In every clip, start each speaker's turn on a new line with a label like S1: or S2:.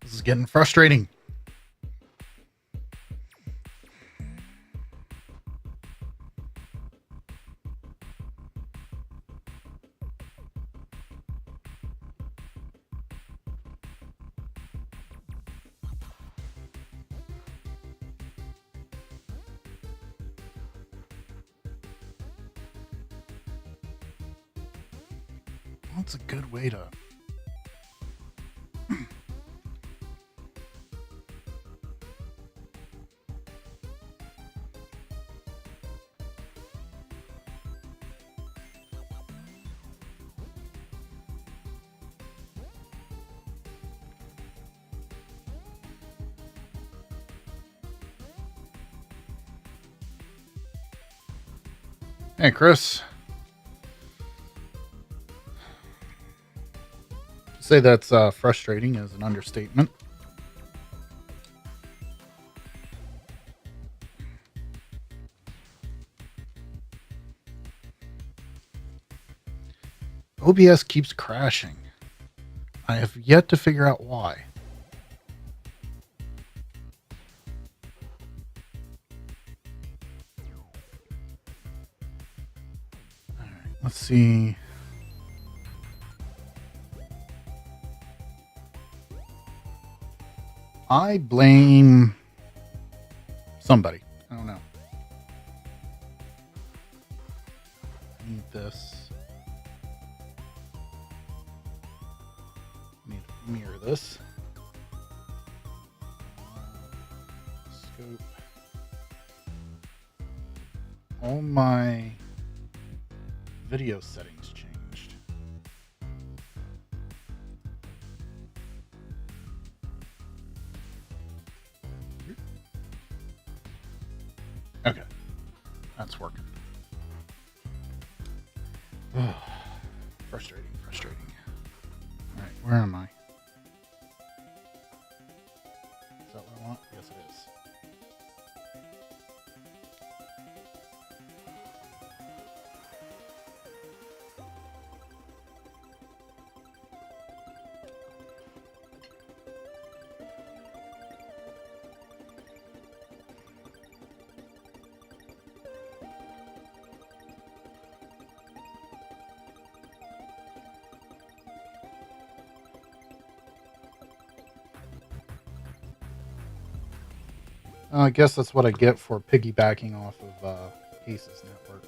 S1: This is getting frustrating. What's a good way to... Hey, Chris. To say that's frustrating is an understatement. OBS keeps crashing. I have yet to figure out why. All right, let's see. I blame somebody. I don't know. Need this. Need to mirror this. Scope. All my video settings changed. Okay, that's working. Frustrating. All right, where am I? Is that what I want? Yes, it is. I guess that's what I get for piggybacking off of Aces Network.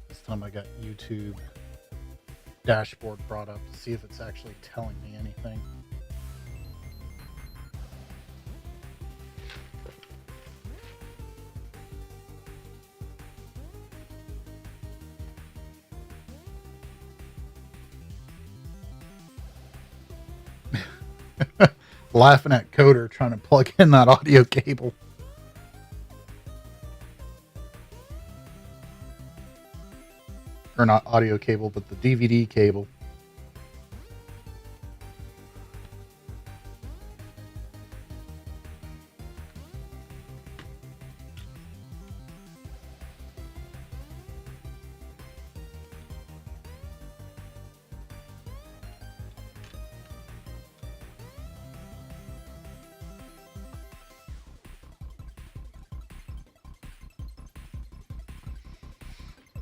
S1: This time I got YouTube dashboard brought up to see if it's actually telling me anything. Laughing at Coder trying to plug in that audio cable. Or not audio cable, but the DVD cable.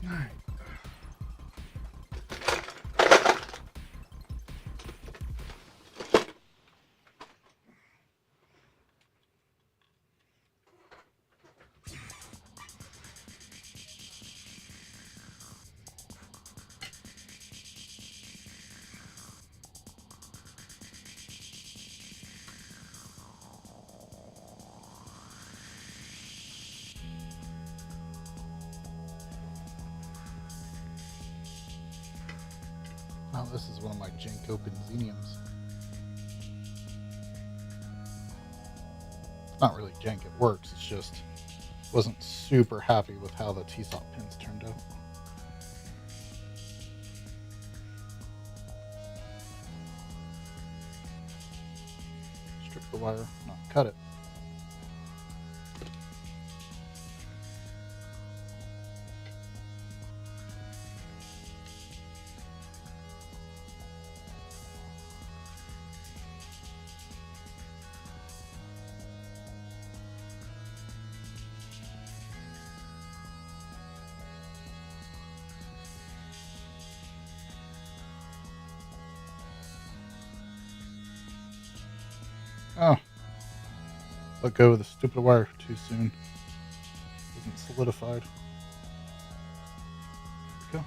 S1: All right. Oh, this is one of my Jenko benzeniums. It's not really jank, it works. It's just wasn't super happy with how the T-SOP pins turned out. Strip the wire, not cut it. Oh, let go of the stupid wire too soon. Wasn't solidified. There we go.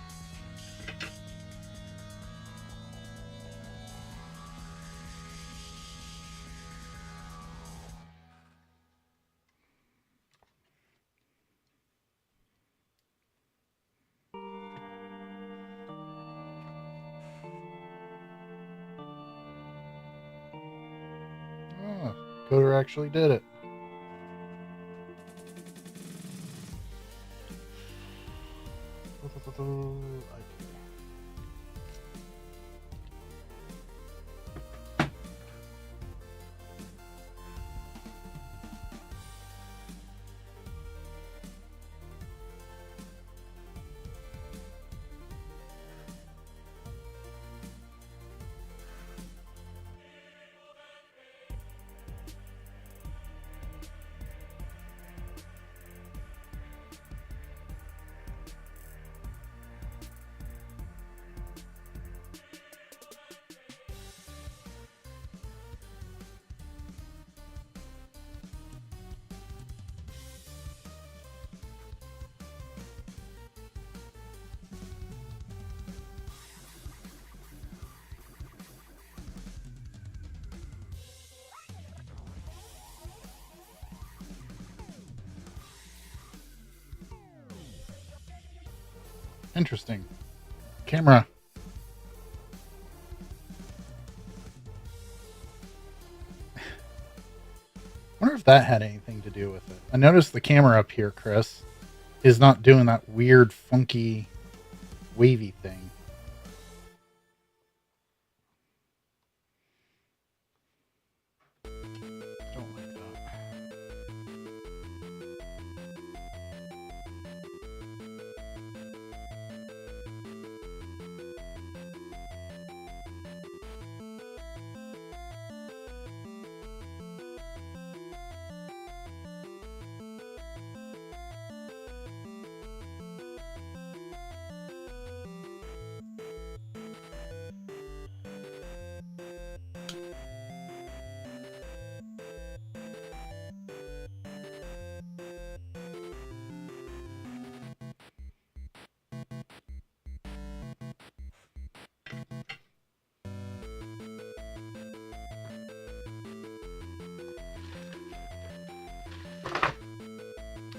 S1: Ah, coder actually did it. Interesting. Camera. Wonder if that had anything to do with it. I noticed the camera up here, Chris, is not doing that weird, funky, wavy thing. Don't like that.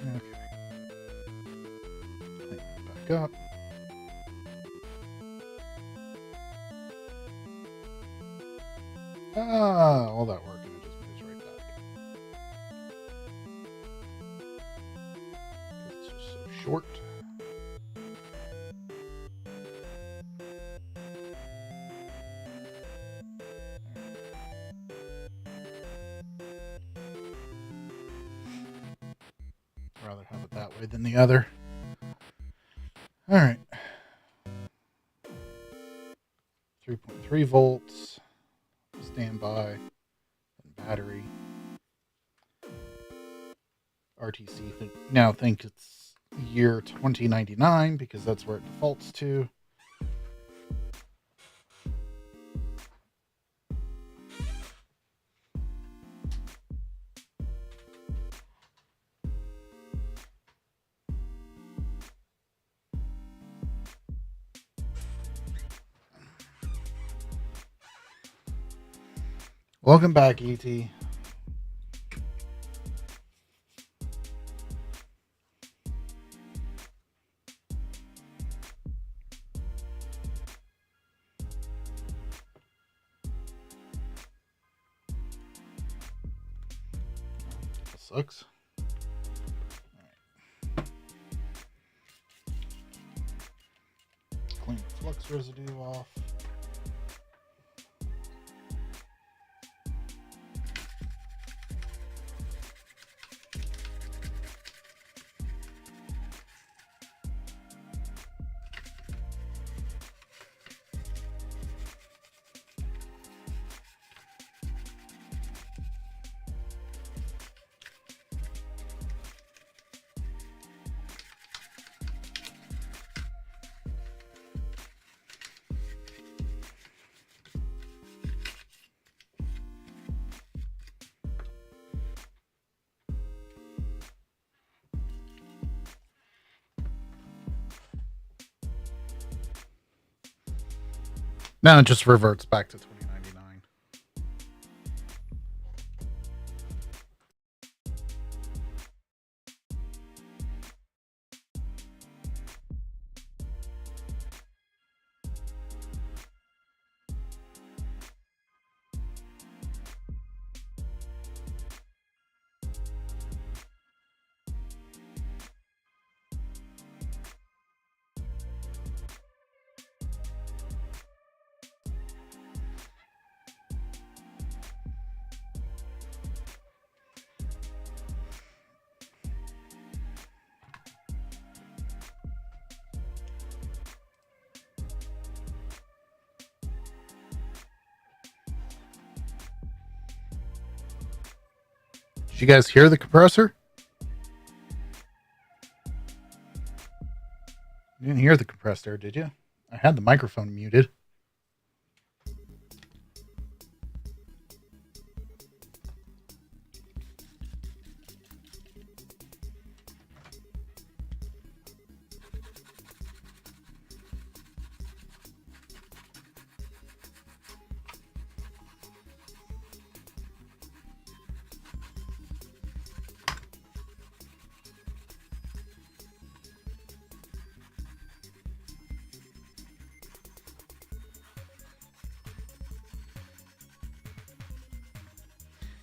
S1: Okay. Clean that back up. Ah, all that work and it just moves right back. It's just so short. I'd rather have it that way than the other. All right. 3.3 volts. Standby. And battery. RTC now think it's year 2099 because that's where it defaults to. Welcome back, ET. this looks. Clean the flux residue off. Now it just reverts back to 2099. Did you guys hear the compressor? You didn't hear the compressor, did you? I had the microphone muted.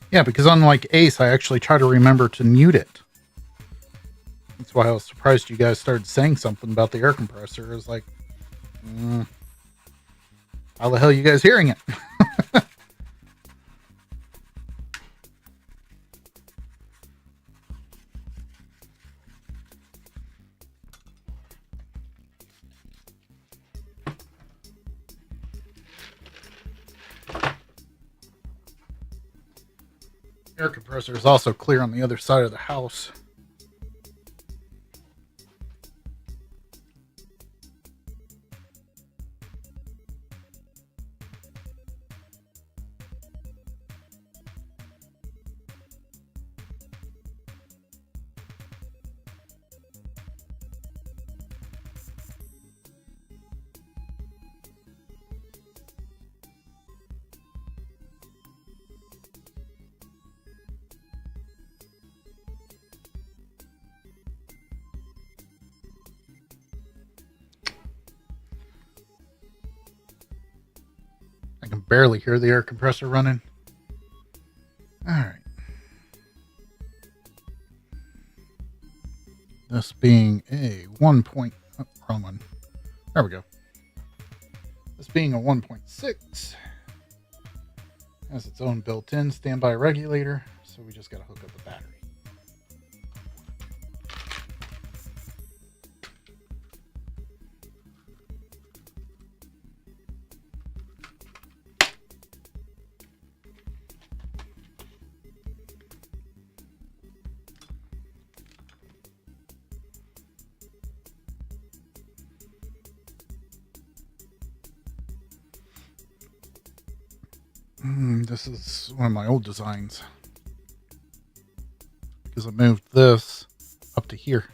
S1: Yeah, because unlike Ace, I actually try to remember to mute it. That's why I was surprised you guys started saying something about the air compressor. It was like, how the hell are you guys hearing it? Air compressor is also clear on the other side of the house. I can barely hear the air compressor running. All right. This being a 1. Wrong one. There we go. This being a 1.6 has its own built-in standby regulator, so we just got to hook up a battery. This is one of my old designs because I moved this up to here.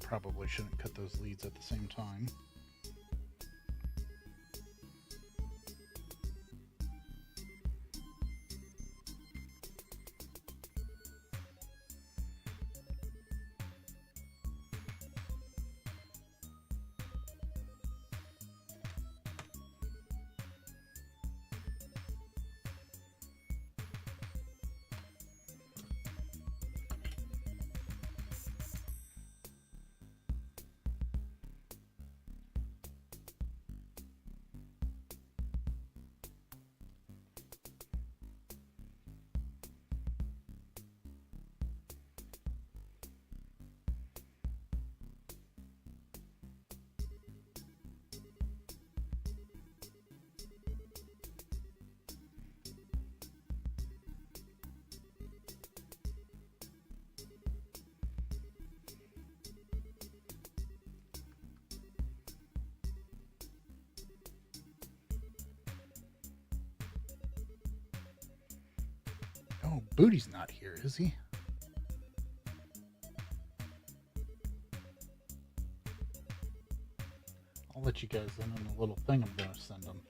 S1: probably shouldn't cut those leads at the same time. Oh, Booty's not here, is he? I'll let you guys in on the little thing I'm going to send them.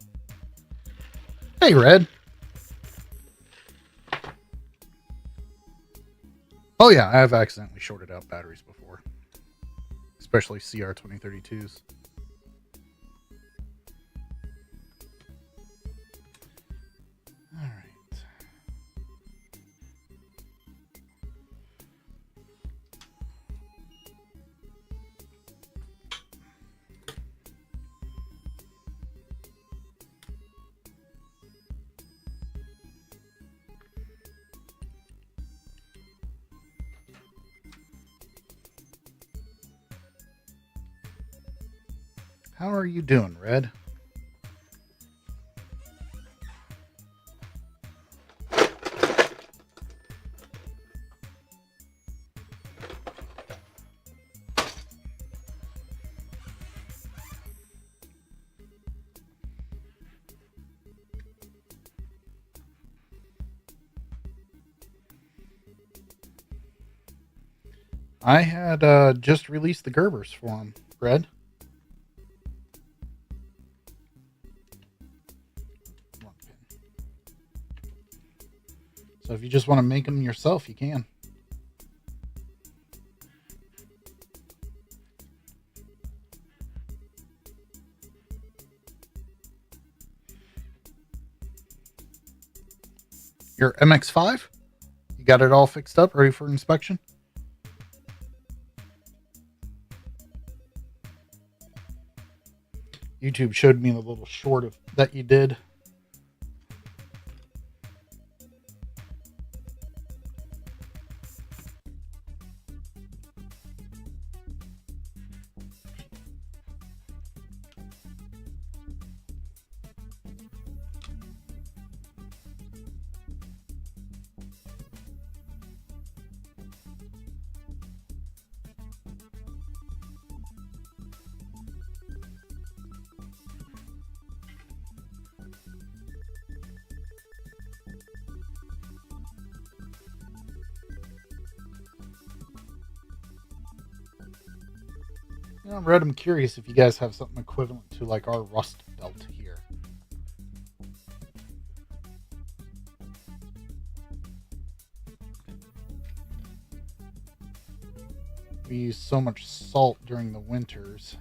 S1: Hey, Red. Oh, yeah, I have accidentally shorted out batteries before. Especially CR2032s. Alright. How are you doing, Red? I had just released the Gerbers for him, Red. So if you just want to make them yourself, you can. Your MX-5? You got it all fixed up, ready for inspection? YouTube showed me the little short of that you did. You know, Red, I'm curious if you guys have something equivalent to like our rust belt here. We use so much salt during the winters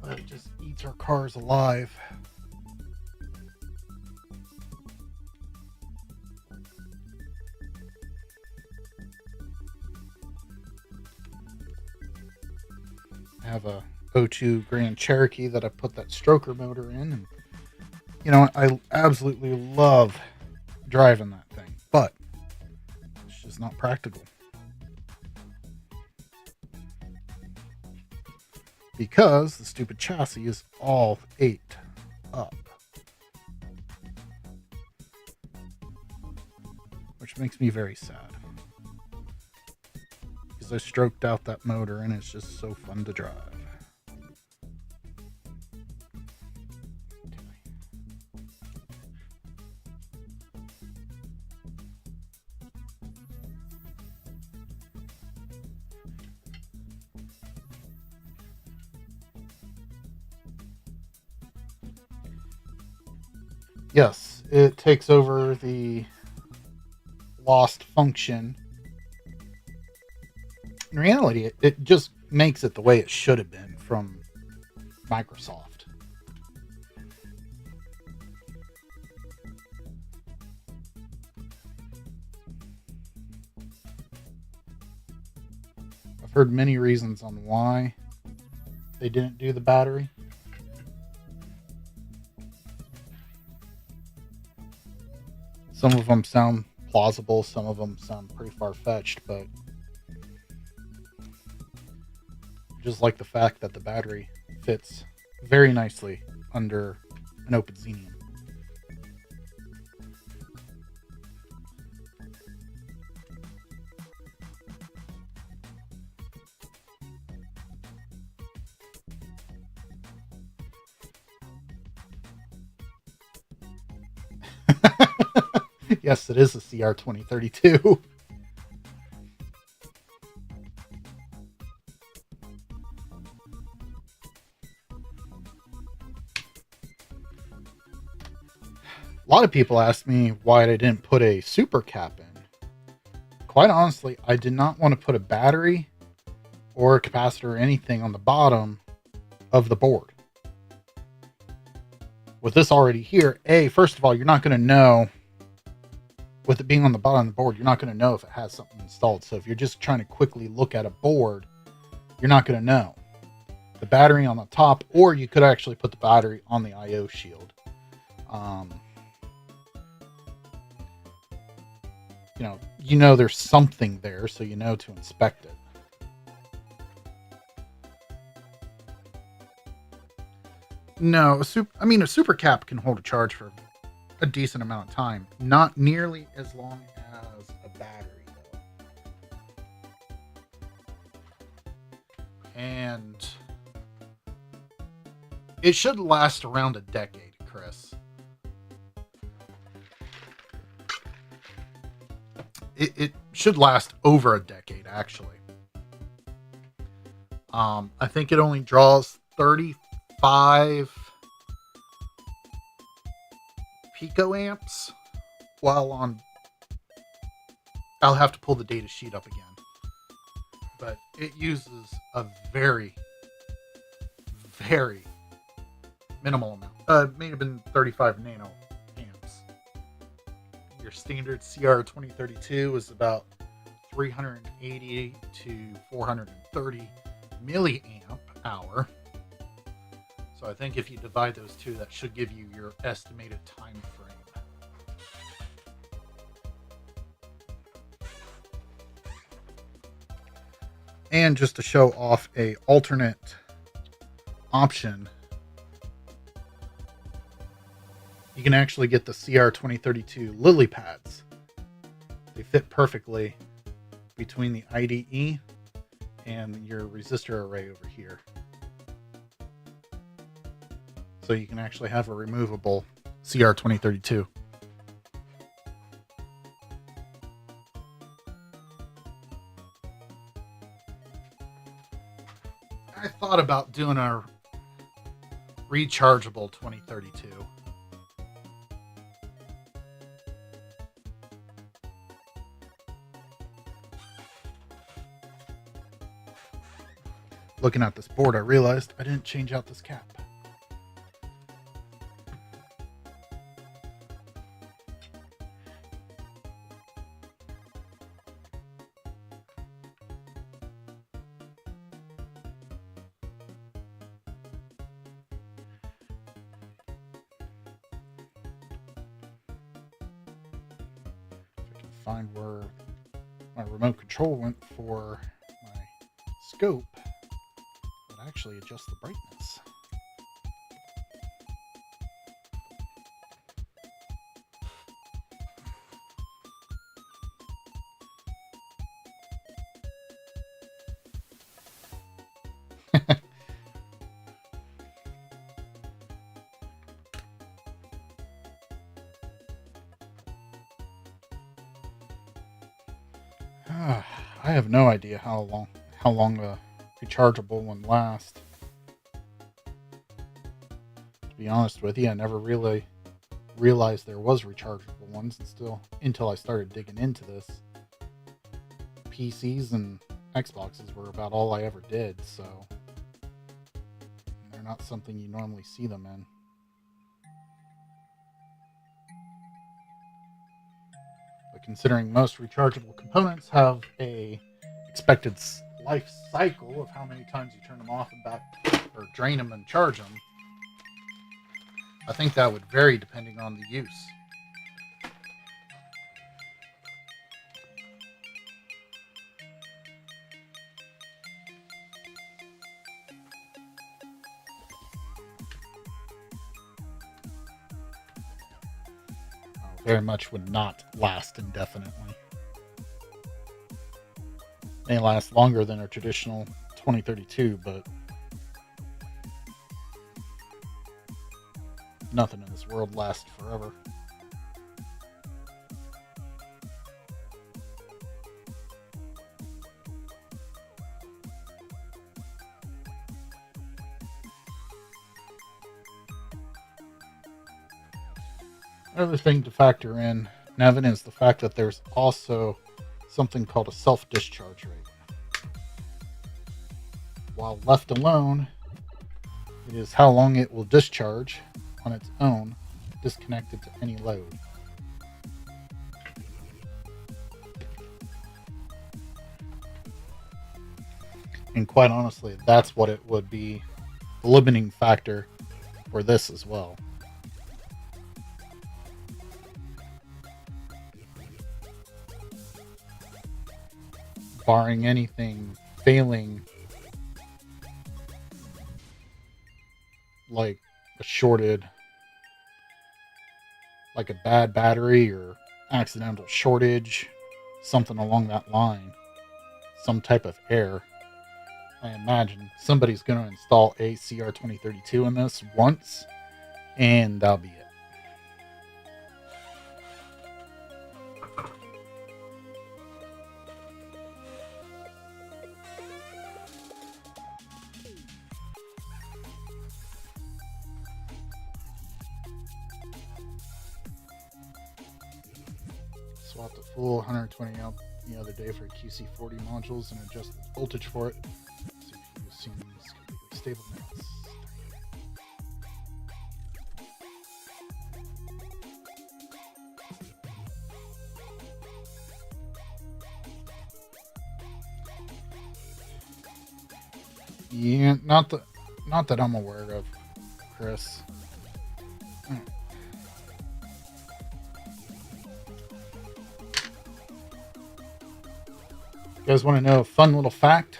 S1: that it just eats our cars alive. I have a 02 Grand Cherokee that I put that stroker motor in, and you know, I absolutely love driving that thing, but it's just not practical because the stupid chassis is all 8 up, which makes me very sad. I stroked out that motor and it's just so fun to drive. Yes, it takes over the lost function. In reality, it just makes it the way it should have been from Microsoft. I've heard many reasons on why they didn't do the battery. Some of them sound plausible, some of them sound pretty far-fetched, but just like the fact that the battery fits very nicely under an Open Xenium. Yes, it is a CR2032. A lot of people asked me why I didn't put a super cap in. Quite honestly, I did not want to put a battery or a capacitor or anything on the bottom of the board. With this already here, first of all, you're not going to know, with it being on the bottom of the board, you're not going to know if it has something installed. So if you're just trying to quickly look at a board, you're not going to know. The battery on the top, or you could actually put the battery on the I/O shield. You know there's something there, so you know to inspect it. No, a super cap can hold a charge for a decent amount of time. Not nearly as long as a battery, though. And it should last around a decade, Chris. It should last over a decade, actually. I think it only draws 35 picoamps, while I'll have to pull the data sheet up again. But it uses a very, very minimal amount. May have been 35 nano amps. Your standard CR2032 is about 380 to 430 milliamp hour. So I think if you divide those two, that should give you your estimated time frame. And just to show off a alternate option, you can actually get the CR2032 lily pads. They fit perfectly between the IDE and your resistor array over here. So you can actually have a removable CR2032. I thought about doing a rechargeable 2032. Looking at this board, I realized I didn't change out this cap. Find where my remote control went for my scope, but actually adjust the brightness. I have no idea how long a rechargeable one lasts. To be honest with you, I never really realize there was rechargeable ones until I started digging into this. PCs and Xboxes were about all I ever did, so they're not something you normally see them in. But considering most rechargeable components have a expected life cycle of how many times you turn them off and back, or drain them and charge them, I think that would vary depending on the use. Very much would not last indefinitely. May last longer than a traditional 2032, but nothing in this world lasts forever. Another thing to factor in, Nevin, is the fact that there's also something called a self-discharge rate. While left alone, it is how long it will discharge on its own, disconnected to any load. And quite honestly, that's what it would be, the limiting factor for this as well. Barring anything failing, like a bad battery or accidental shortage, something along that line, some type of error, I imagine somebody's going to install a CR2032 in this once, and that'll be it. Swapped a full 120 amp the other day for QC40 modules and adjusted the voltage for it. CPU seems completely stable now. Yeah, not that I'm aware of, Chris. You guys want to know a fun little fact?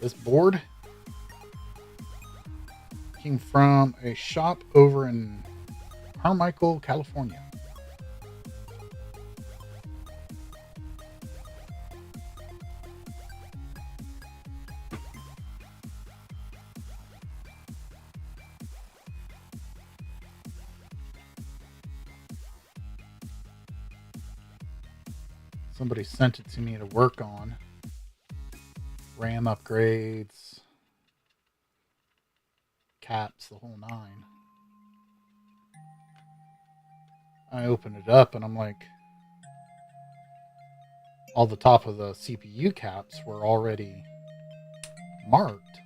S1: This board came from a shop over in Carmichael, California. Somebody sent it to me to work on. RAM upgrades, caps, the whole nine. I opened it up and I'm like, all the top of the CPU caps were already marked.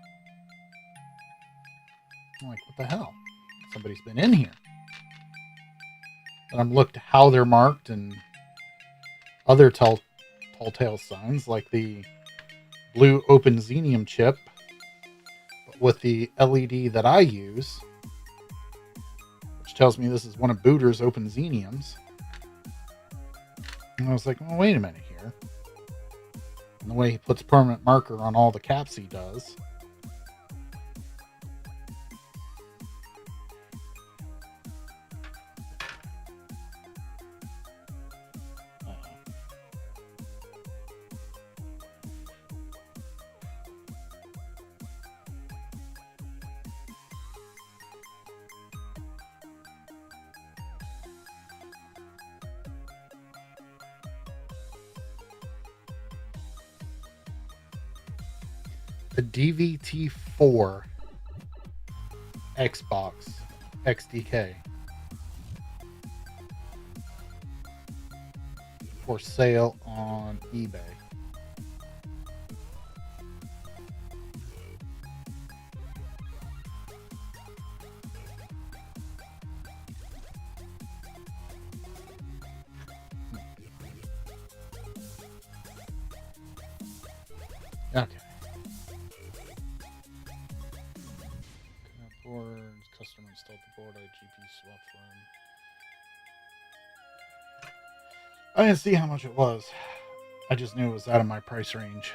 S1: I'm like, what the hell? Somebody's been in here. And I'm looked how they're marked and other telltale signs, like the blue open xenium chip with the LED that I use, which tells me this is one of Booter's open xeniums. And I was like, well, wait a minute here. And the way he puts permanent marker on all the caps he does. The DVT4 Xbox XDK for sale on eBay. Okay. Boards, customer installed the board, GPU swap for him. I didn't see how much it was. I just knew it was out of my price range.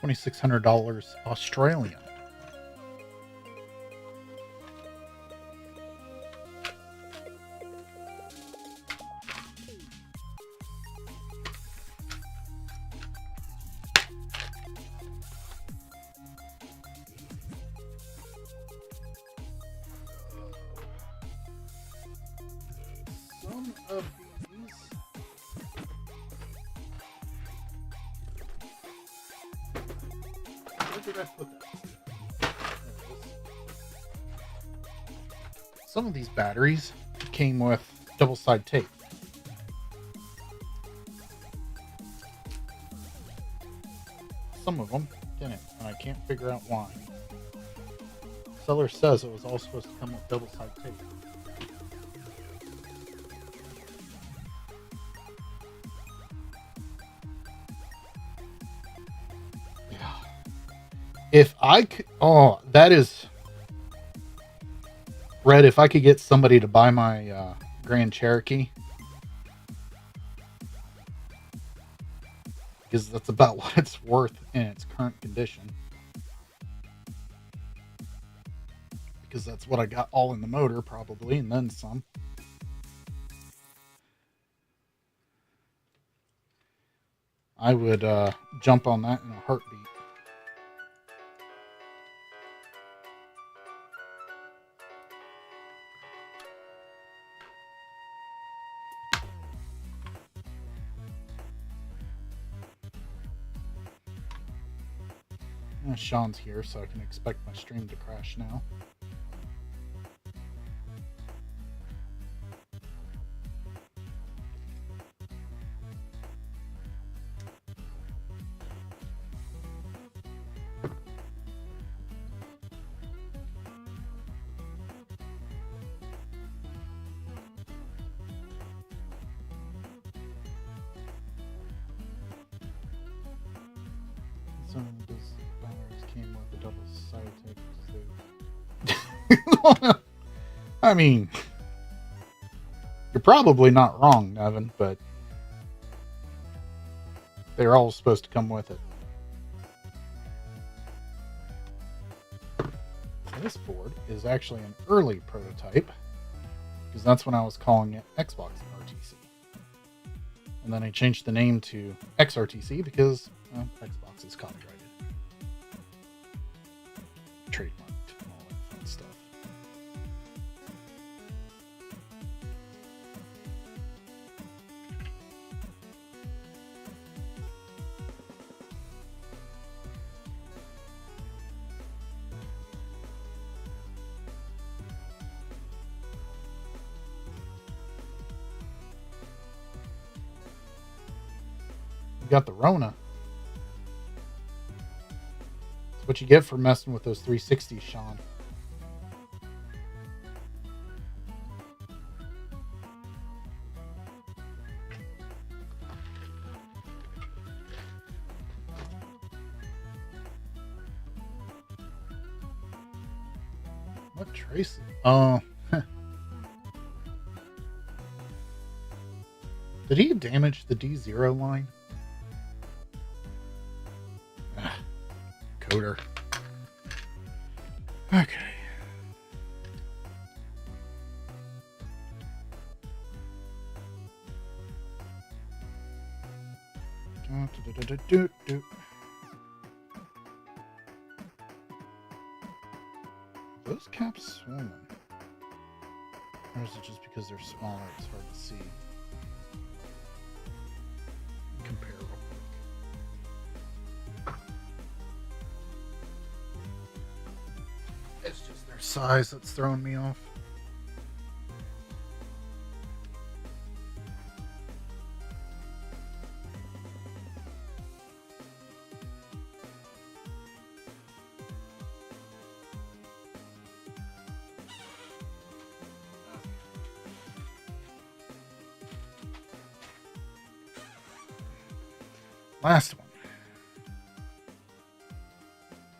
S1: $2,600 Australian. Some of these where did I put that? Some of these batteries came with double-side tape. Some of them didn't, and I can't figure out why. Seller says it was all supposed to come with double-side tape. If I could, oh, that is Red. If I could get somebody to buy my Grand Cherokee, because that's about what it's worth in its current condition, because that's what I got all in the motor probably, and then some. I would jump on that in a heartbeat. Sean's here, so I can expect my stream to crash now. So those batteries came with a double-sided tape. I mean, you're probably not wrong, Nevin, but they're all supposed to come with it. This board is actually an early prototype, because that's when I was calling it Xbox RTC. And then I changed the name to XRTC because Xbox is copyrighted. Trademarked and all that fun stuff. You got the Rona. That's what you get for messing with those 360s, Sean. What trace? Oh. Did he damage the D0 line? Coder. Okay. Those caps swollen? Or is it just because they're smaller, it's hard to see? Compare real quick. their size that's throwing me off. Last one.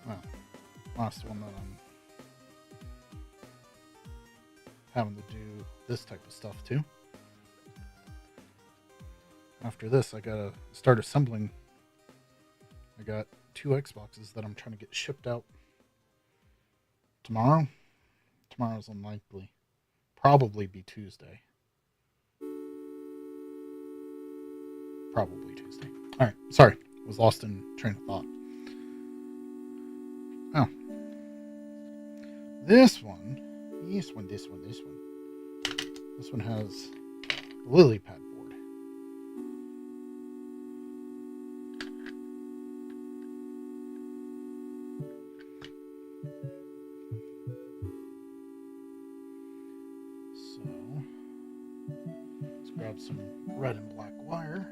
S1: Well, last one that I'm having to do this type of stuff too. After this, I gotta start assembling. I got 2 Xboxes that I'm trying to get shipped out tomorrow. Tomorrow's unlikely. Probably be Tuesday. Probably Tuesday. All right. Sorry. Was lost in train of thought. Oh. This one. This one has a lily pad board. So, let's grab some red and black wire.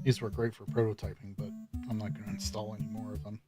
S1: These were great for prototyping, but I'm not going to install any more of them.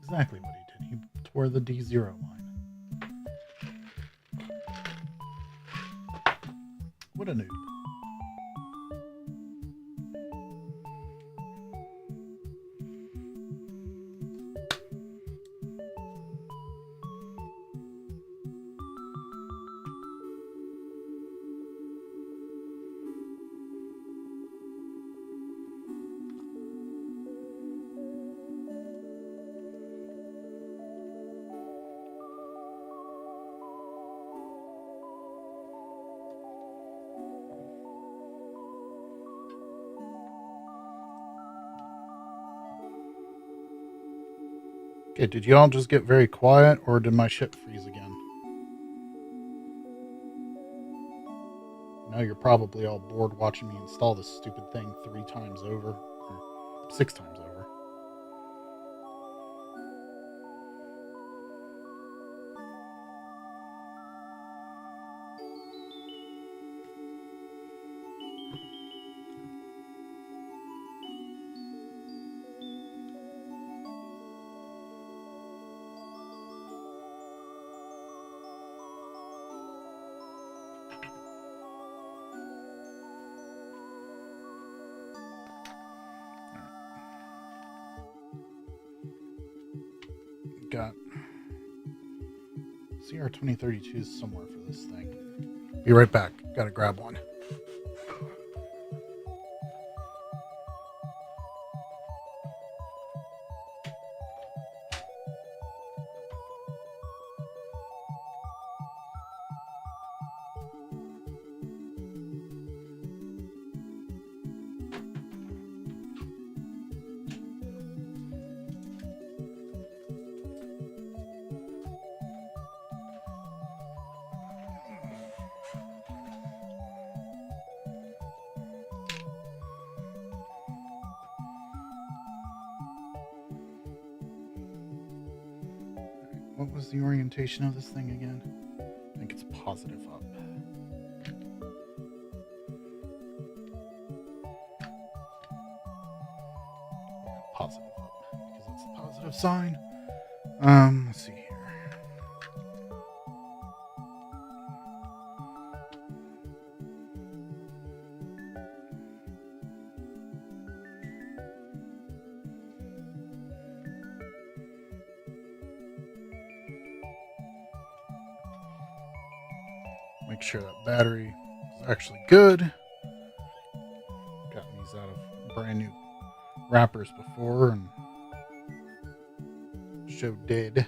S1: Exactly what he did. He tore the D0 line. What a noob. Okay, did you all just get very quiet, or did my ship freeze again? Now you're probably all bored watching me install this stupid thing 3 times over, or 6 times over. Got CR2032s somewhere for this thing. Be right back. Gotta grab one. What was the orientation of this thing again? I think it's positive up. Yeah, positive up, because it's a positive sign. Let's see here. Make sure that battery is actually good. Gotten these out of brand new wrappers before and showed dead.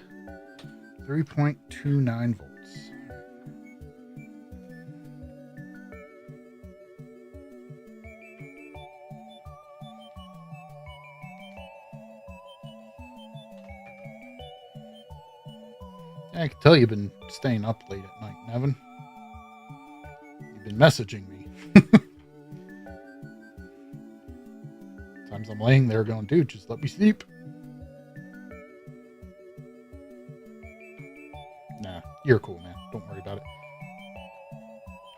S1: 3.29 volts. I can tell you've been staying up late at night, Nevin. You've been messaging me. Times I'm laying there going, dude, just let me sleep. Nah, you're cool, man. Don't worry about it.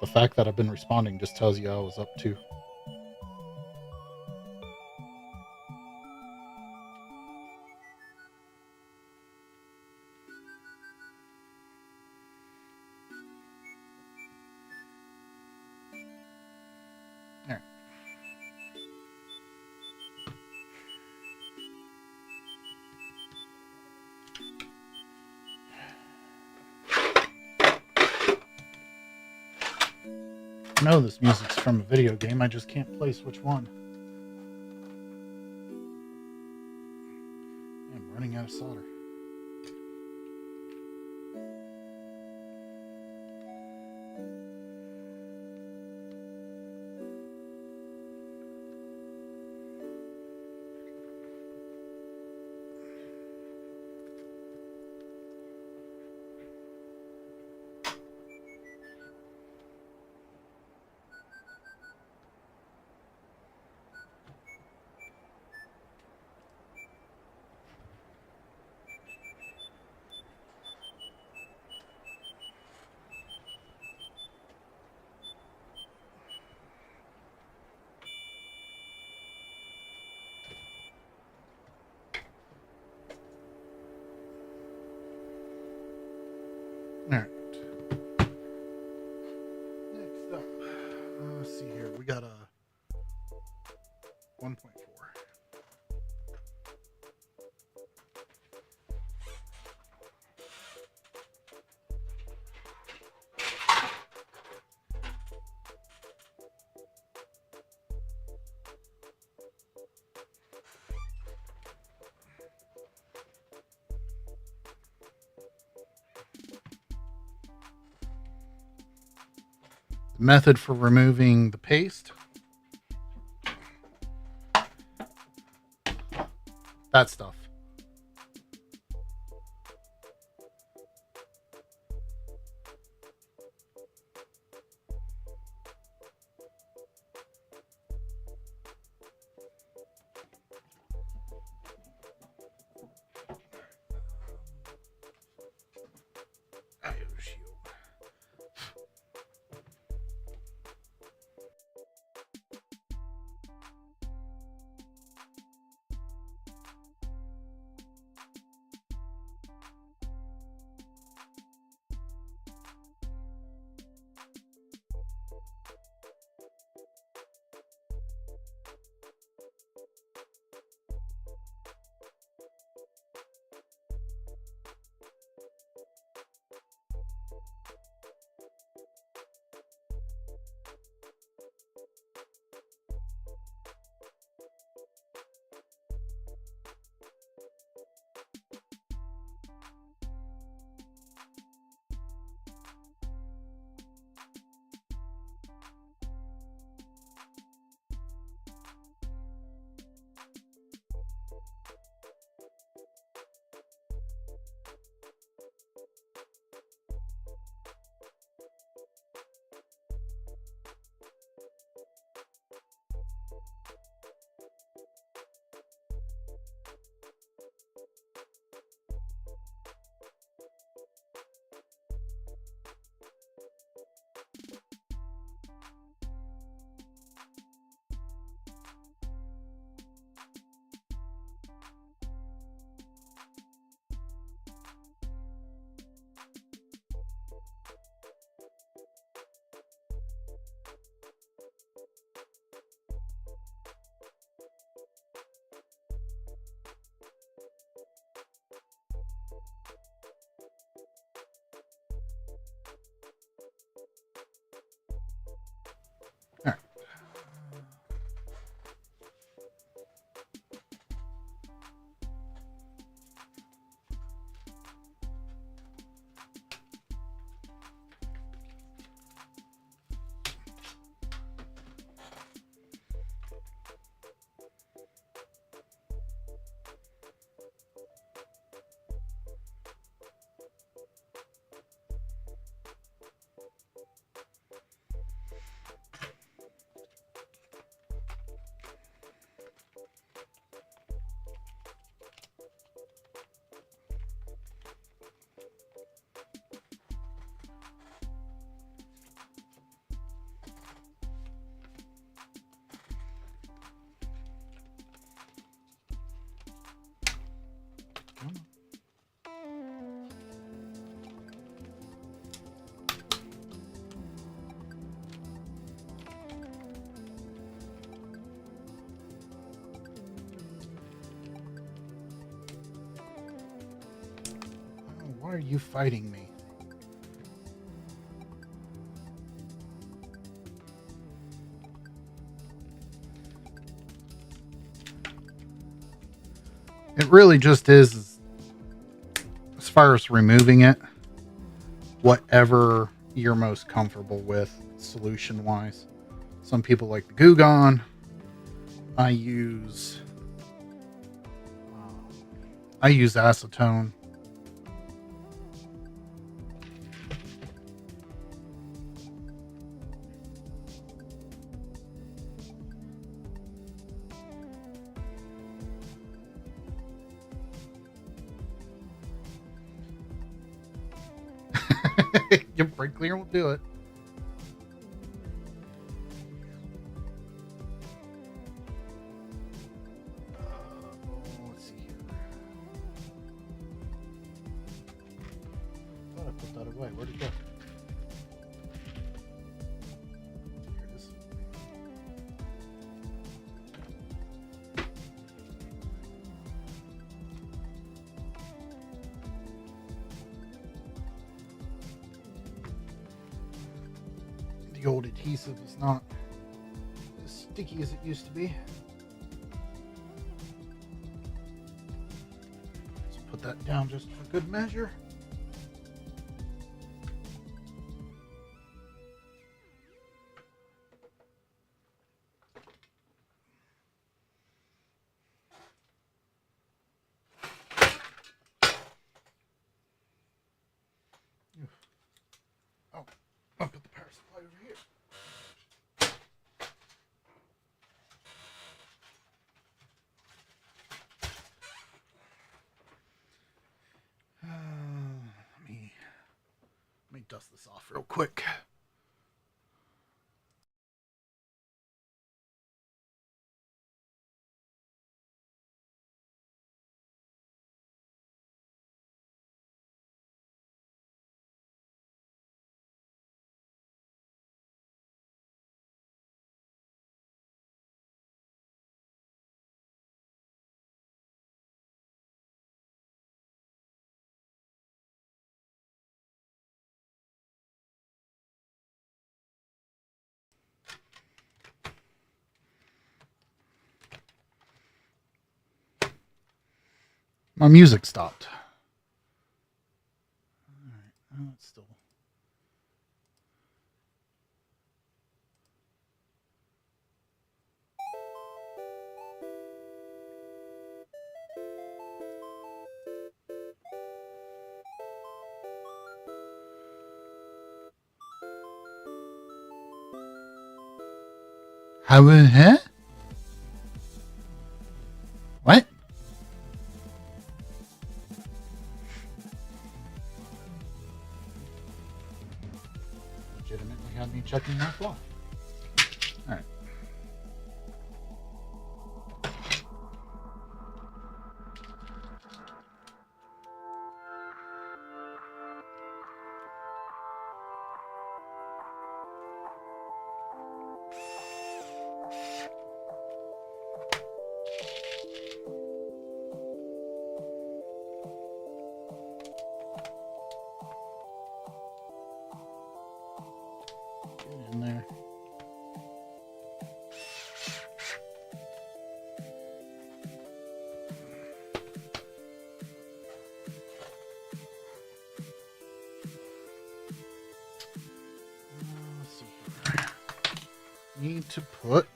S1: The fact that I've been responding just tells you I was up too. All right. I know this music's from a video game, I just can't place which one. I'm running out of solder. All right. Next up, let's see here. We got a 1.4. Method for removing the paste. That stuff. Why are you fighting me? It really just is, as far as removing it, whatever you're most comfortable with solution wise. Some people like the Goo Gone. I use acetone. Your brake cleaner will do it. Let's see here. I thought I put that away. Where'd it go? Here it is. The old adhesive is not as sticky as it used to be. Let's put that down just for good measure. Oh, I'll put the power supply over here. Let me dust this off real quick. My music stopped. All right, oh, it's still. How? Huh? What? Legitimately had me checking my fly. All right. Get in there. Let's see here. Need to put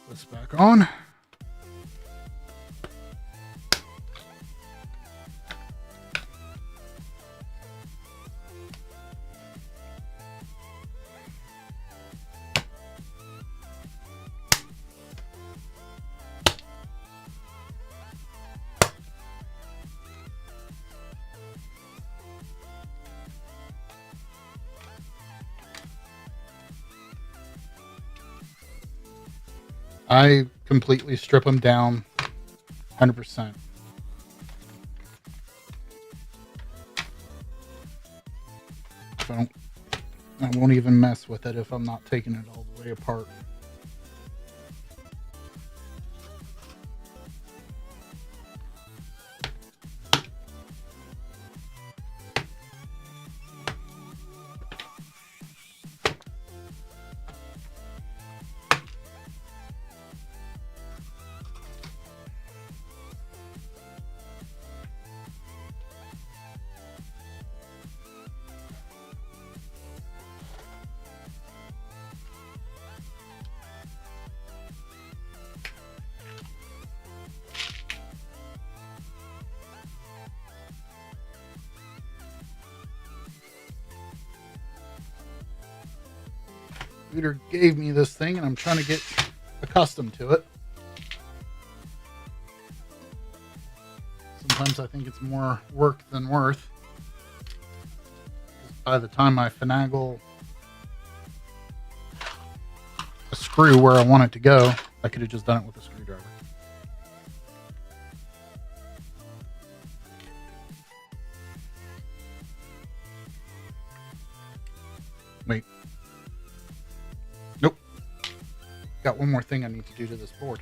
S1: this back on. I completely strip them down 100%. So I won't even mess with it if I'm not taking it all the way apart. Scooter gave me this thing, and I'm trying to get accustomed to it. Sometimes I think it's more work than worth. By the time I finagle a screw where I want it to go, I could have just done it with a screwdriver. Wait. Nope. Got one more thing I need to do to this board.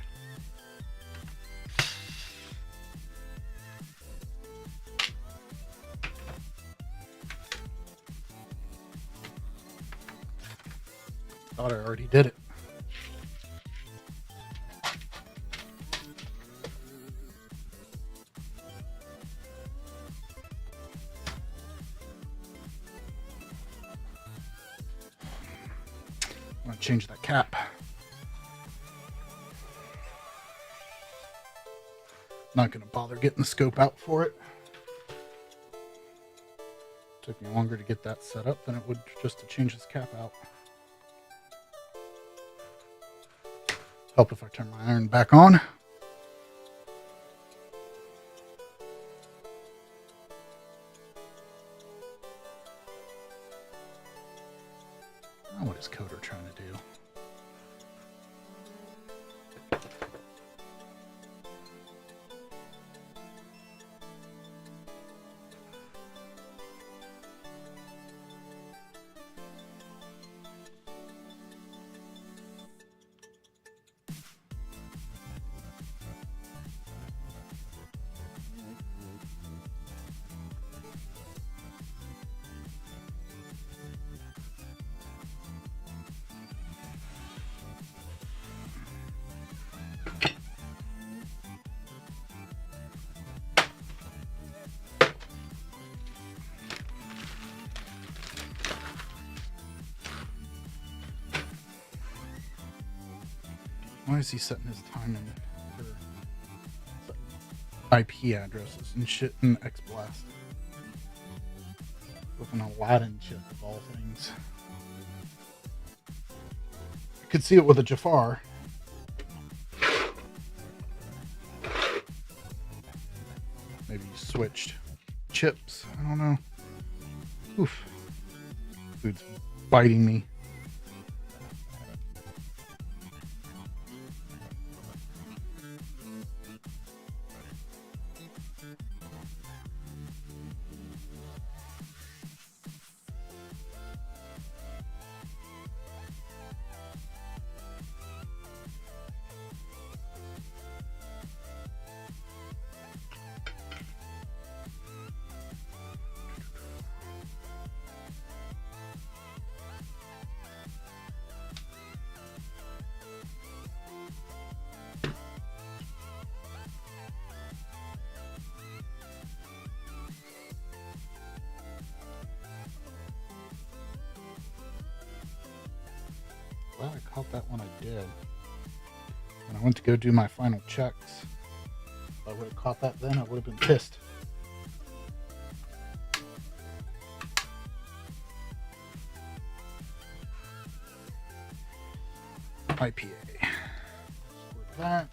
S1: Thought I already did it. I'm going to change that cap. Not going to bother getting the scope out for it. Took me longer to get that set up than it would just to change this cap out. Help if I turn my iron back on. What is Coder trying to do? Why is he setting his time in for IP addresses and shit in XBlast? With an Aladdin chip of all things. I could see it with a Jafar. Maybe you switched chips. I don't know. Oof. Food's biting me. Glad I caught that when I did. When I went to go do my final checks, if I would have caught that then, I would have been pissed. IPA. Squirt that.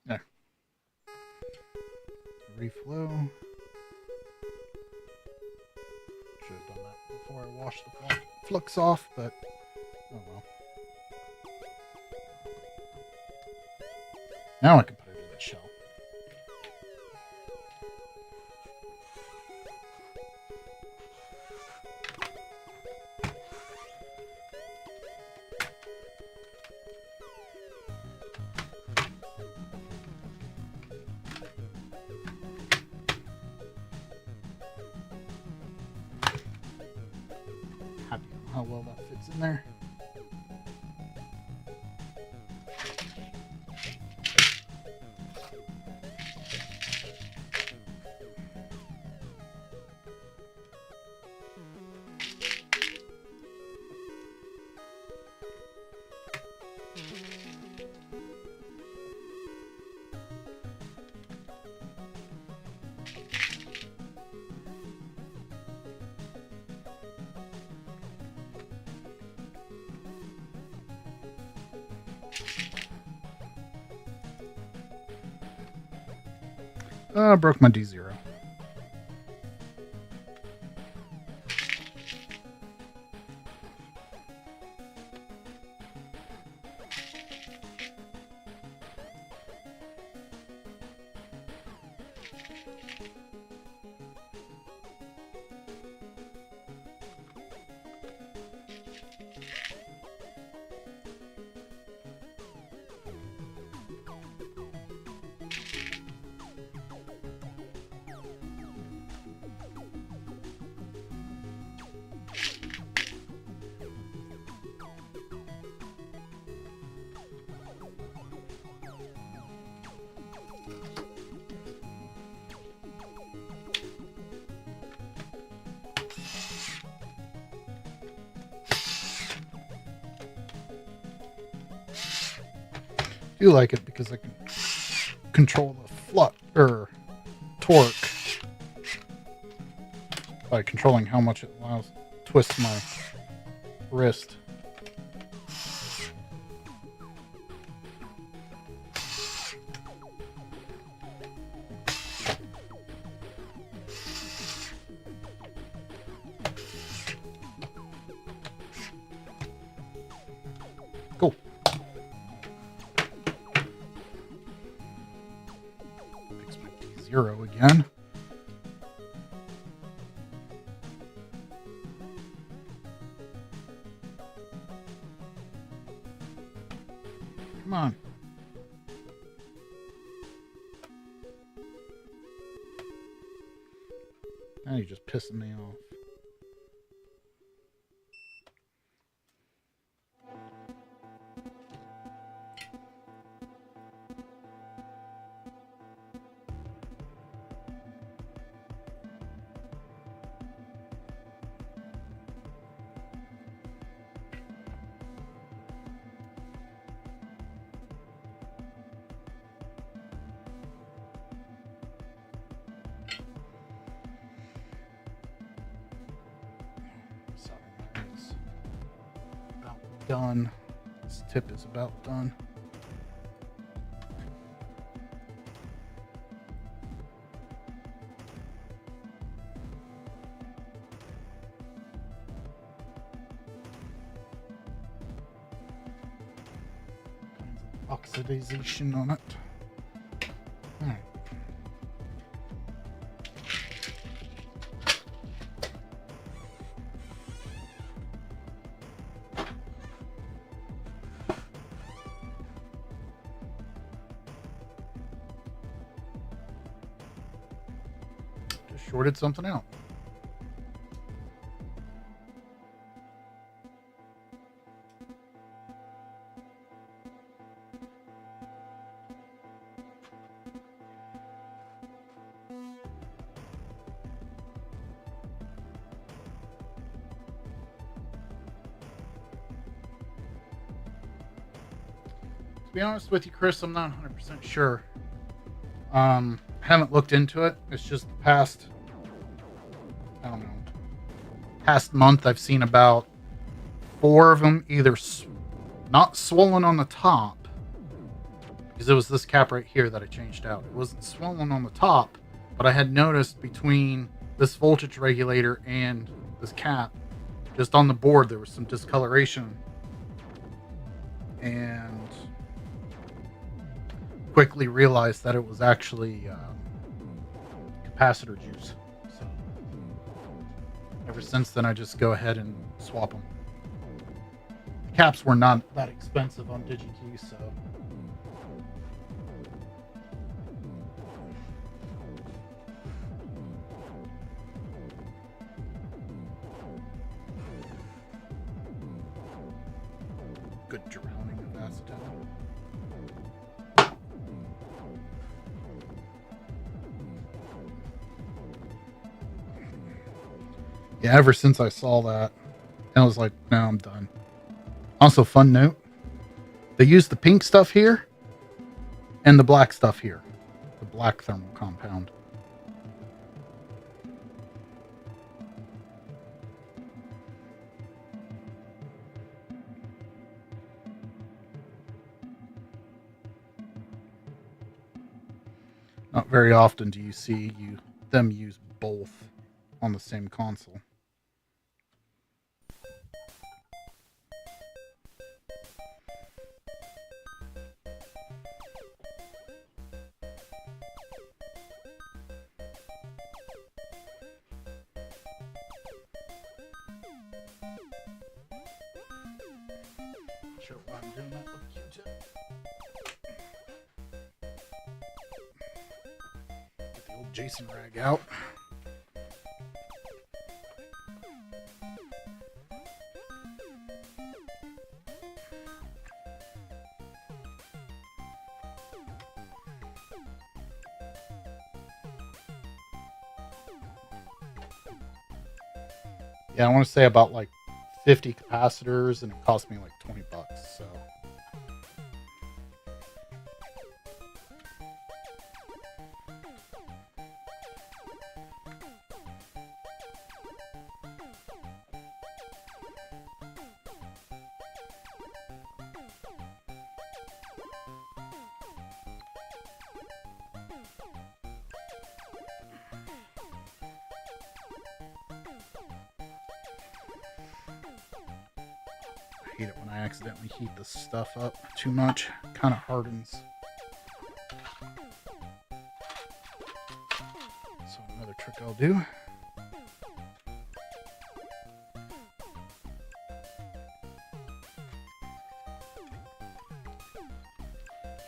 S1: There. Reflow. Should have done that before I washed the flux off, but oh well. Now I can put it in the shell. Happy on how well that fits in there. Broke my D0. I do like it because I can control the flux or torque by controlling how much it allows twist my wrist. Cool. Fix my D0 again. Come on. Now you're just pissing me off. Done. This tip is about done. Oxidization on it. All right. Shorted something out. To be honest with you, Chris, I'm not 100% sure. Haven't looked into it. It's just the past, I don't know, past month I've seen about 4 of them either not swollen on the top, because it was this cap right here that I changed out. It wasn't swollen on the top, but I had noticed between this voltage regulator and this cap, just on the board, there was some discoloration, and quickly realized that it was actually capacitor juice. So ever since then, I just go ahead and swap them. The caps were not that expensive on DigiKey, so good drowning of acetone. Yeah, ever since I saw that, I was like, no, I'm done. Also, fun note, they use the pink stuff here and the black stuff here. The black thermal compound. Not very often do you see them use both on the same console. Sure why I'm doing that with Q-tip. Get the old Jason rag out. Yeah, I want to say about like 50 capacitors, and it cost me like $20. So I hate it when I accidentally heat the stuff up too much. It kind of hardens. So another trick I'll do.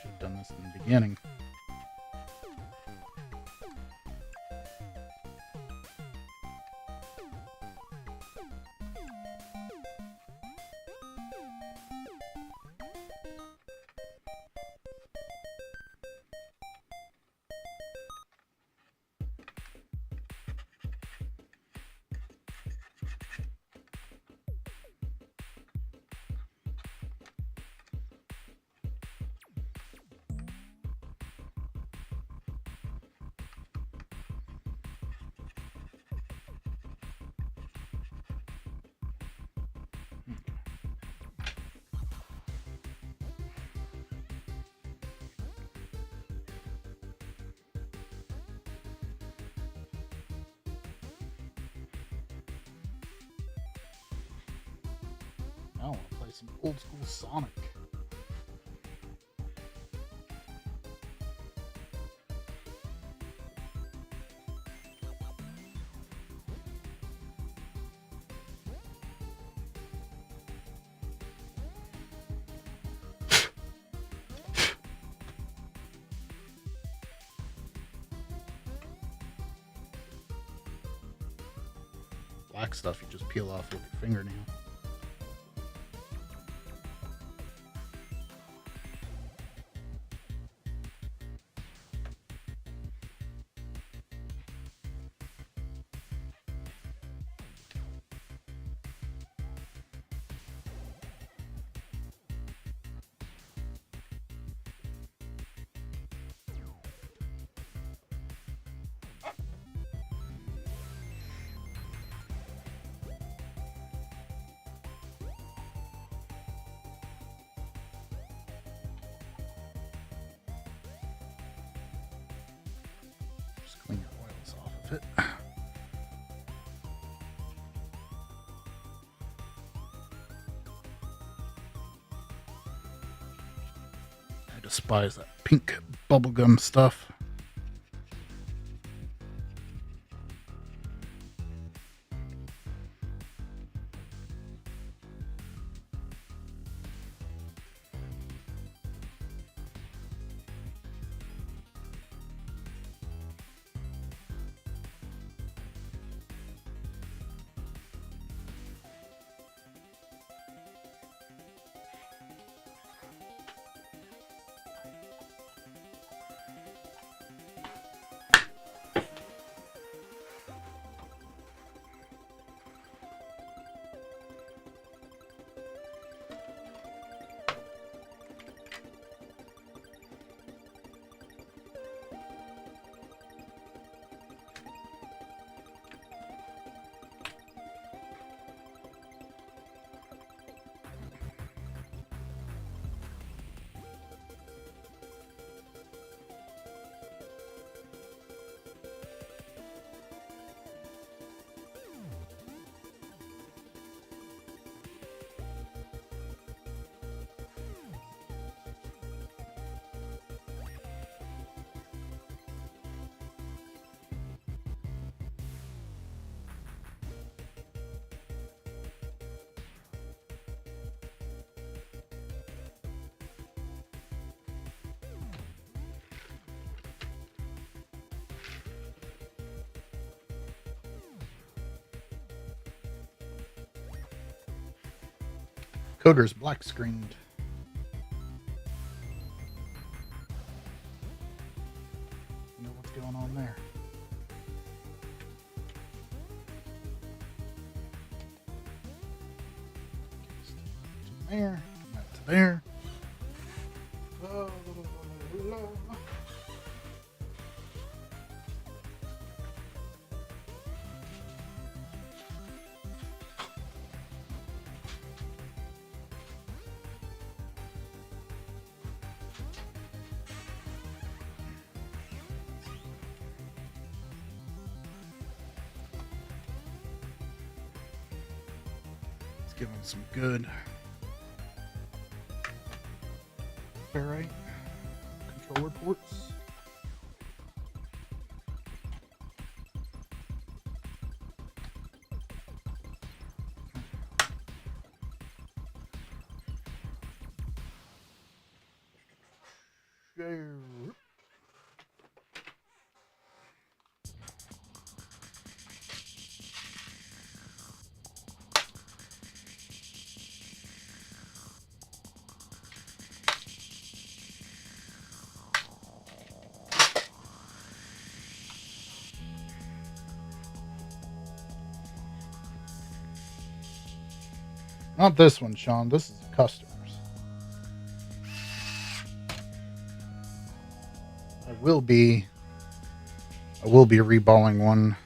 S1: Should have done this in the beginning. I want to play some old school Sonic. Black stuff you just peel off with your fingernail. Clean your oils off of it. I despise that pink bubblegum stuff. Coder's black screened. You know what's going on there. To there, to there. Let's give him some good ferrite controller ports. Not this one, Sean. This is a customer's. I will be reballing one.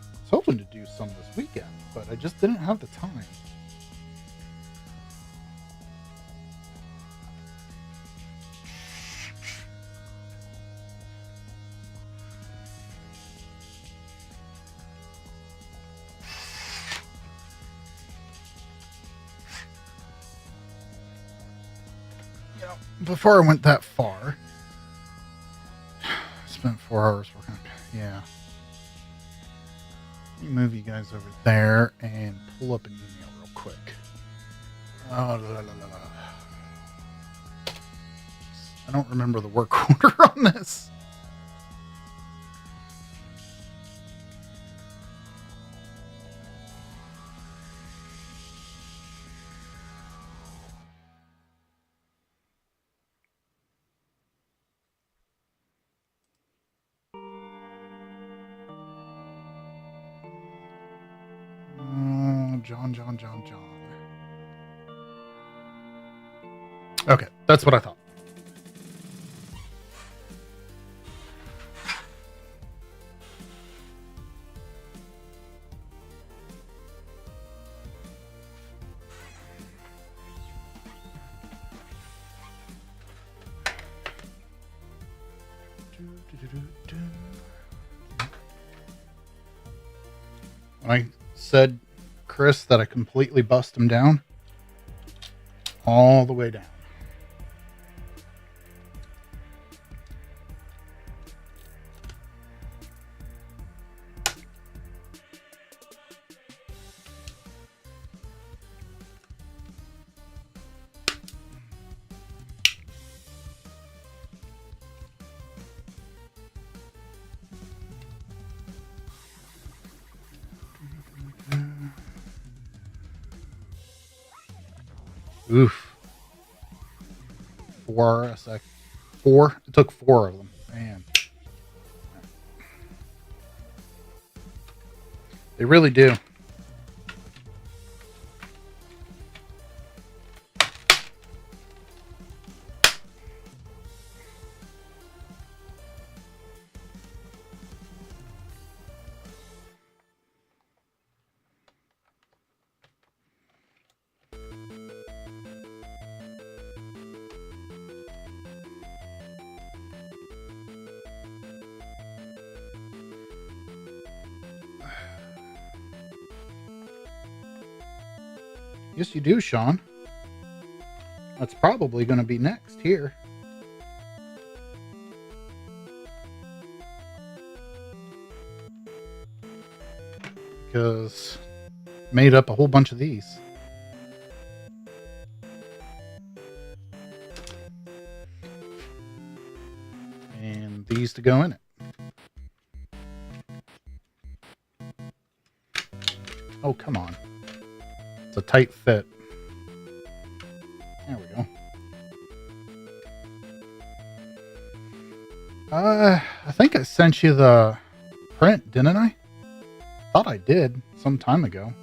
S1: I was hoping to do some this weekend, but I just didn't have the time. Before I went that far, spent 4 hours working. Yeah. Let me move you guys over there and pull up an email real quick. Oh, I don't remember the work order on this. John. Okay, that's what I thought. When I said, Chris, that I completely bust him down, all the way down. Oof. 4 RSX. 4? It took 4 of them. Man. They really do. Yes, you do, Sean. That's probably going to be next here. Because made up a whole bunch of these. And these to go in it. Oh, come on. It's a tight fit. There we go. I think I sent you the print, didn't I? Thought I did some time ago.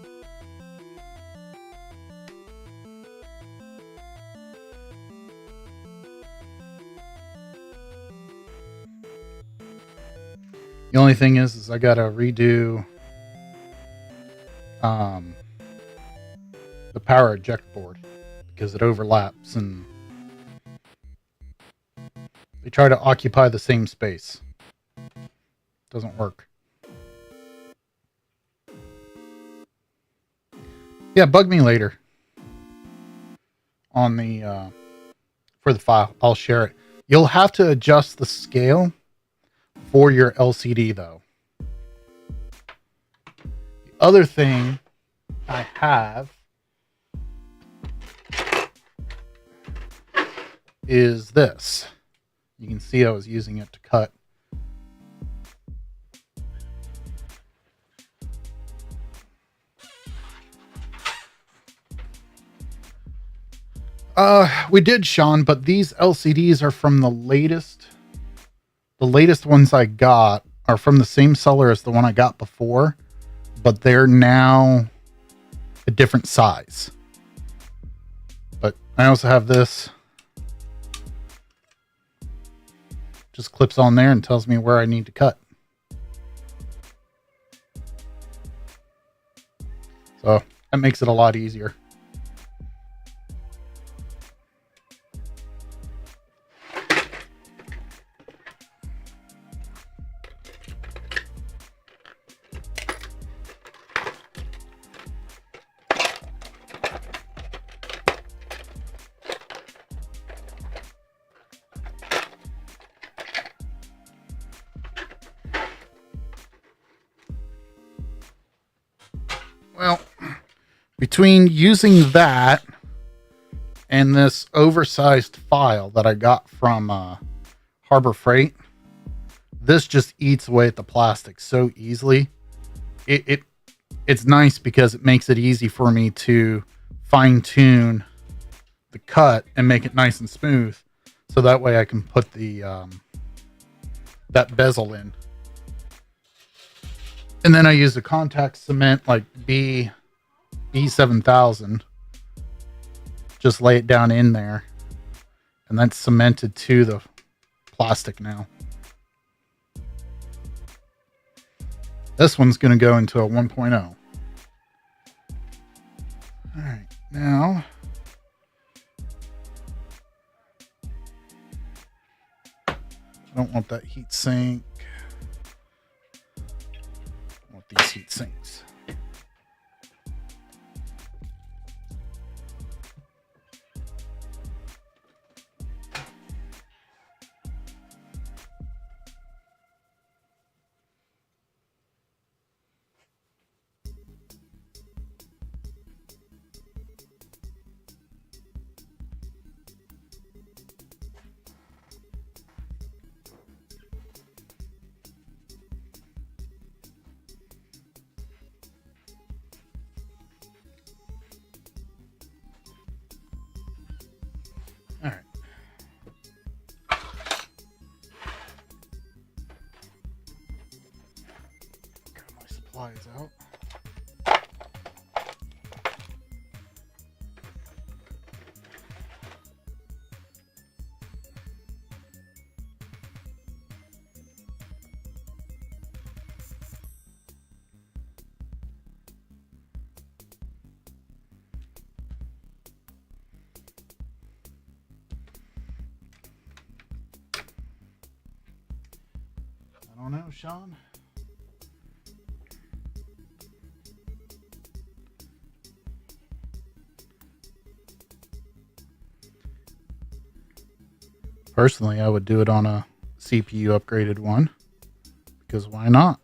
S1: The only thing is I gotta redo the power eject board because it overlaps and they try to occupy the same space. Doesn't work. Yeah, bug me later on the for the file. I'll share it. You'll have to adjust the scale for your LCD though. The other thing I have is this. You can see I was using it to cut. We did, Sean, but these LCDs are from the latest. The latest ones I got are from the same seller as the one I got before, but they're now a different size. But I also have this. Just clips on there and tells me where I need to cut. So that makes it a lot easier. Well, between using that and this oversized file that I got from Harbor Freight, this just eats away at the plastic so easily. It's nice because it makes it easy for me to fine tune the cut and make it nice and smooth, so that way I can put the that bezel in. And then I use a contact cement like B7000. Just lay it down in there. And that's cemented to the plastic now. This one's going to go into a 1.0. All right, now I don't want that heat sink. These heat sinks. All right. Got my supplies out. I don't know, Sean. Personally, I would do it on a CPU upgraded one, because why not?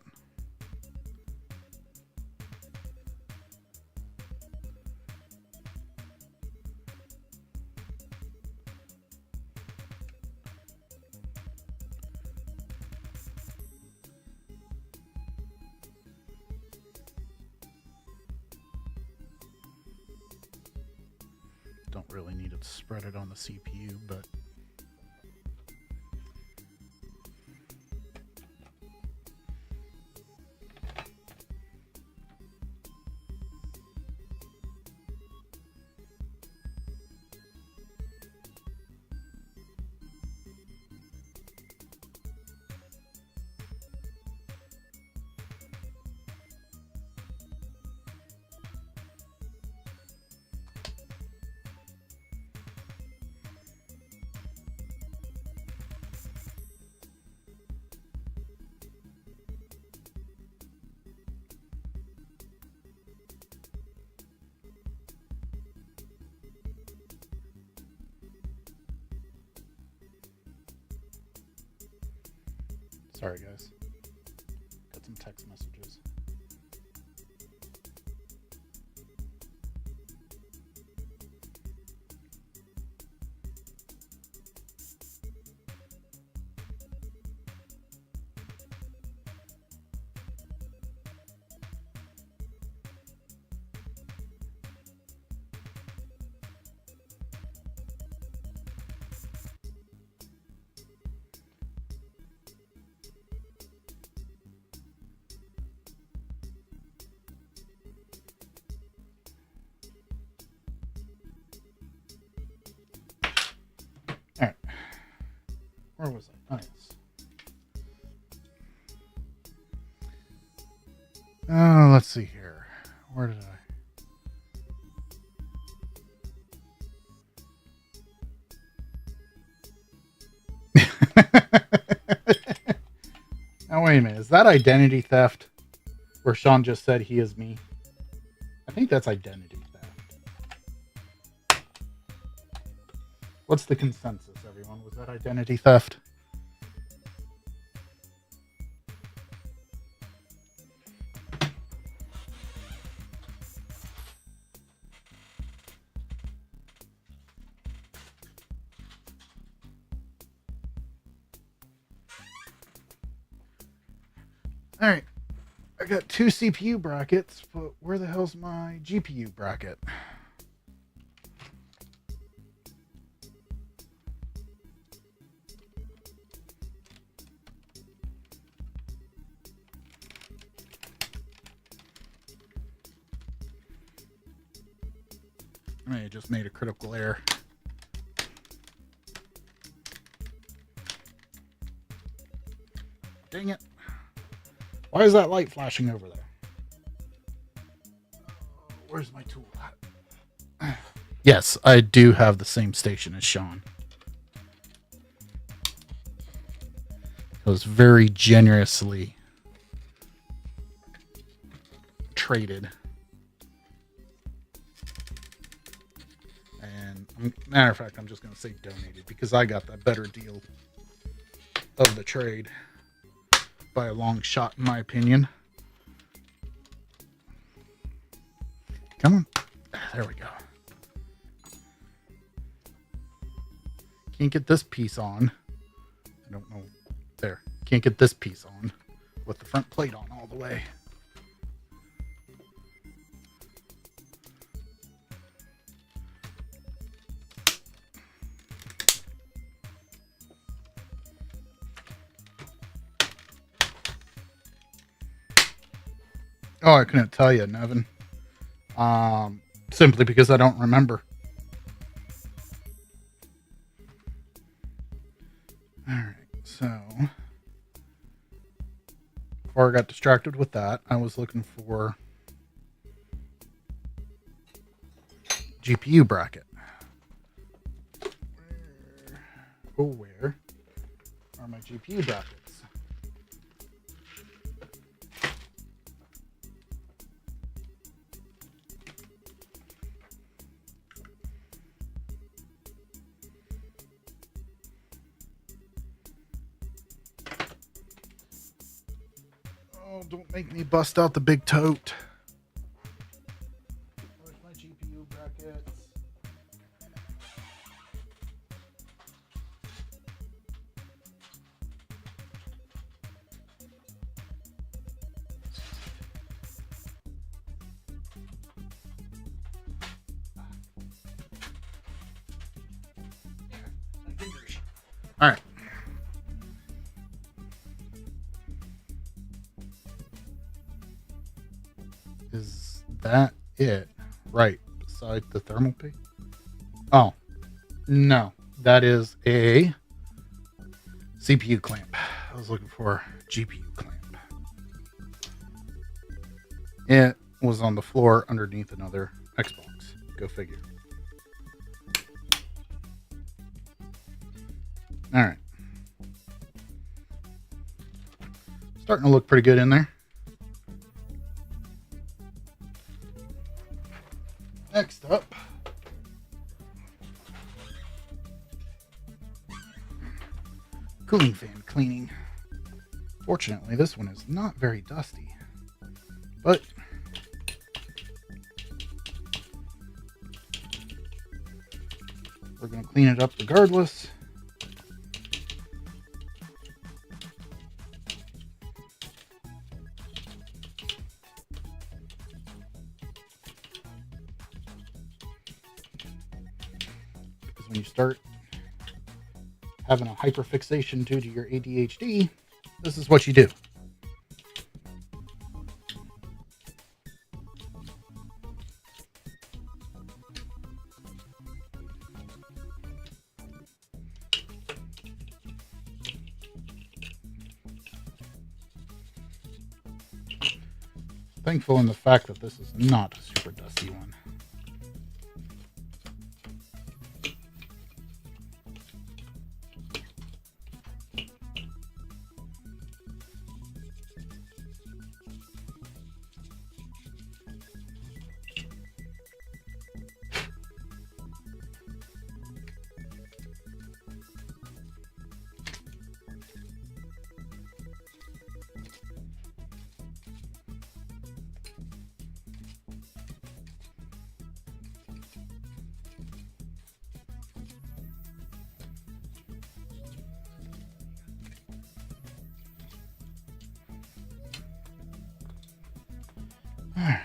S1: Don't really need to spread it on the CPU, but sorry guys. Got some text messages. All right. Where was I? Oh, yes. Oh, let's see here. Where did I? Now, wait a minute. Is that identity theft? Where Sean just said he is me? I think that's identity theft. What's the consensus, everyone? Was that identity theft? All right. I got 2 CPU brackets, but where the hell's my GPU bracket? I just made a critical error. Dang it. Why is that light flashing over there? Where's my tool at? Yes, I do have the same station as Sean. It was very generously traded. And matter of fact, I'm just going to say donated because I got that better deal of the trade by a long shot, in my opinion. Come on. There we go. Can't get this piece on. I don't know. There. Can't get this piece on with the front plate on all the way. Oh, I couldn't tell you, Nevin. Simply because I don't remember. All right, so before I got distracted with that, I was looking for GPU bracket. Where are my GPU brackets? Don't make me bust out the big tote. Where's my GPU brackets? that it right beside the thermal paste? Oh, no. That is a CPU clamp. I was looking for GPU clamp. It was on the floor underneath another Xbox. Go figure. All right. Starting to look pretty good in there. Next up, cooling fan cleaning. Fortunately, this one is not very dusty, but we're going to clean it up regardless. Because when you start having a hyperfixation due to your ADHD, this is what you do. Thankful in the fact that this is not a super dusty one. All right.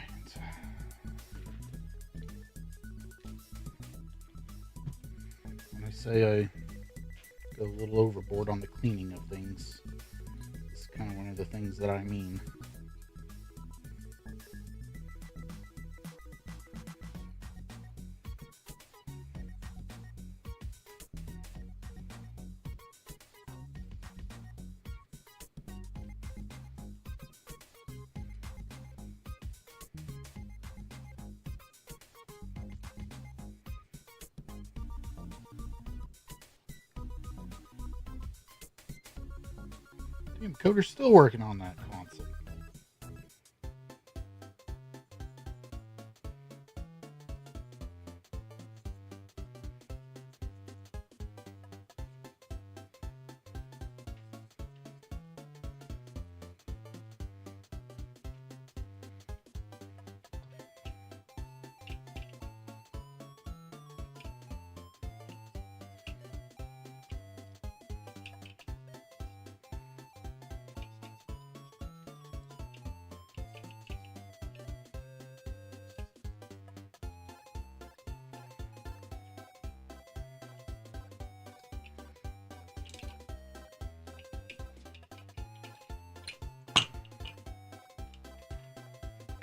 S1: When I say I go a little overboard on the cleaning of things, it's kind of one of the things that I mean. Damn, Coder's still working on that console.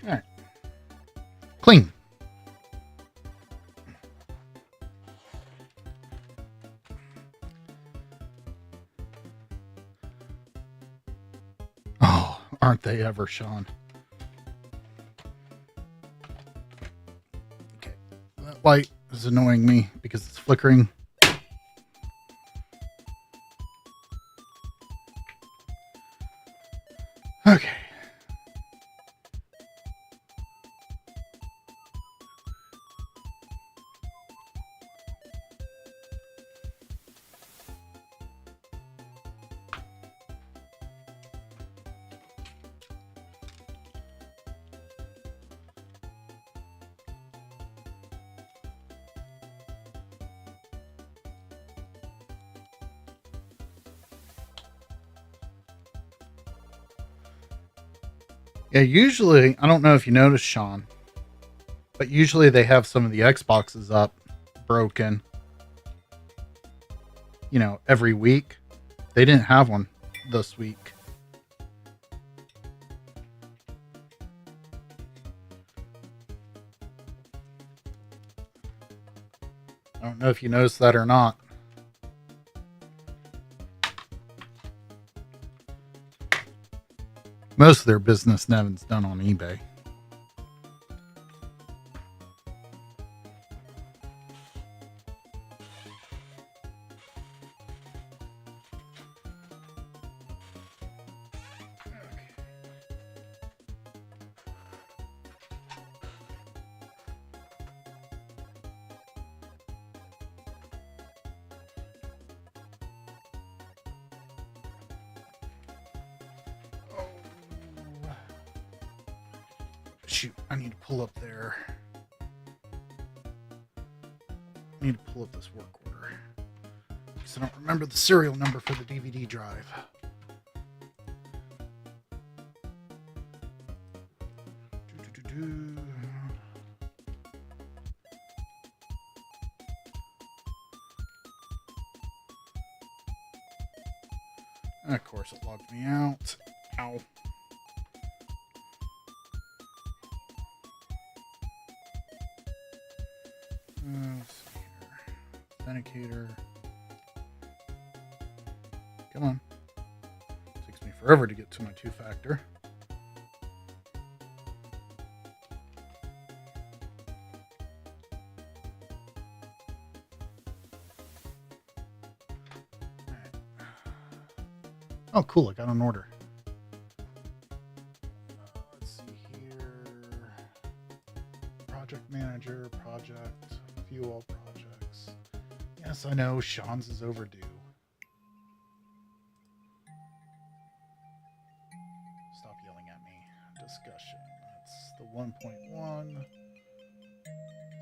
S1: All right. Clean. Oh, aren't they ever, Sean? Okay. That light is annoying me because it's flickering. Okay. Yeah, usually, I don't know if you noticed, Sean, but usually they have some of the Xboxes up broken, every week. They didn't have one this week. don't know if you noticed that or not. Most of their business Nevin's done on eBay. Shoot, I need to pull up there. I need to pull up this work order because I don't remember the serial number for the DVD drive. And of course, it logged me out. Ow. Let's see here. Authenticator. Come on. Takes me forever to get to my two-factor. Oh, cool. I got an order. Let's see here. Project manager, project, fuel projects. Yes, I know. Sean's is overdue. Stop yelling at me. Discussion. That's the 1.1.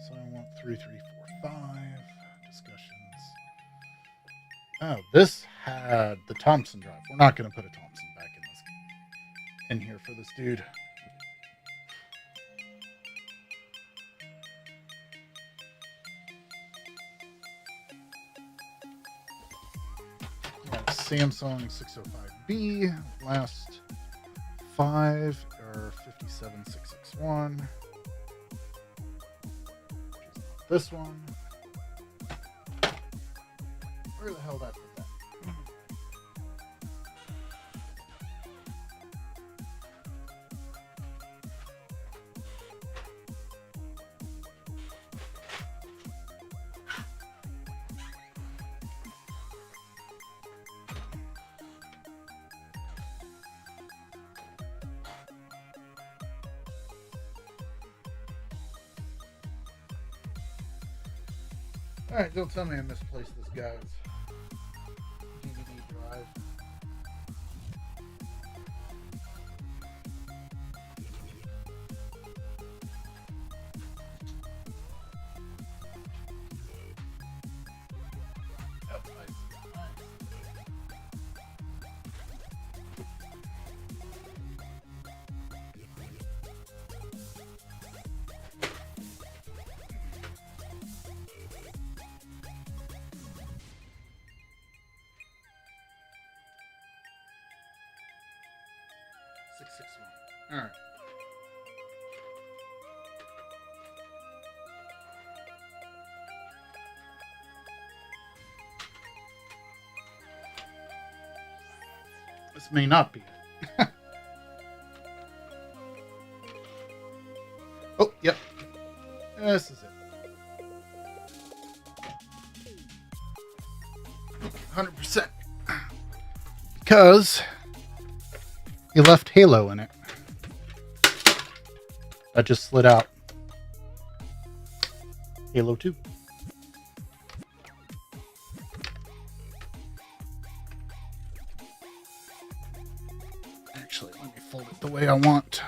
S1: So I want 3345. Discussions. Oh, this had the Thompson drive. We're not going to put a Thompson back in here for this dude. Yeah, Samsung 605B. Last 5 are 57661. This one. Where the hell did I put that? Alright, don't tell me I misplaced this guy's DVD drive. Oh, nice. All right. This may not be it. Oh, yep. This is it. 100%. Because you left Halo in it. That just slid out. Halo 2. Actually, let me fold it the way I want.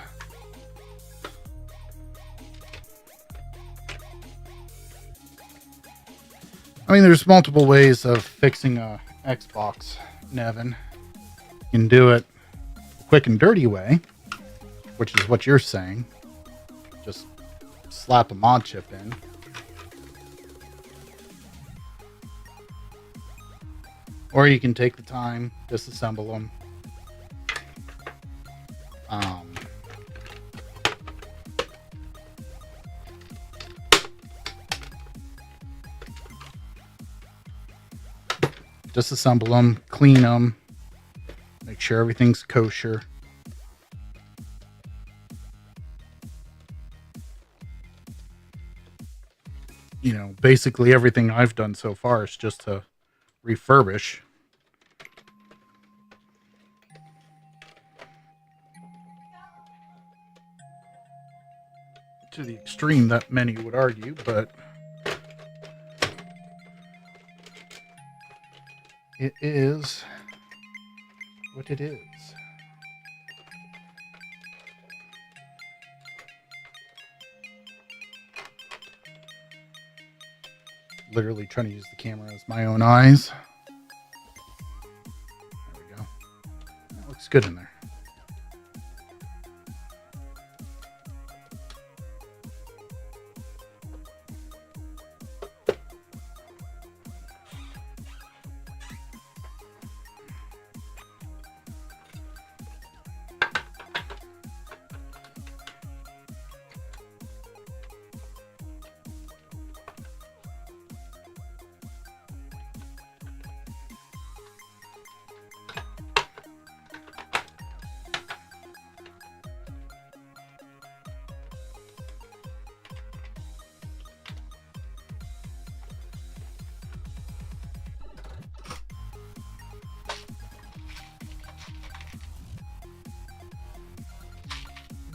S1: I mean, there's multiple ways of fixing a Xbox, Nevin. You can do it the quick and dirty way, which is what you're saying. Just slap a mod chip in. Or you can take the time, disassemble them. disassemble them, clean them, make sure everything's kosher. You know, basically everything I've done so far is just to refurbish. To the extreme that many would argue, but it is what it is. Literally trying to use the camera as my own eyes. There we go. That looks good in there.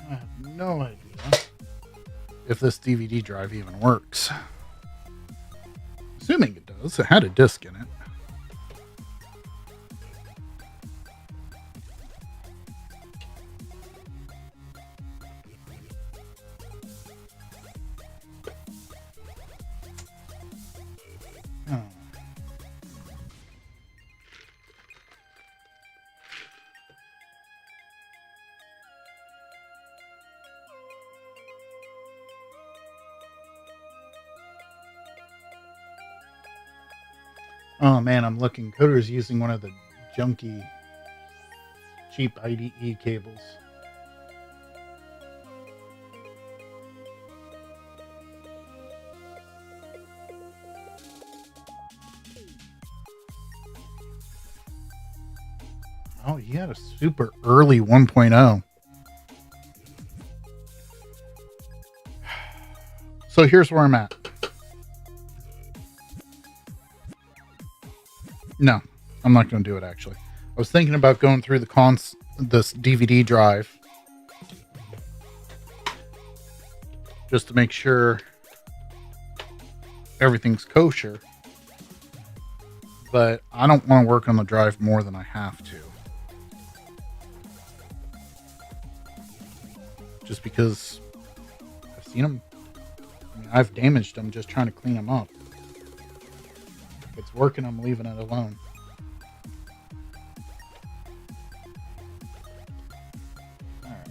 S1: I have no idea if this DVD drive even works. Assuming it does. It had a disc in it. Oh. Oh man, I'm looking. Coder's using one of the junky, cheap IDE cables. Oh, he had a super early 1.0. So here's where I'm at. No, I'm not going to do it, actually. I was thinking about going through this DVD drive just to make sure everything's kosher. But I don't want to work on the drive more than I have to. Just because I've seen them. I mean, I've damaged them just trying to clean them up. If it's working, I'm leaving it alone. Alright.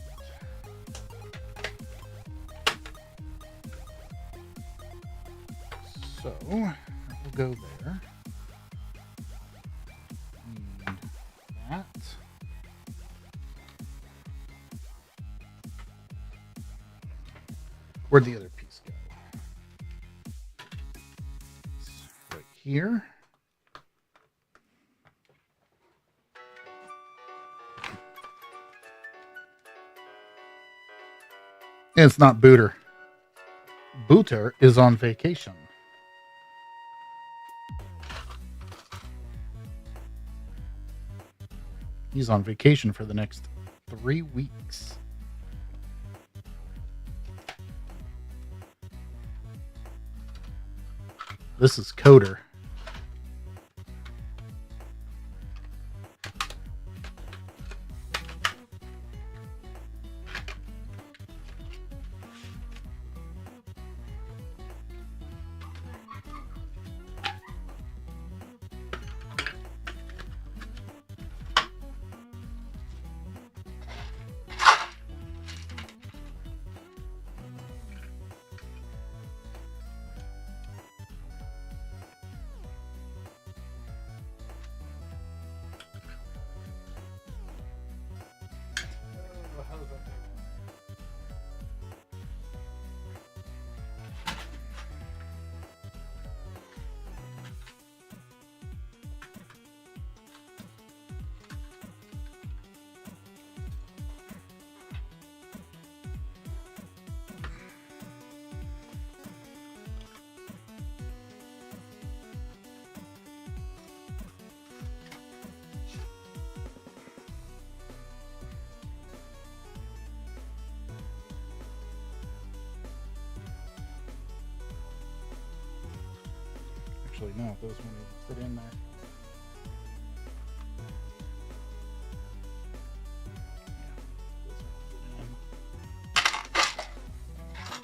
S1: So, we'll go there. And that. Where'd the other piece go? It's right here. It's not Booter. Booter is on vacation. He's on vacation for the next 3 weeks. This is Coder. Actually, no, those won't even fit in there.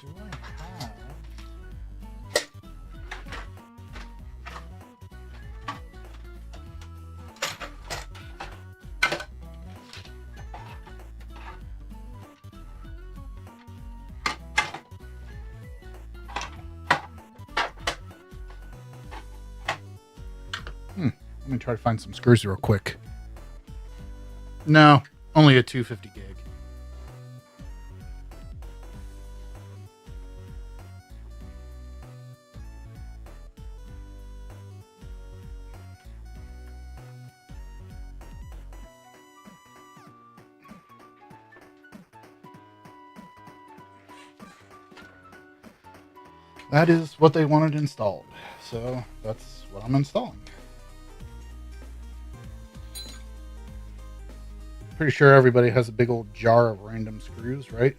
S1: Do I have? Let me try to find some screws real quick. No, only a 250 gig. That is what they wanted installed. So that's what I'm installing. Pretty sure everybody has a big old jar of random screws, right?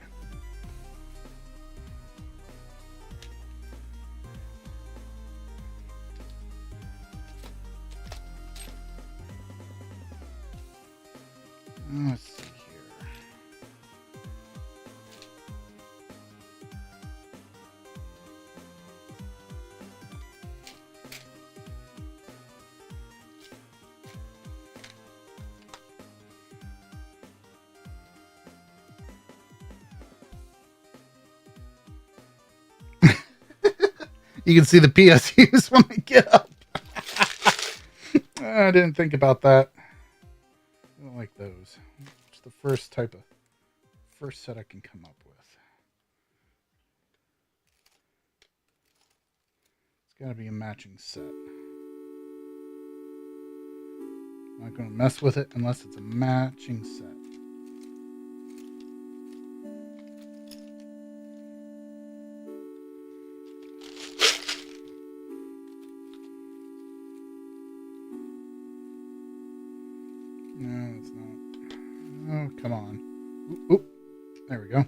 S1: Let's see here. You can see the PSUs when I get up. I didn't think about that. I don't like those. It's the first set I can come up with. It's got to be a matching set. I'm not going to mess with it unless it's a matching set. No, it's not. Oh, come on. Oop. There we go.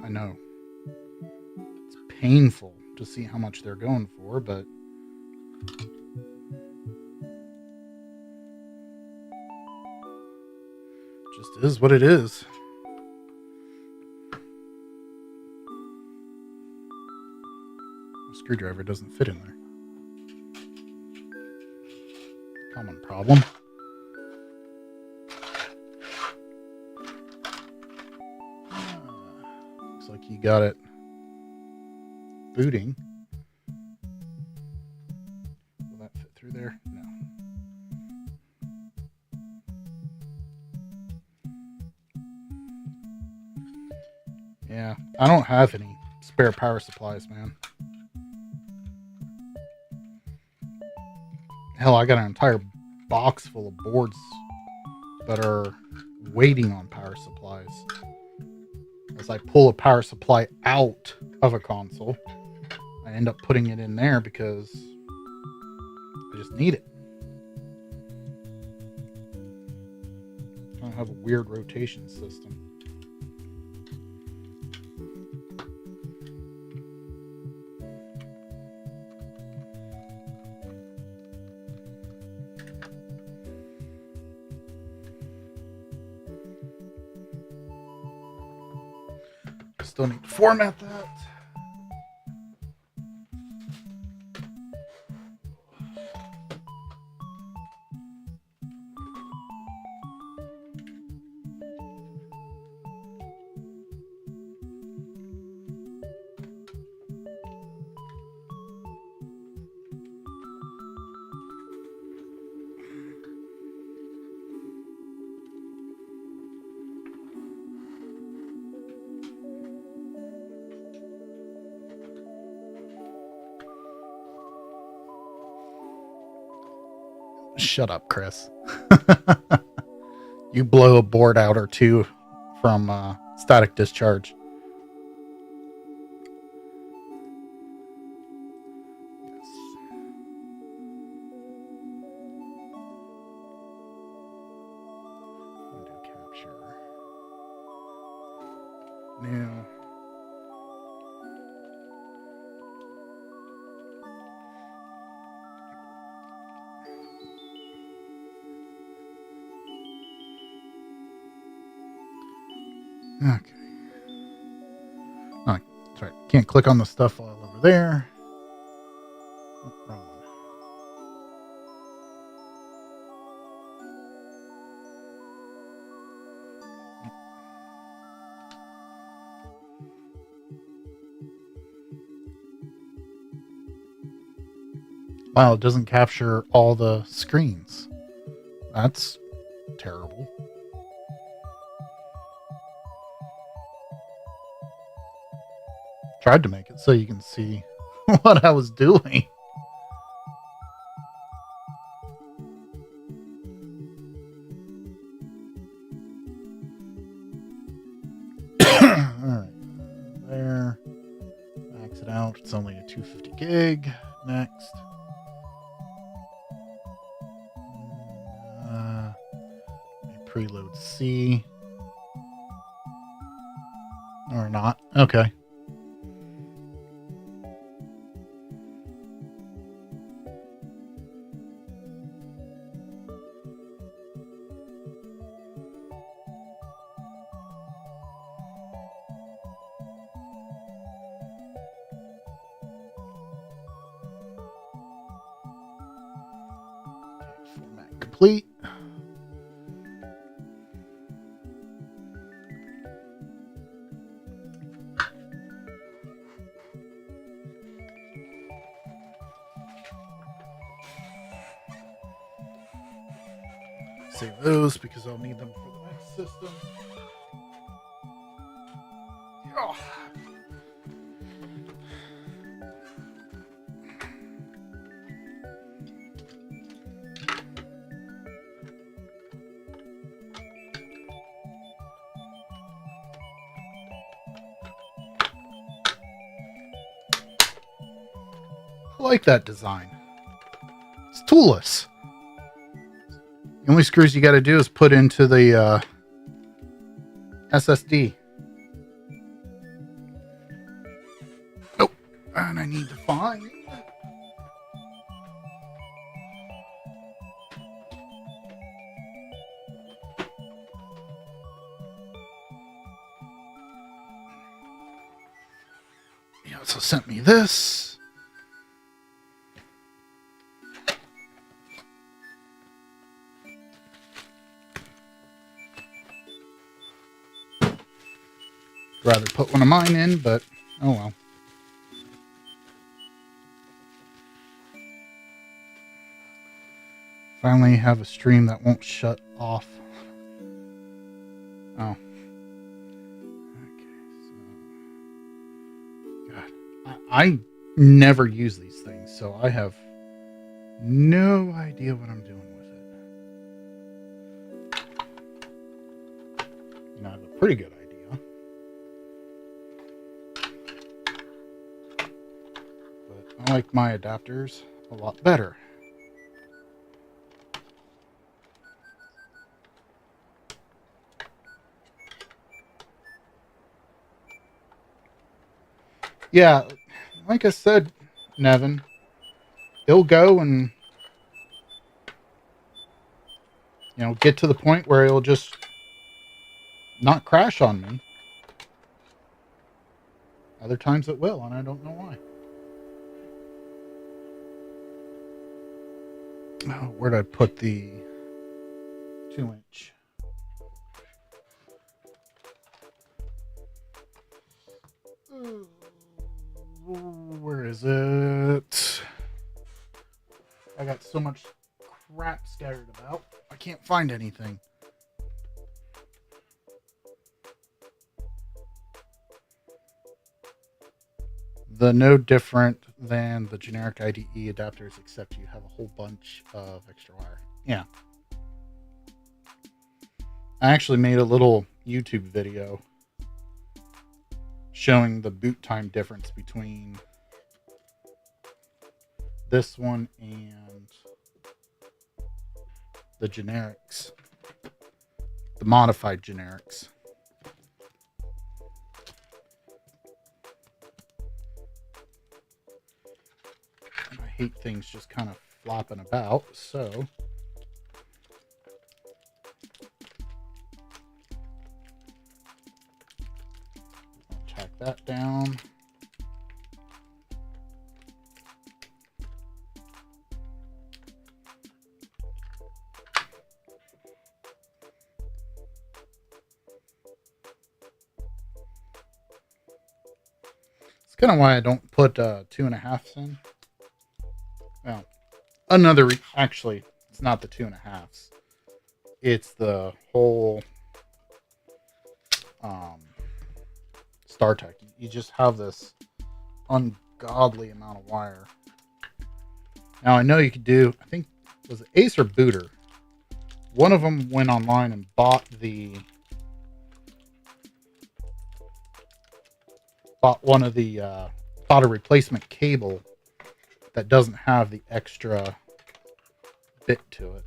S1: I know. It's painful to see how much they're going for, but just is what it is. A screwdriver doesn't fit in there. Common problem. Looks like you got it booting. Will that fit through there? No. Yeah, I don't have any spare power supplies, man. Hell, I got an entire box full of boards that are waiting on power supplies. As I pull a power supply out of a console, I end up putting it in there because I just need it. I have a weird rotation system. Still need to format that. Shut up, Chris. You blow a board out or two from static discharge. Yes. Okay. Oh, sorry. Can't click on the stuff all over there. Oh, wrong one. Wow, it doesn't capture all the screens. That's terrible. Tried to make it so you can see what I was doing. Alright. There. Max it out. It's only a 250 gig. Next. Preload C. Or not. Okay. Format complete. Save those because I'll need them for the next system. Oh. I like that design. It's toolless. The only screws you got to do is put into the SSD. Oh, and I need to find. He also sent me this. Rather put one of mine in, but oh well. Finally have a stream that won't shut off. Oh. Okay, so God, I never use these things, so I have no idea what I'm doing with it. I have a pretty good idea. But I like my adapters a lot better. Yeah, like I said, Nevin, it'll go and get to the point where it'll just not crash on me. Other times it will, and I don't know why. Oh, where'd I put the 2-inch? Where is it? I got so much crap scattered about. I can't find anything. The no different than the generic IDE adapters, except you have a whole bunch of extra wire. Yeah. I actually made a little YouTube video showing the boot time difference between this one and the generics, the modified generics. I hate things just kind of flopping about, so Pack that down. It's kind of why I don't put 2.5s in. Well, actually, it's not the 2.5s. It's the whole StarTech. You just have this ungodly amount of wire. Now I know you could do, I think, was it Ace or Booter? One of them went online and bought bought a replacement cable that doesn't have the extra bit to it.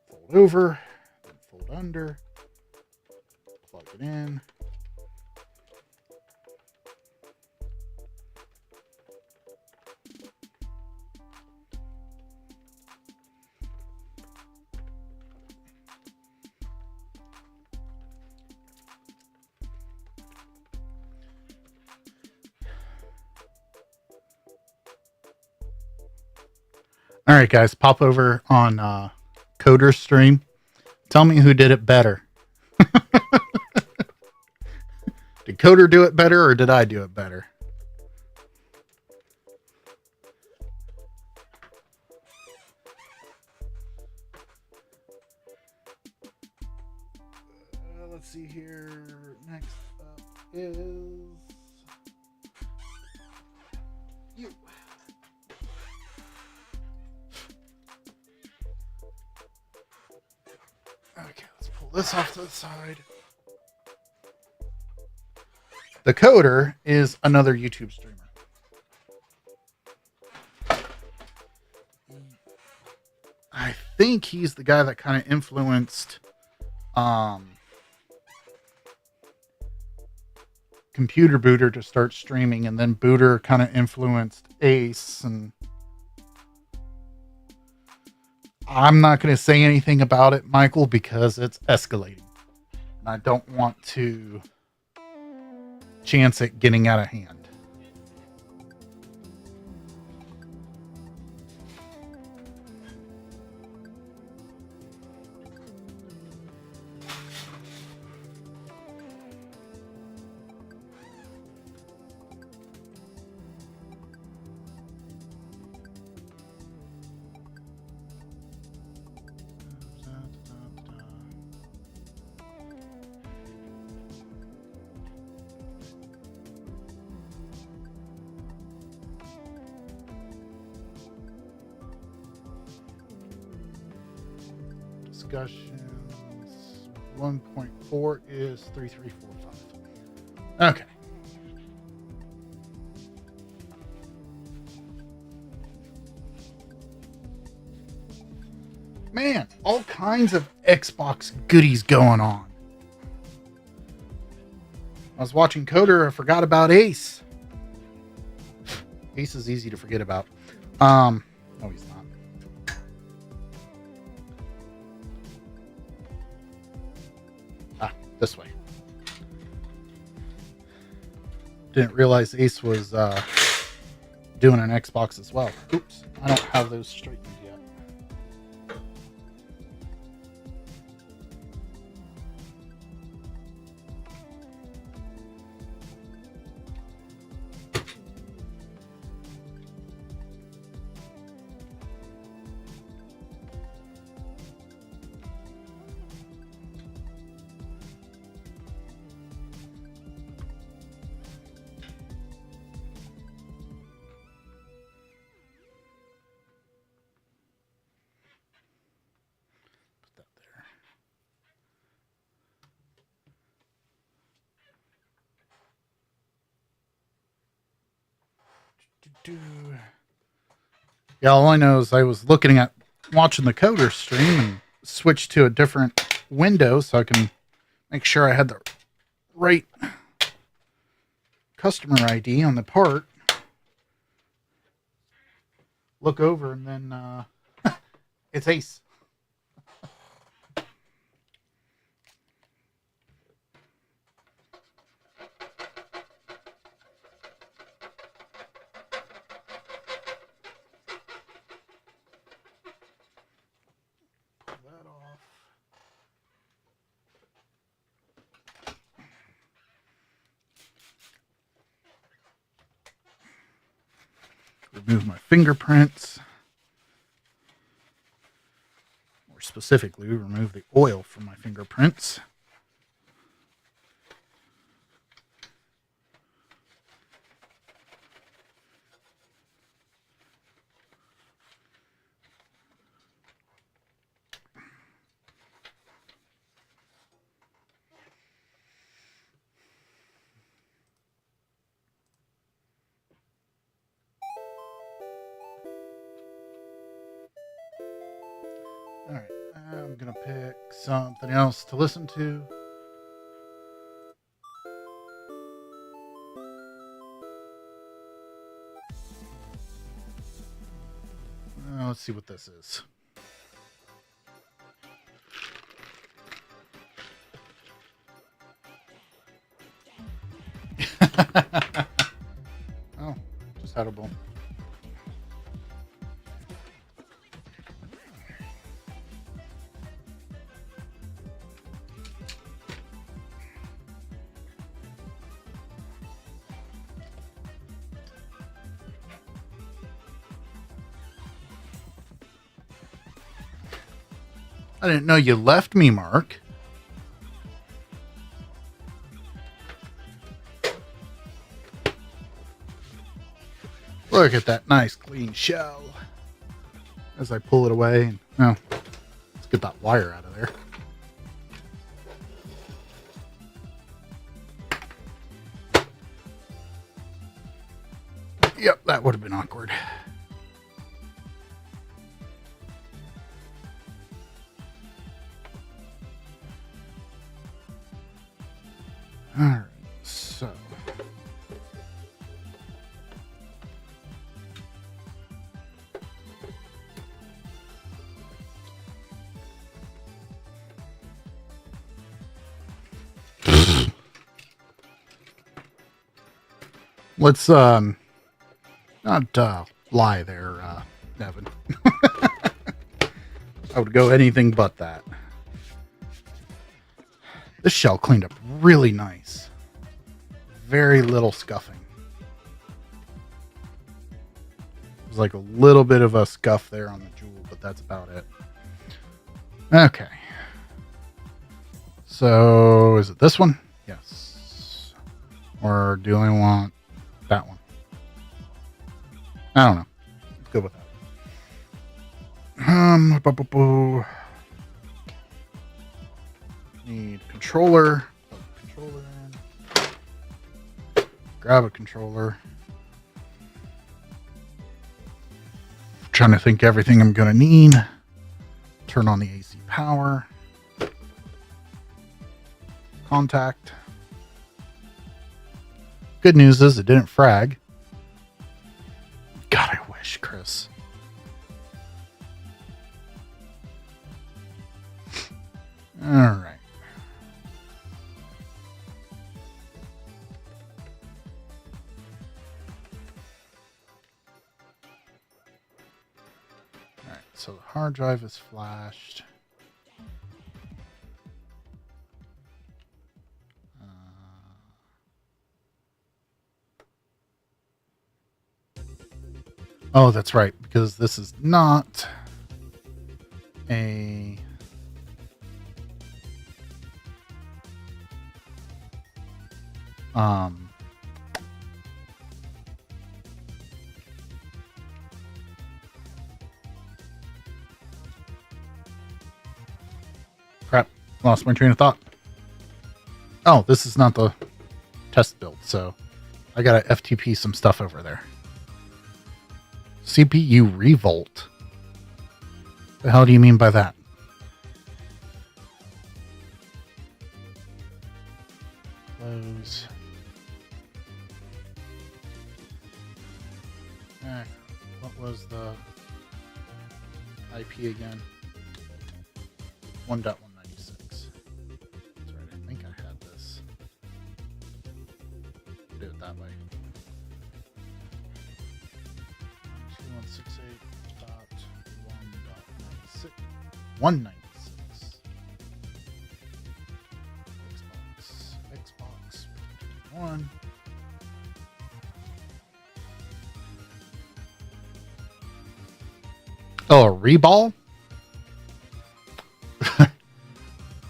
S1: Fold over, then fold under, plug it in. All right, guys, pop over on Coder's stream. Tell me who did it better. Did Coder do it better or did I do it better? Let's see here. Next up is you. Okay, let's pull this off to the side. The Coder is another YouTube streamer. I think he's the guy that kind of influenced Computer Booter to start streaming, and then Booter kind of influenced Ace, and I'm not going to say anything about it, Michael, because it's escalating. And I don't want to chance it getting out of hand. Discussions 1.4 is 3345. Okay. Man, all kinds of Xbox goodies going on. I was watching Coder, I forgot about Ace. Ace is easy to forget about. No, he's not. This way. Didn't realize Ace was doing an Xbox as well. Oops, I don't have those straightened yet. Yeah, all I know is I was watching the Coder stream and switched to a different window so I can make sure I had the right customer ID on the part. Look over and then it's Ace. remove my fingerprints. More specifically, remove the oil from my fingerprints. All right, I'm going to pick something else to listen to. Let's see what this is. Oh, just had a bowl. I didn't know you left me, Mark. Look at that nice clean shell. As I pull it away. Oh, let's get that wire out of there. Yep, that would have been awkward. All right, so let's not lie there, Nevin. I would go anything but that. This shell cleaned up really nice. Very little scuffing. There's like a little bit of a scuff there on the jewel, but that's about it. Okay. So, is it this one? Yes. Or do I want that one? I don't know. Let's go with that. Need controller. Plug the controller in. Grab a controller. Trying to think everything I'm going to need. Turn on the AC power. Contact. Good news is it didn't frag. God, I wish, Chris. All right. All right, so the hard drive is flashed. Oh, that's right, because this is not a crap, lost my train of thought. Oh, this is not the test build, so I gotta FTP some stuff over there. CPU revolt. The hell do you mean by that? Close. What was the IP again? 1.196. That's right, I think I had this. Do it that way. 2168.1.96. 196. Xbox 1. Oh, a reball?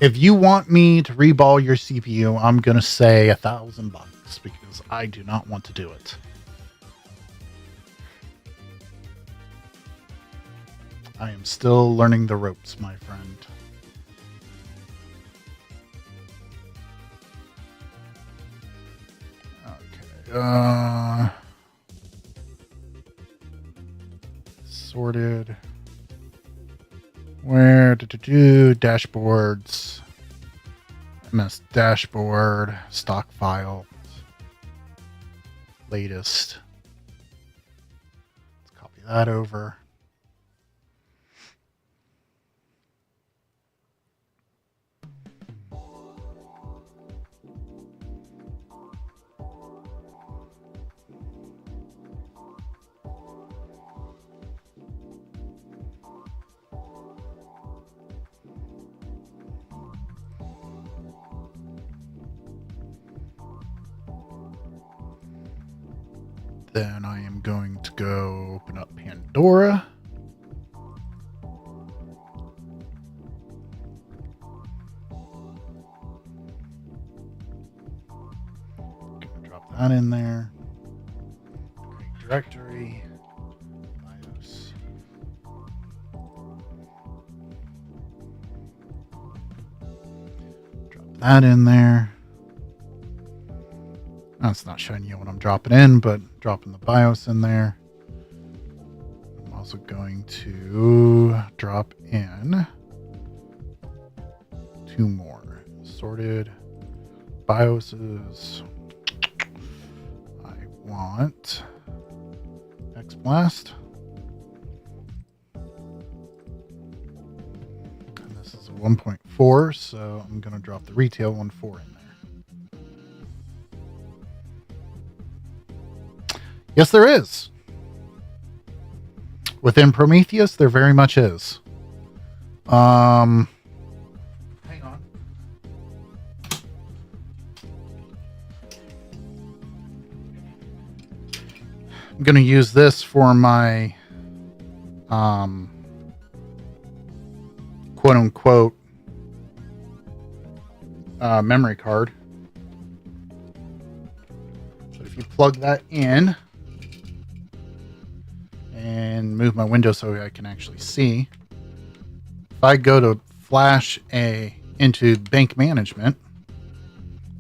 S1: If you want me to reball your CPU, I'm going to say $1,000 because I do not want to do it. I am still learning the ropes, my friend. Okay. Sorted. Where to do dashboards, MS dashboard, stock files, latest. Let's copy that over. Then I am going to go open up Pandora. Gonna drop that in there. Create directory. BIOS. Drop that in there. It's not showing you what I'm dropping in, but dropping the BIOS in there. I'm also going to drop in 2 more. Sorted BIOSes. I want XBlast. And this is a 1.4, so I'm going to drop the retail 1.4 in there. Yes, there is. Within Prometheus, there very much is. Hang on. I'm going to use this for my quote unquote memory card. But if you plug that in and move my window so I can actually see. If I go to flash into bank management,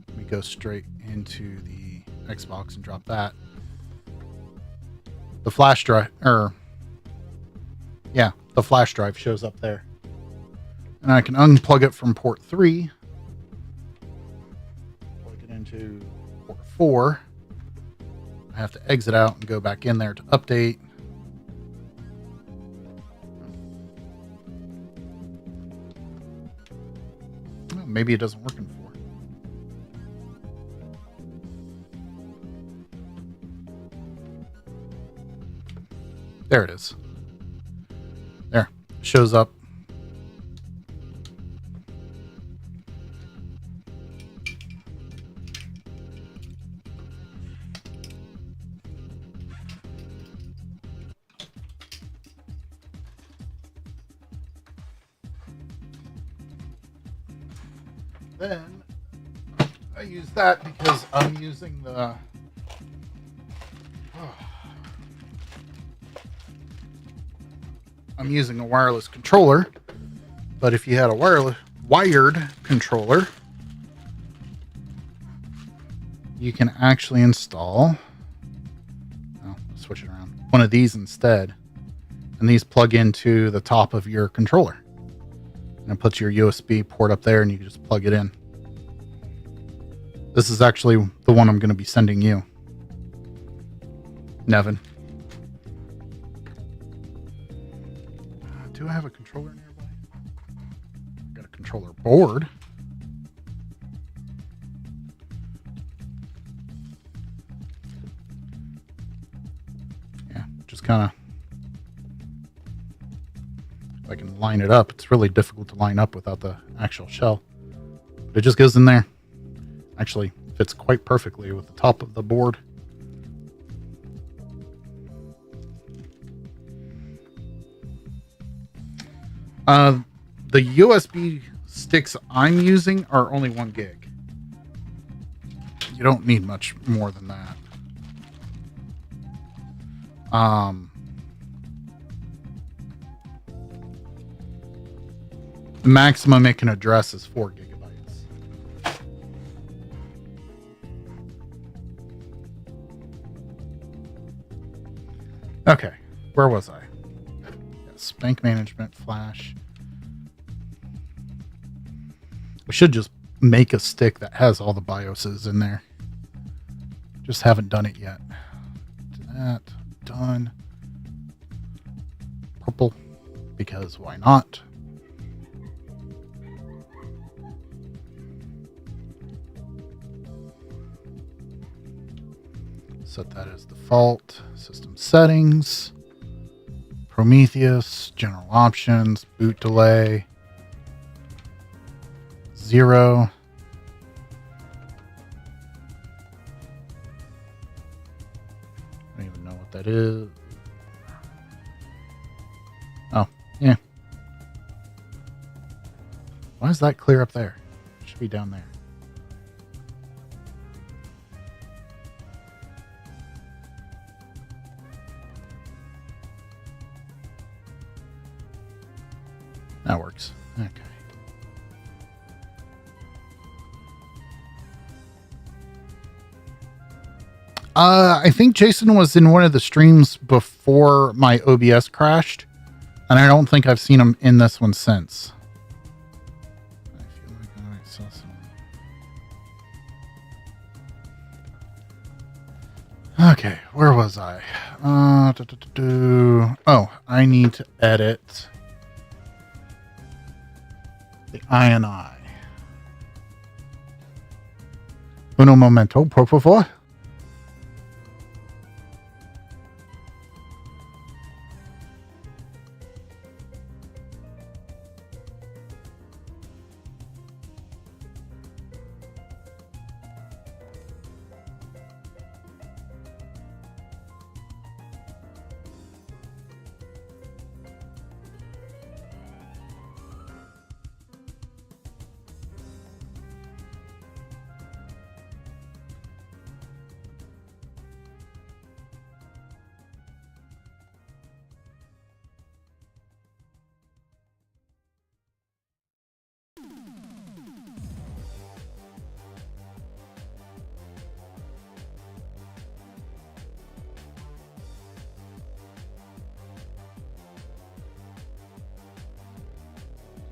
S1: let me go straight into the Xbox and drop that. The flash drive, the flash drive shows up there. And I can unplug it from port 3, plug it into port 4. I have to exit out and go back in there to update. Maybe it doesn't work in 4. There it is. There. Shows up. Then I use that because I'm using the I'm using a wireless controller, but if you had a wired controller, you can actually install switch it around, one of these instead, and these plug into the top of your controller. And it puts your USB port up there and you can just plug it in. This is actually the one I'm going to be sending you, Nevin. Do I have a controller nearby? I've got a controller board. Yeah, just kind of, if I can line it up. It's really difficult to line up without the actual shell. But it just goes in there. Actually fits quite perfectly with the top of the board. The USB sticks I'm using are only 1 gig. You don't need much more than that. The maximum it can address is 4 gigabytes. Okay, where was I? Yes, bank management, flash. We should just make a stick that has all the BIOSes in there. Just haven't done it yet. Do that. Done. Purple, because why not? Set that as default. System settings. Prometheus. General options. Boot delay. 0. I don't even know what that is. Oh, yeah. Why is that clear up there? It should be down there. That works. Okay. I think Jason was in one of the streams before my OBS crashed, and I don't think I've seen him in this one since. I feel like I might sell some. Okay, where was I? Oh, I need to edit the INI. Uno momento, por favor.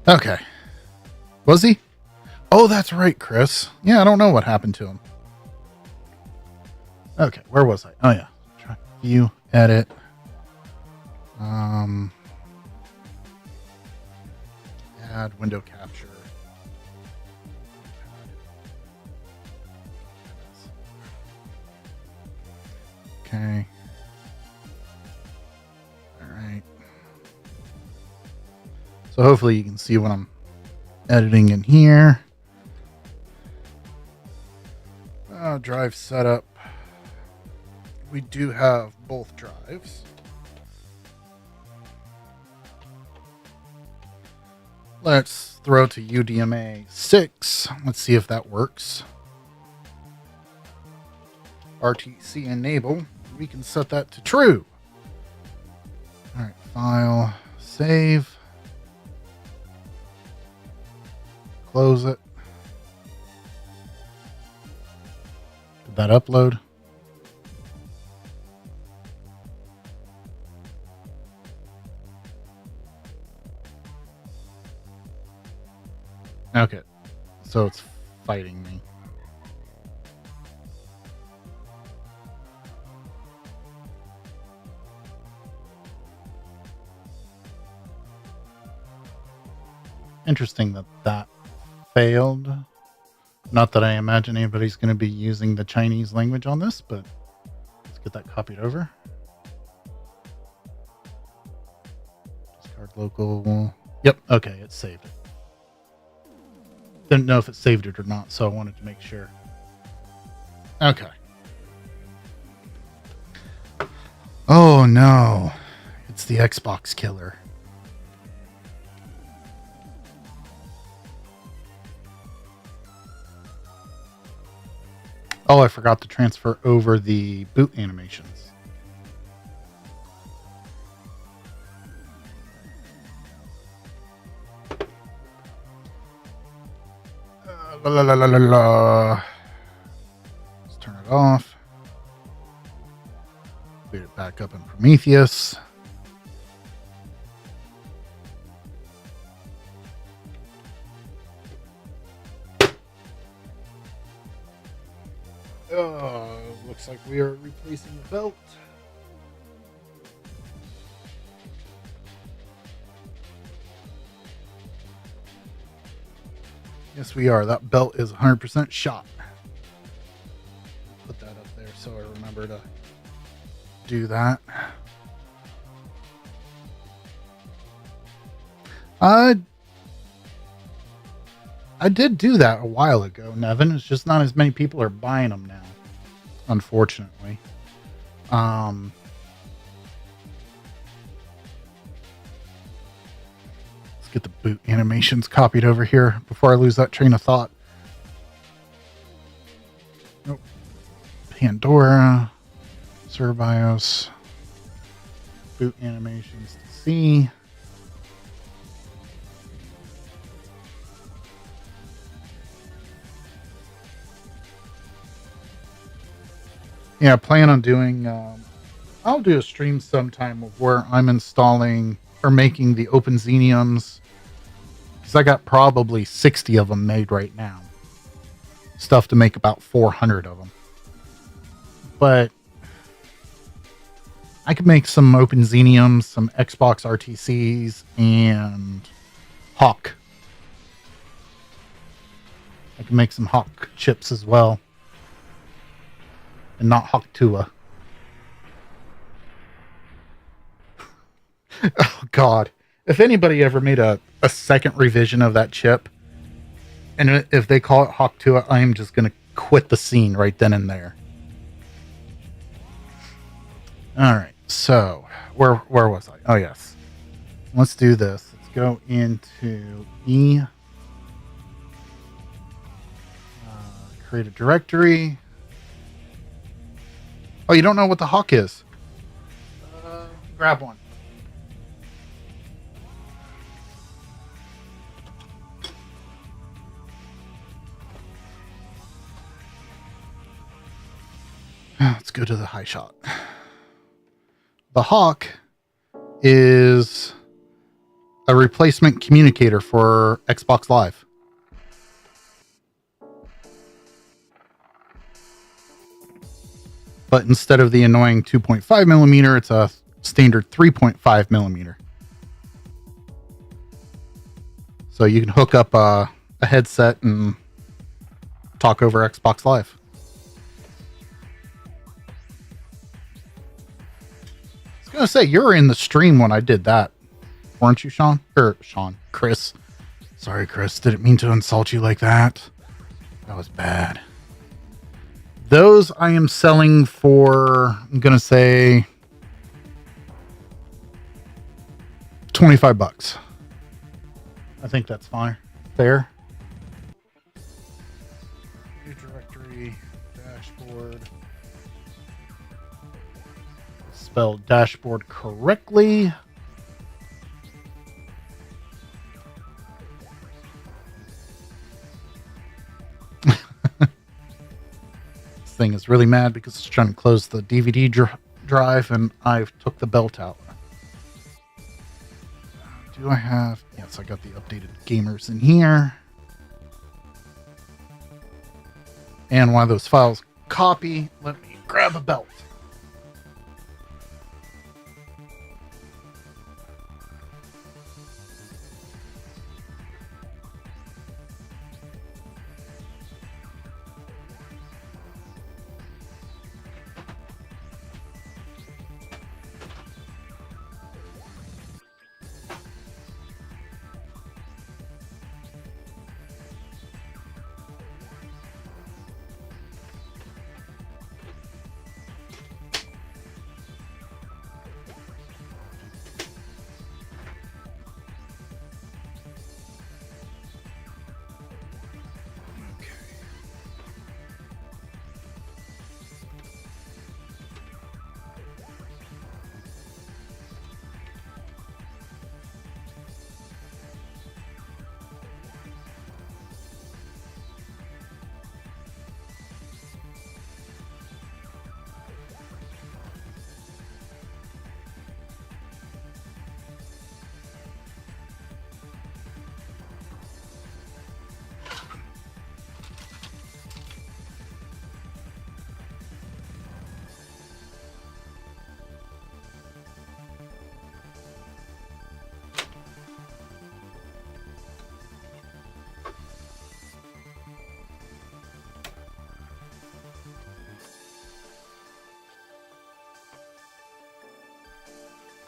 S1: Okay. Was he? Oh, that's right, Chris. Yeah, I don't know what happened to him. Okay, where was I? Oh, yeah. Try view, edit. Add window capture. Okay. All right. So hopefully you can see what I'm editing in here. Drive setup. We do have both drives. Let's throw to UDMA 6. Let's see if that works. RTC enable. We can set that to true. All right, file, save. Close it. Did that upload? Okay, so it's fighting me. Interesting that failed. Not that I imagine anybody's going to be using the Chinese language on this, but let's get that copied over. Discard local. Yep, okay, it saved it. Didn't know if it saved it or not, so I wanted to make sure. Okay. Oh no, it's the Xbox killer. Oh, I forgot to transfer over the boot animations. Let's turn it off. Boot it back up in Prometheus. Looks like we are replacing the belt. Yes, we are. That belt is 100% shot. Put that up there so I remember to do that. I did do that a while ago, Nevin. It's just not as many people are buying them now, unfortunately. Let's get the boot animations copied over here before I lose that train of thought. Nope. Pandora, Cerbios, boot animations to see. Yeah, plan on doing. I'll do a stream sometime of where I'm installing or making the open xeniums, because I got probably 60 of them made right now. Stuff to make about 400 of them, but I could make some open xeniums, some Xbox RTCs, and Hawk. I can make some Hawk chips as well. And not Hawk Tua. Oh, God. If anybody ever made a second revision of that chip, and if they call it Hawk Tua, I am just going to quit the scene right then and there. All right. So, where was I? Oh, yes. Let's do this. Let's go into E. Create a directory. Oh, you don't know what the Hawk is? Grab one. Let's go to the high shot. The Hawk is a replacement communicator for Xbox Live. But instead of the annoying 2.5 millimeter, it's a standard 3.5 millimeter. So you can hook up a headset and talk over Xbox Live. I was going to say, you were in the stream when I did that, weren't you, Sean? Chris. Sorry, Chris. Didn't mean to insult you like that. That was bad. Those I am selling for, I'm going to say, $25. I think that's fine. Fair. New directory, dashboard. Spelled dashboard correctly. Thing is really mad because it's trying to close the DVD drive and I've took the belt out. Do I have... Yes, I got the updated gamers in here. And while those files copy, let me grab a belt.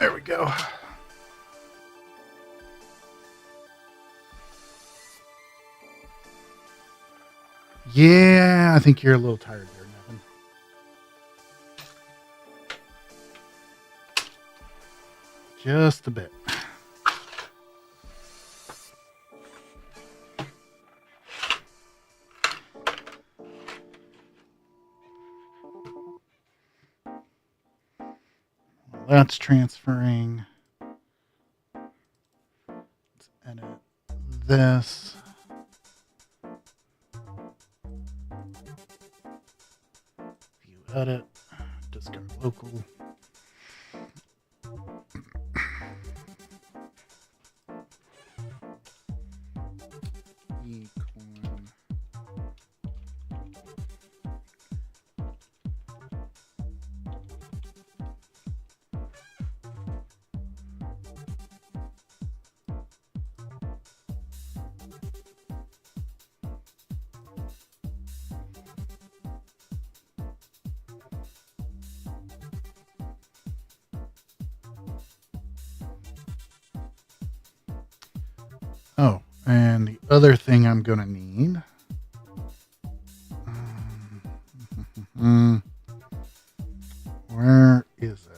S1: There we go. Yeah, I think you're a little tired there, Nevin. Just a bit. Well, that's transferring. Let's edit this. View edit. Discard local. Ecoin. Oh, and the other thing I'm going to need. Where is it?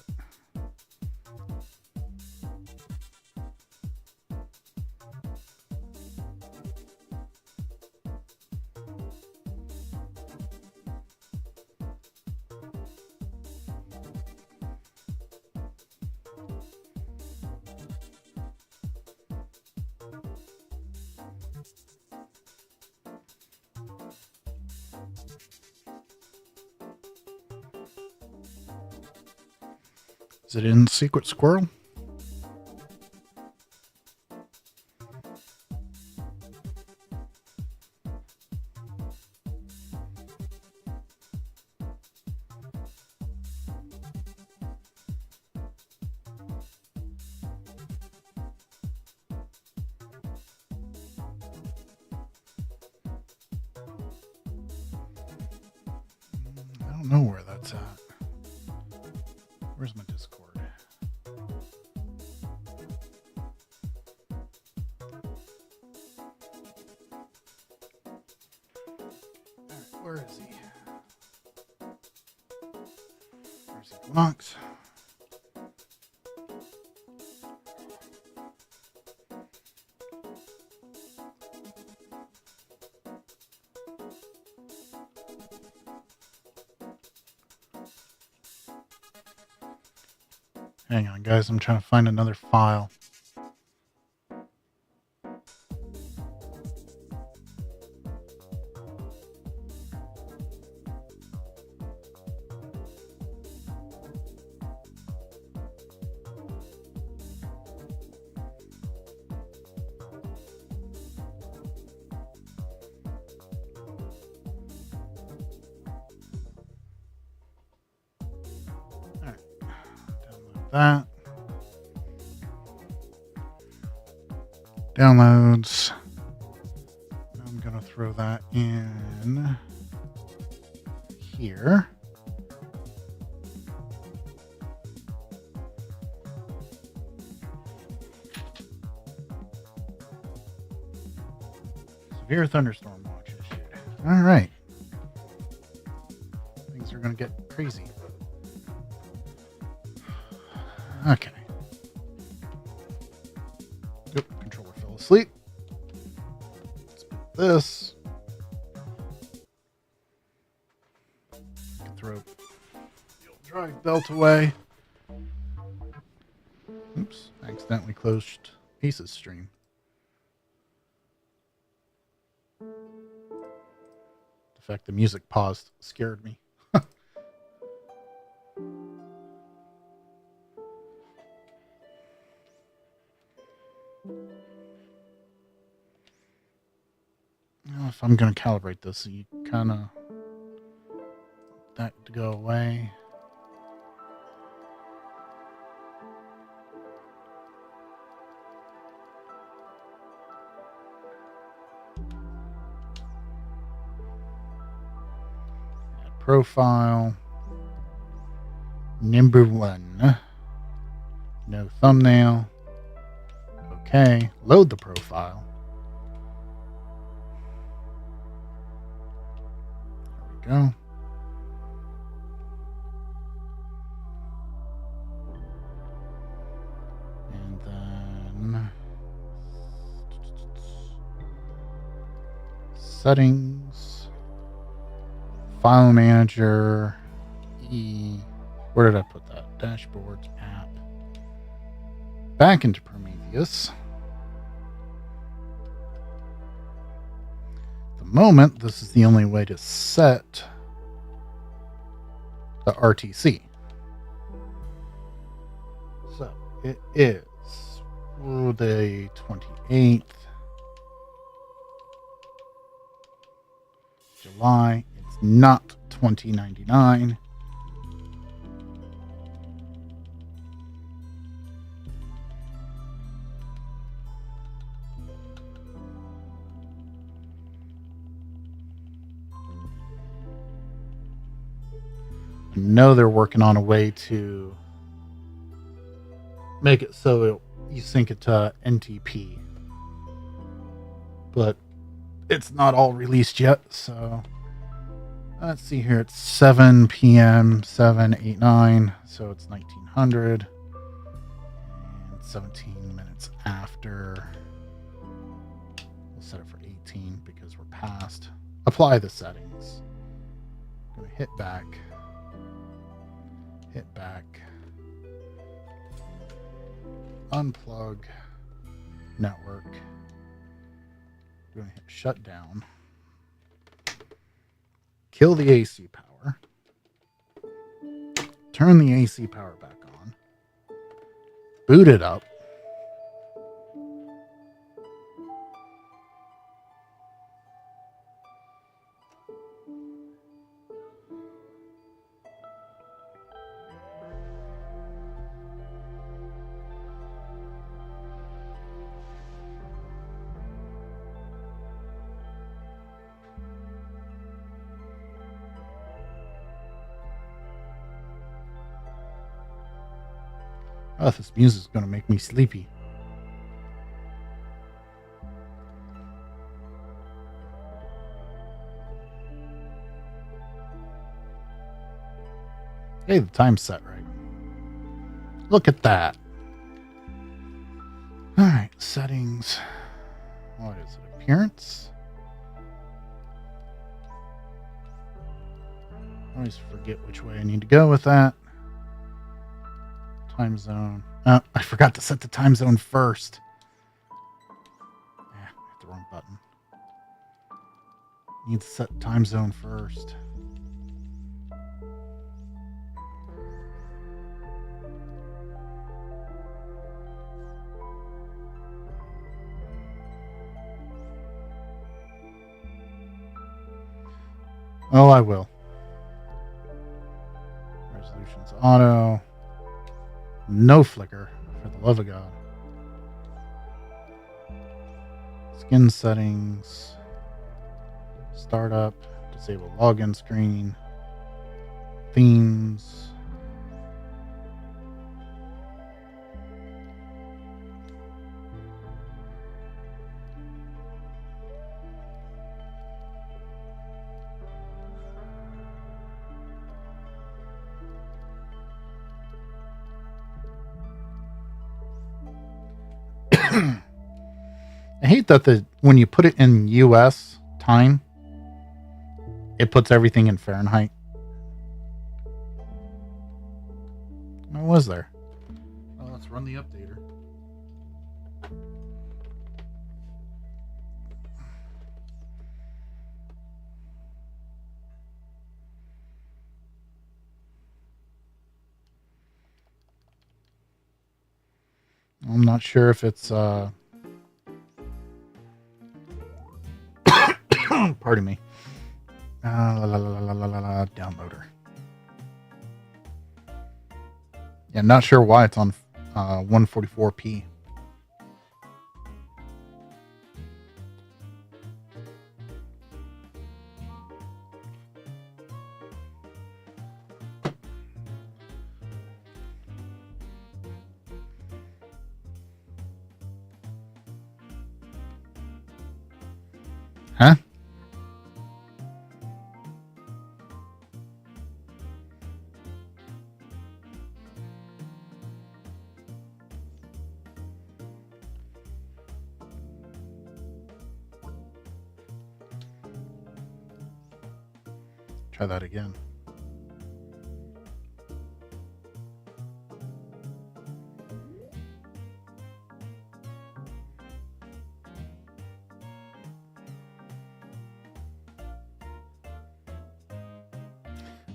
S1: Is it in Secret Squirrel? I don't know where that's at. Where's my Discord? Alright, where is he? Where's he? Box. Hang on, guys. I'm trying to find another file. That downloads. I'm gonna throw that in here. Severe thunderstorm watch issued. All right, things are gonna get crazy. Okay. Yep, controller fell asleep. Let's put this. Throw the old drive belt away. Oops, accidentally closed Aces stream. The fact the music paused scared me. Now, if I'm going to calibrate this, you kind of that to go away. Add profile. Number 1. No thumbnail. Okay. Load the profile. There we go. And then settings, file manager, where did I put that? Dashboards, app. Back into Prometheus. At the moment, this is the only way to set the RTC. So it is the 28th July. It's not 2099. I know they're working on a way to make it so you sync it to NTP, but it's not all released yet. So let's see here. It's 7 p.m. 789, so it's 1900 and 17 minutes after. We'll set it for 18 because we're past. Apply the settings. I'm gonna hit back. Hit back. Unplug network. We're going to hit shut down. Kill the AC power. Turn the AC power back on. Boot it up. Oh, this music is going to make me sleepy. Hey, the time's set right. Look at that. All right, settings. What is it? Appearance? I always forget which way I need to go with that. Time zone. Oh, I forgot to set the time zone first. Yeah, hit the wrong button. Need to set time zone first. Oh, I will. Resolutions auto. No flicker, for the love of God. Skin settings. Startup. Disable login screen. Themes. I hate that when you put it in US time, it puts everything in Fahrenheit. What was there? Oh, let's run the updater. I'm not sure if it's pardon me. Downloader. Yeah, not sure why it's on 144p. Huh? Try that again.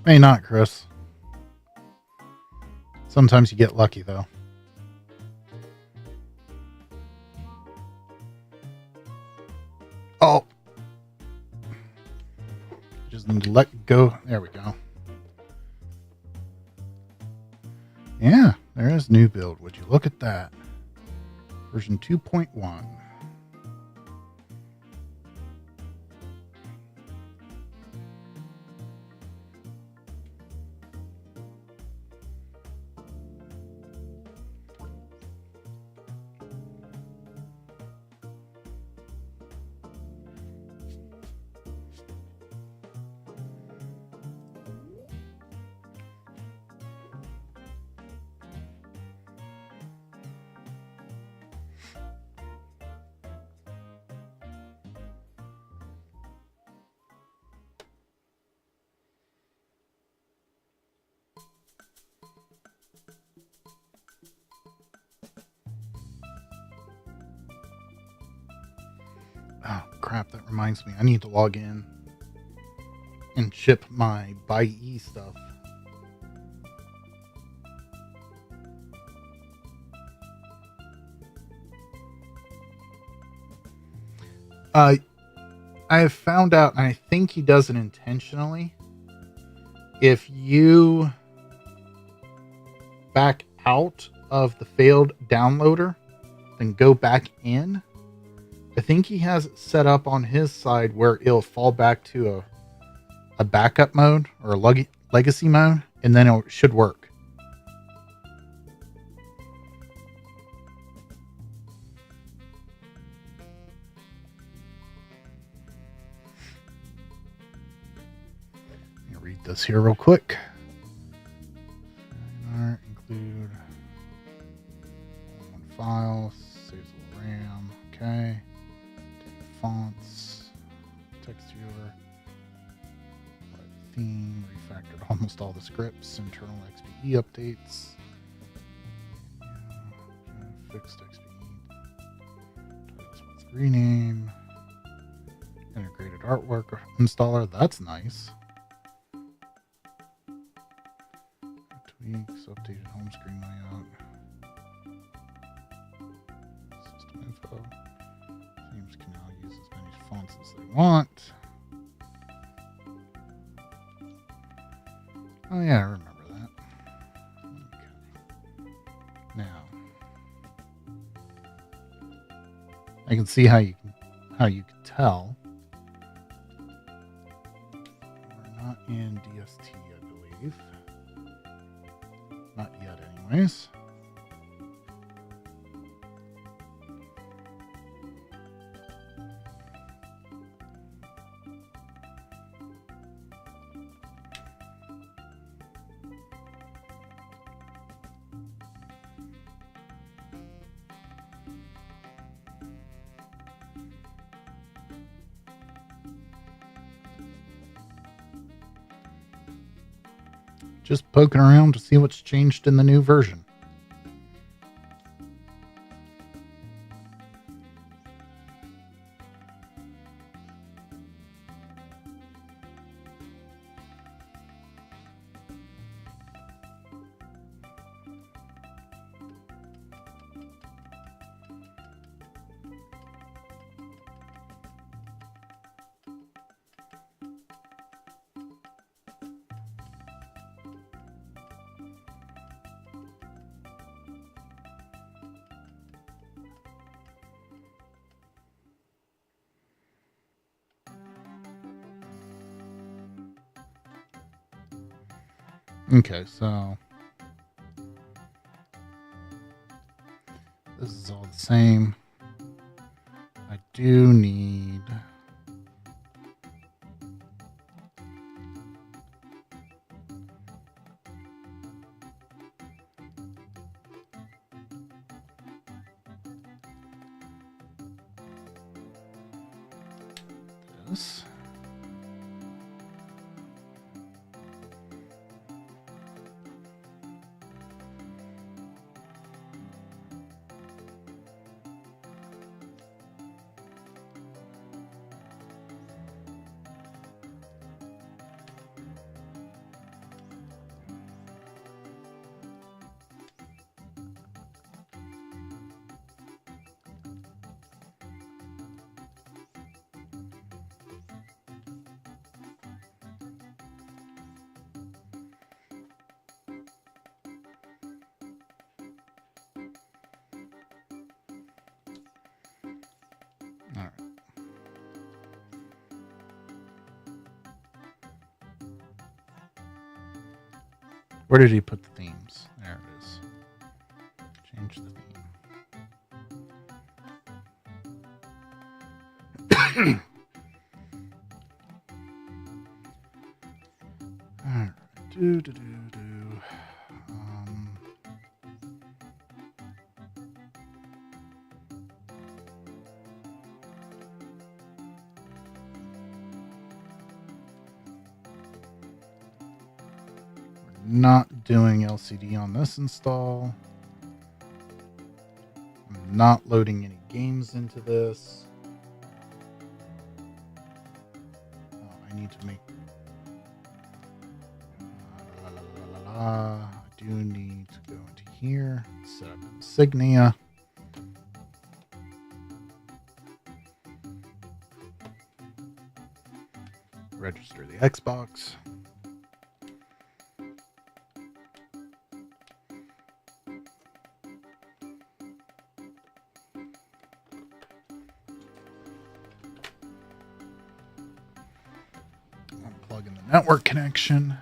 S1: May not, Chris. Sometimes you get lucky, though. Oh. Just need to let go. There we go. Yeah, there is new build. Would you look at that? Version 2.1. Oh, crap. That reminds me. I need to log in and ship my buy E stuff. I have found out, and I think he does it intentionally. If you back out of the failed downloader, then go back in, I think he has it set up on his side where it'll fall back to a backup mode or a legacy mode, and then it should work. Let me read this here real quick. Include one file, saves the RAM, okay. Fonts, text viewer, theme, refactored almost all the scripts, internal XPE updates, fixed XPE, rename, integrated artwork installer, that's nice. Tweaks, updated home screen layout, system info. Teams can now use as many fonts as they want. Oh yeah, I remember that. Okay. Now, I can see how you can tell. We're not in DST, I believe. Not yet, anyways. Just poking around to see what's changed in the new version. Okay, so this is all the same. I do need is all right. Where did he put the themes? There it is. Change the theme. All right. Not doing LCD on this install. I'm not loading any games into this. Oh, I need to make. I do need to go into here, set up insignia. Register the Xbox. Plug in the network connection.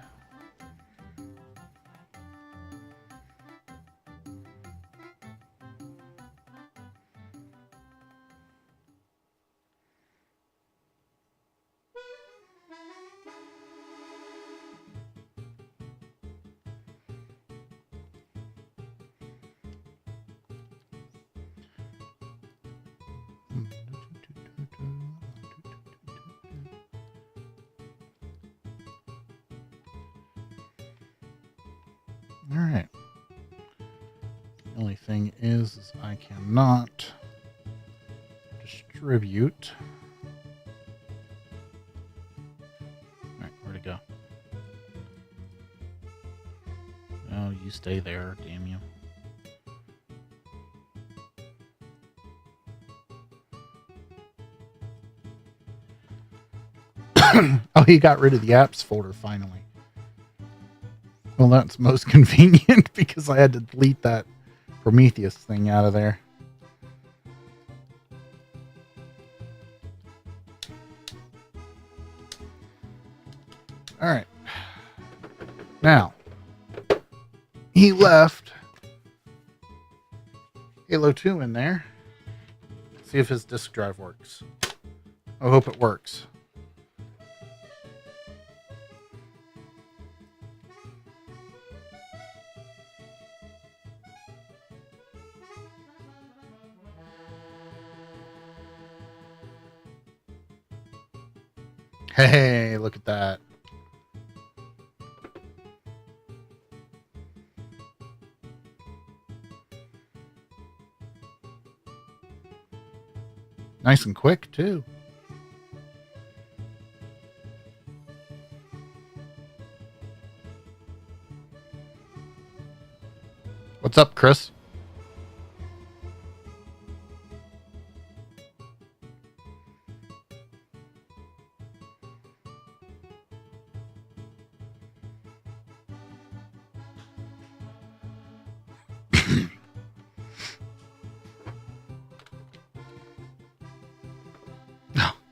S1: All right. The only thing is I cannot distribute. All right, where'd it go? Oh, you stay there, damn you. Oh, he got rid of the apps folder finally. Well, that's most convenient because I had to delete that Prometheus thing out of there. All right. Now, he left Halo 2 in there. See if his disk drive works. I hope it works. Hey, look at that. Nice and quick, too. What's up, Chris?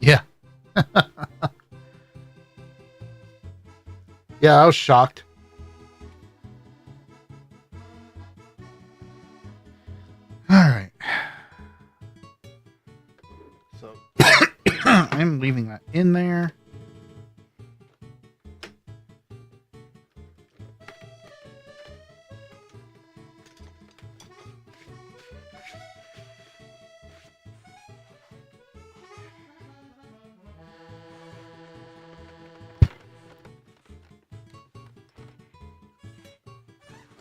S1: Yeah. Yeah, I was shocked. All right. So I'm leaving that in there.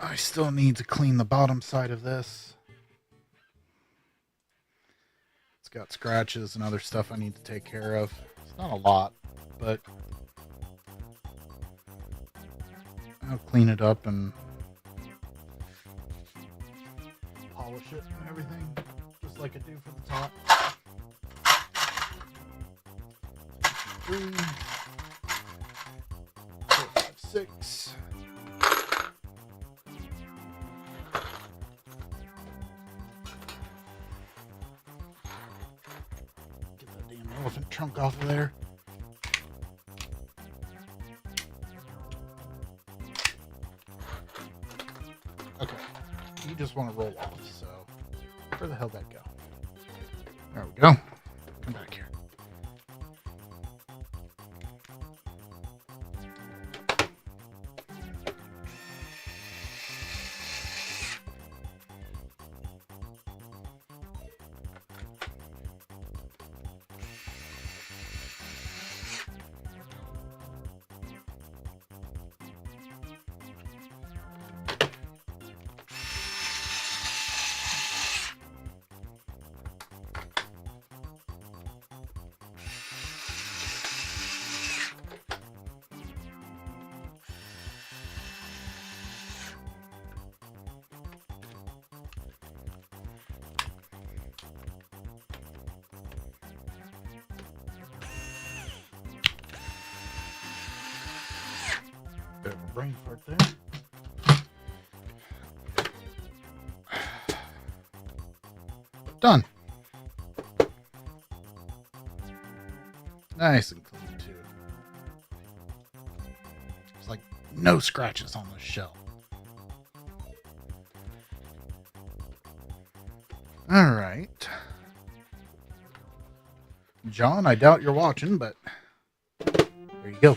S1: I still need to clean the bottom side of this. It's got scratches and other stuff I need to take care of. It's not a lot, but I'll clean it up and polish it and everything, just like I do for the top. 3, 4, 5, 6. Get that damn elephant trunk off of there. Okay, you just want to roll off, so where the hell did that go? There we go. Come back here. Bit of a brain fart there. Done. Nice and clean too. There's like no scratches on the shell. All right. John, I doubt you're watching, but there you go.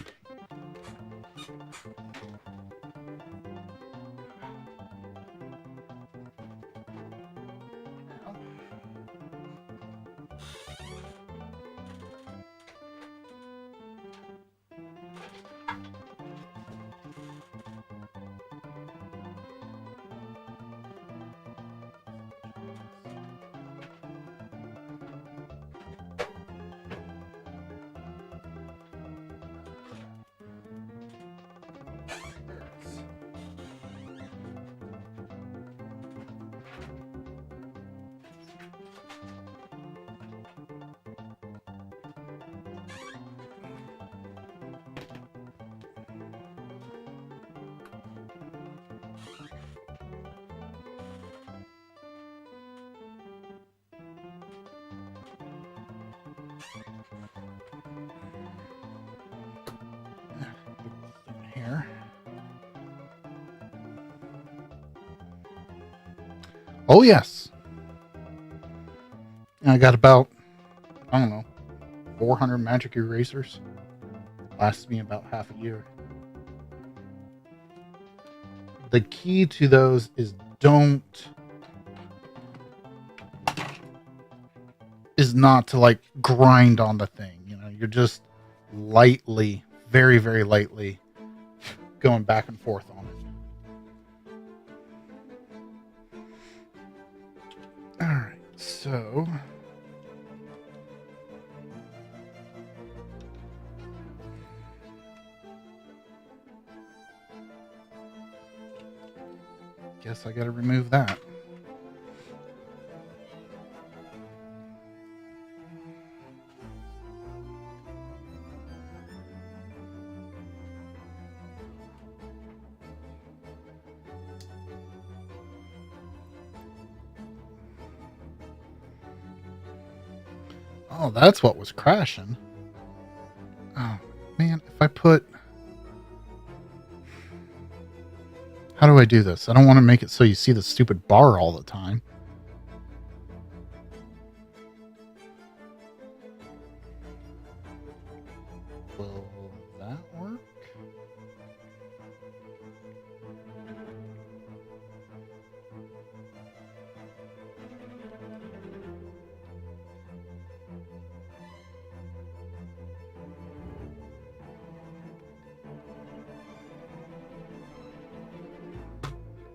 S1: Here. Oh yes. I got about, I don't know, 400 magic erasers. Lasts me about half a year. The key to those is not to like grind on the thing. You know, you're just lightly, very, very lightly going back and forth on it. All right, so guess I got to remove that. Oh, that's what was crashing. Oh, man, if I put... How do I do this? I don't want to make it so you see the stupid bar all the time. Will that work?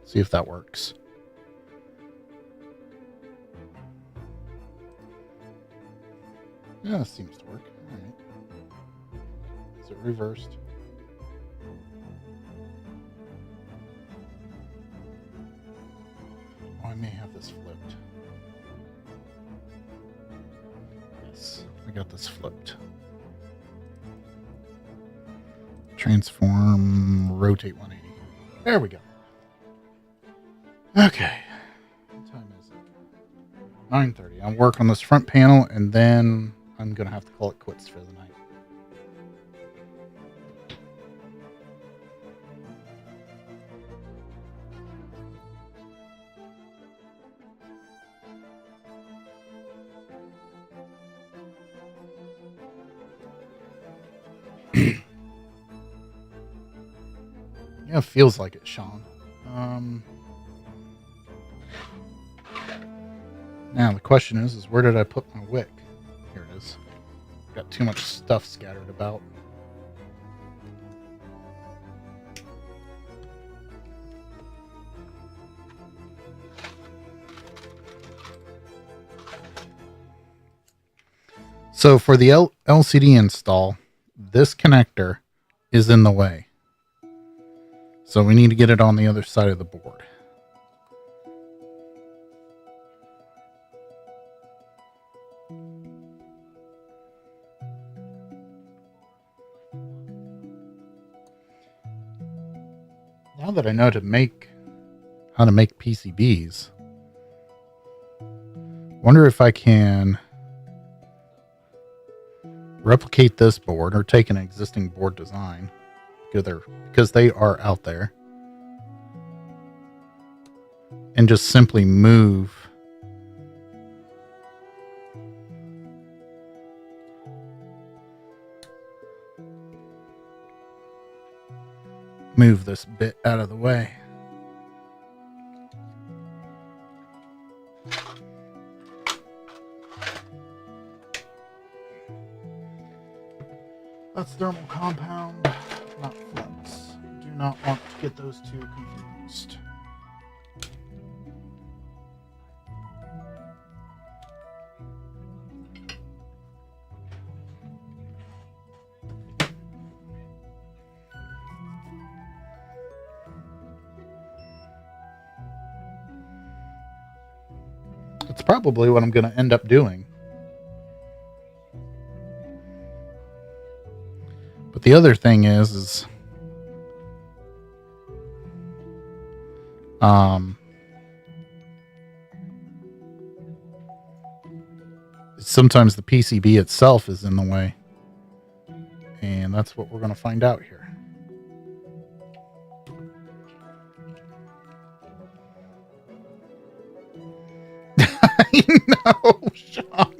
S1: See if that works. Yeah, that seems to work. All right. Is it reversed? Oh, I may have this flipped. Yes, I got this flipped. Transform, rotate 180. There we go. Okay. What time is it? 9:30. I'll work on this front panel, and then I'm going to have to call it quits for the night. Yeah, it feels like it, Sean. Now the question is where did I put my wick? Here it is. Got too much stuff scattered about. So for the LCD install, this connector is in the way. So we need to get it on the other side of the board. Now that I know how to make PCBs, wonder if I can replicate this board or take an existing board design because they are out there, and just simply move this bit out of the way. That's thermal compound, not flux. Do not want to get those two confused. That's probably what I'm going to end up doing. But the other thing is sometimes the PCB itself is in the way. And that's what we're going to find out here. I know, Sean.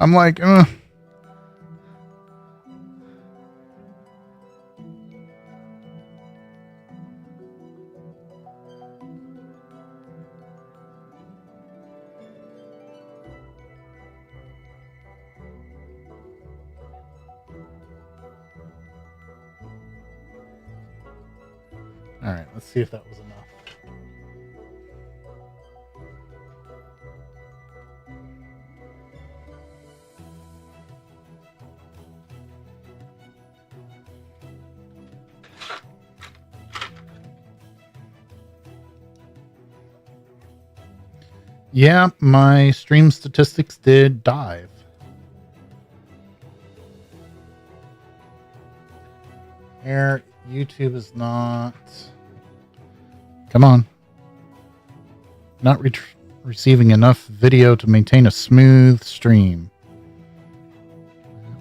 S1: I'm like, ugh. All right, let's see if that was enough. Yeah, my stream statistics did dive. Here, YouTube is not... Come on. Not receiving enough video to maintain a smooth stream.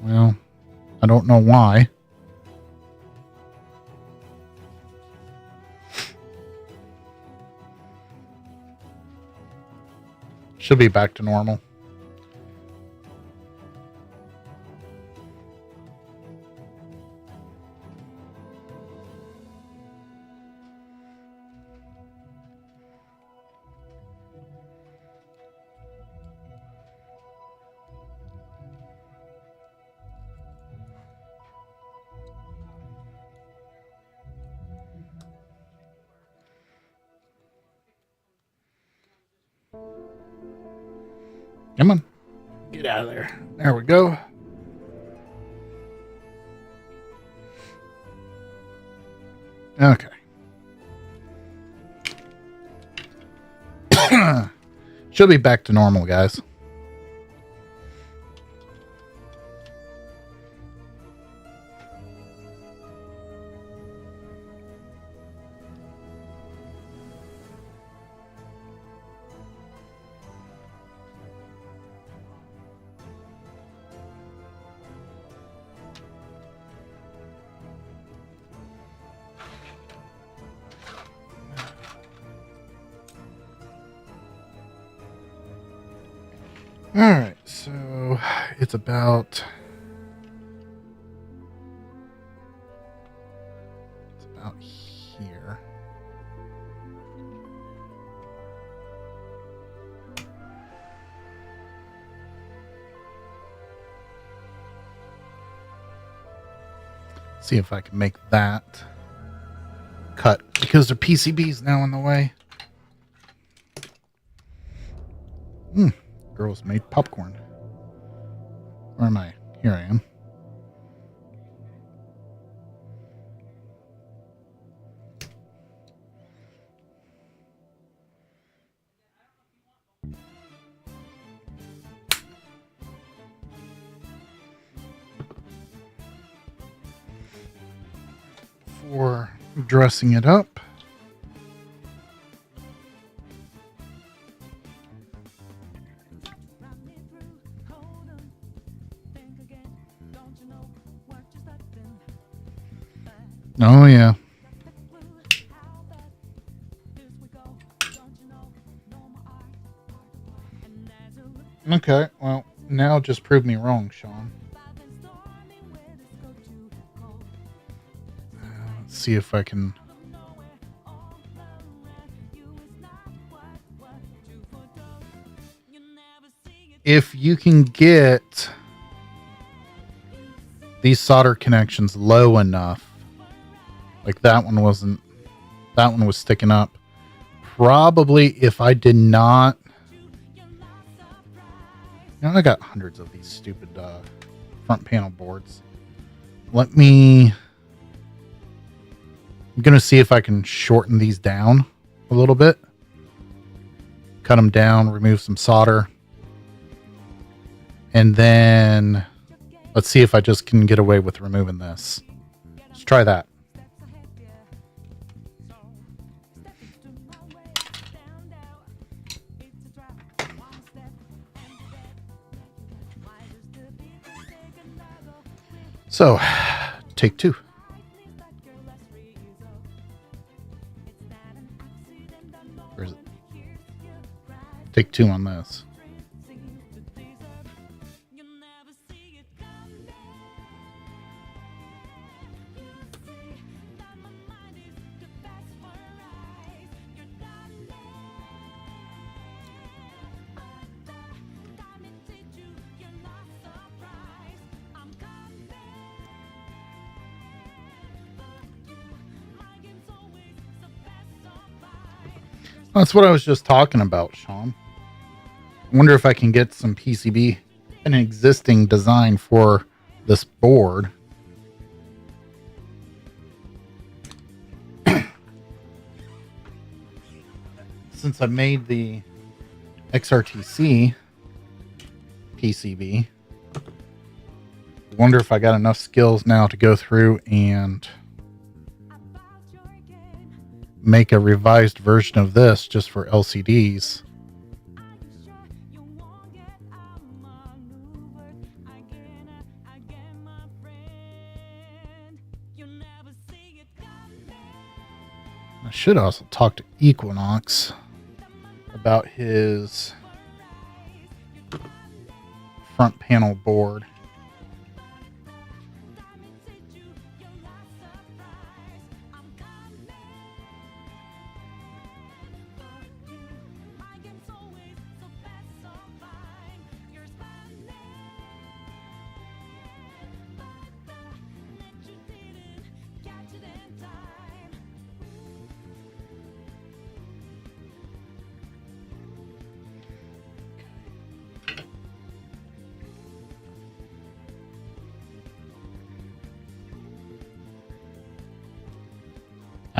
S1: Well, I don't know why. Should be back to normal. Come on. Get out of there. There we go. Okay. Should be back to normal, guys. All right, so it's about here. See if I can make that cut because the PCB's now in the way. Girls made popcorn. Where am I? Here I am. For dressing it up. Oh, yeah. Okay, well, now just prove me wrong, Sean. Let's see if I can... If you can get these solder connections low enough, like that one wasn't, that one was sticking up. Probably if I did not, I got hundreds of these stupid front panel boards. I'm going to see if I can shorten these down a little bit. Cut them down, remove some solder. And then let's see if I just can get away with removing this. Let's try that. So, take two. Where is it? Take two on this. That's what I was just talking about, Sean. I wonder if I can get some PCB, an existing design for this board. Since I made the XRTC PCB, I wonder if I got enough skills now to go through and make a revised version of this just for LCDs. I should also talk to Equinox about his front panel board.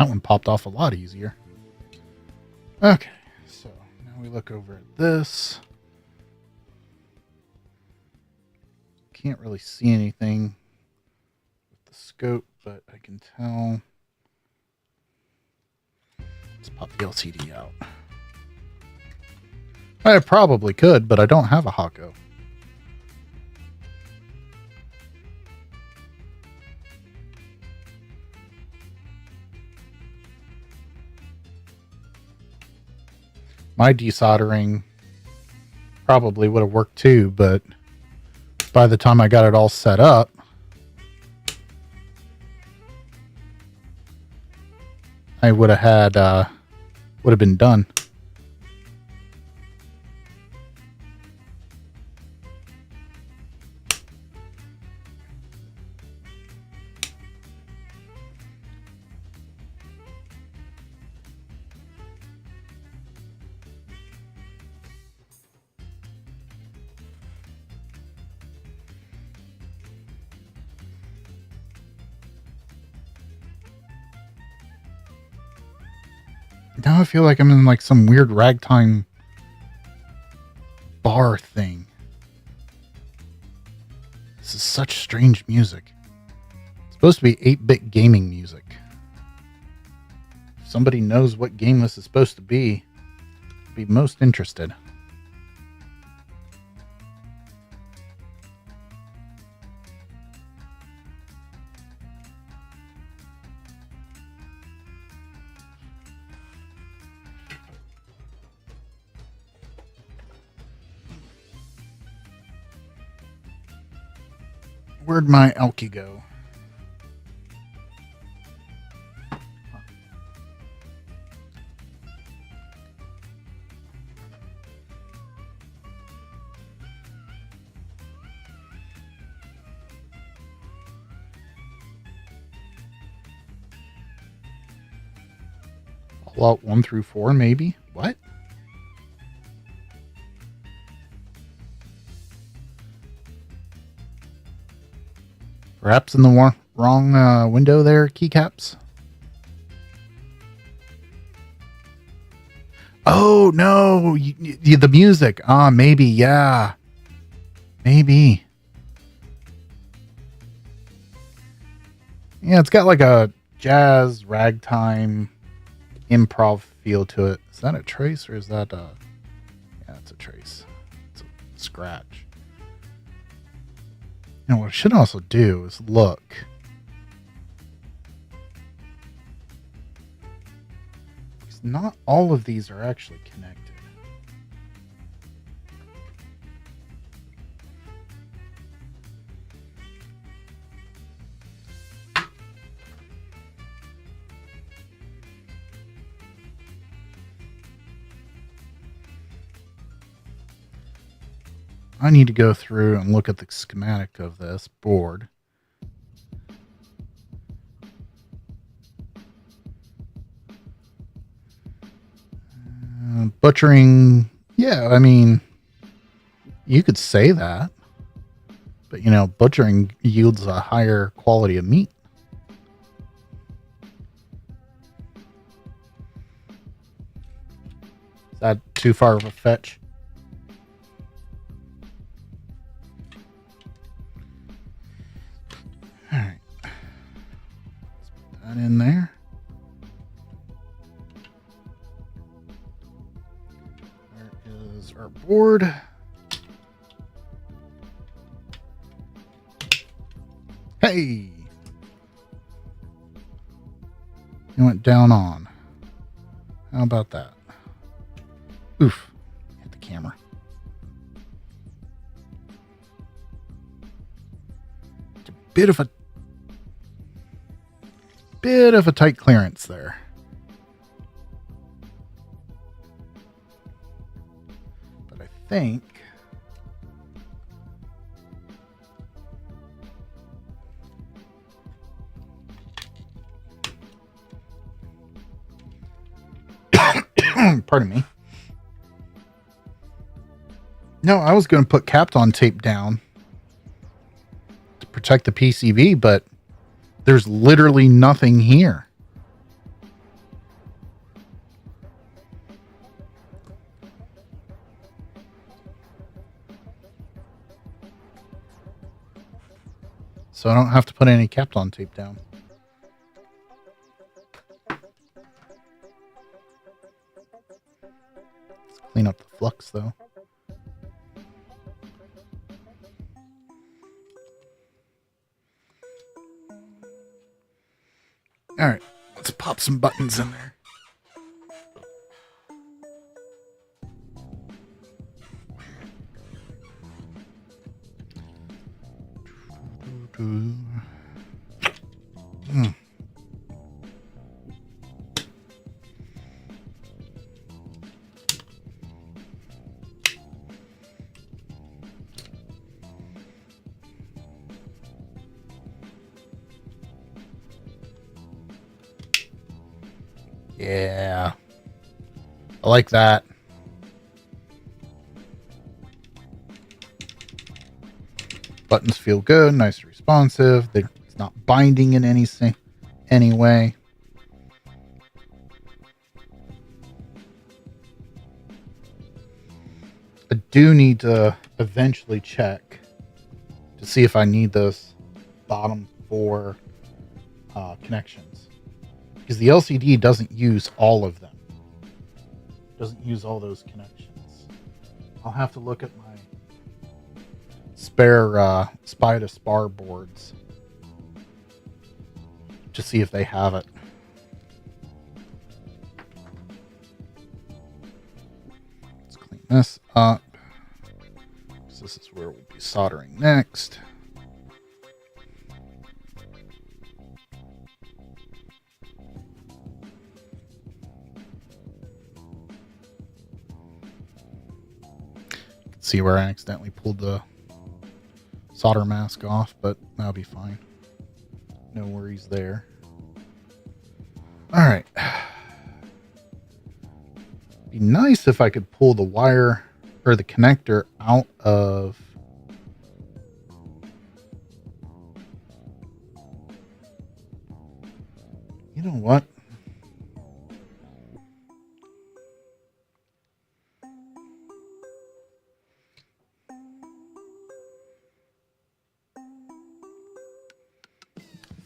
S1: That one popped off a lot easier. Okay, so now we look over at this. Can't really see anything with the scope, but I can tell. Let's pop the LCD out. I probably could, but I don't have a Hako. My desoldering probably would have worked too, but by the time I got it all set up, I would have been done. Now I feel like I'm in like some weird ragtime bar thing. This is such strange music. It's supposed to be 8-bit gaming music. If somebody knows what game this is supposed to be, I'd be most interested. Where'd my Elky go? Fallout 1 through 4, maybe? What? Perhaps in the wrong window there, keycaps? Oh, no! The music. Maybe, yeah. Maybe. Yeah, it's got like a jazz, ragtime, improv feel to it. Is that a trace or is that a... Yeah, it's a trace. It's a scratch. You know, what I should also do is look. Because not all of these are actually connected. I need to go through and look at the schematic of this board. Butchering, yeah, I mean, you could say that. But, you know, butchering yields a higher quality of meat. Is that too far of a fetch? Alright. Let's put that in there. There is our board. Hey! It went down on. How about that? Oof. Hit the camera. It's a bit of a tight clearance there. But I think pardon me. No, I was going to put Kapton tape down to protect the PCB, but there's literally nothing here. so I don't have to put any Kapton tape down. Let's clean up the flux, though. All right, let's pop some buttons in there. Yeah, I like that. Buttons feel good, nice and responsive. It's not binding in any way. I do need to eventually check to see if I need those bottom 4 connections, because the LCD doesn't use all of them. Doesn't use all those connections. I'll have to look at my spare SPI to SPAR boards to see if they have it. Let's clean this up. This is where we'll be soldering next. See where I accidentally pulled the solder mask off, but that'll be fine. No worries there. All right. Be nice if I could pull the wire or the connector out of you know what?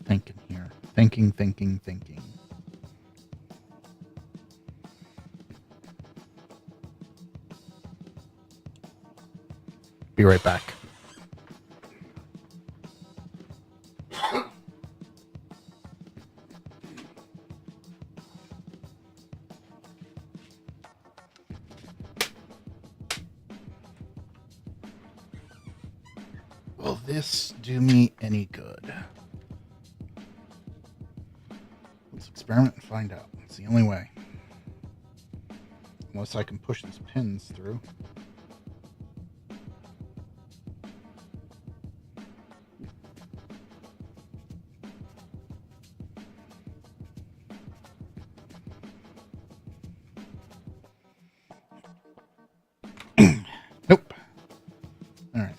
S1: Thinking here. Thinking. Be right back. Will this do me any good? Let's experiment and find out. It's the only way. Unless I can push these pins through. Nope. All right.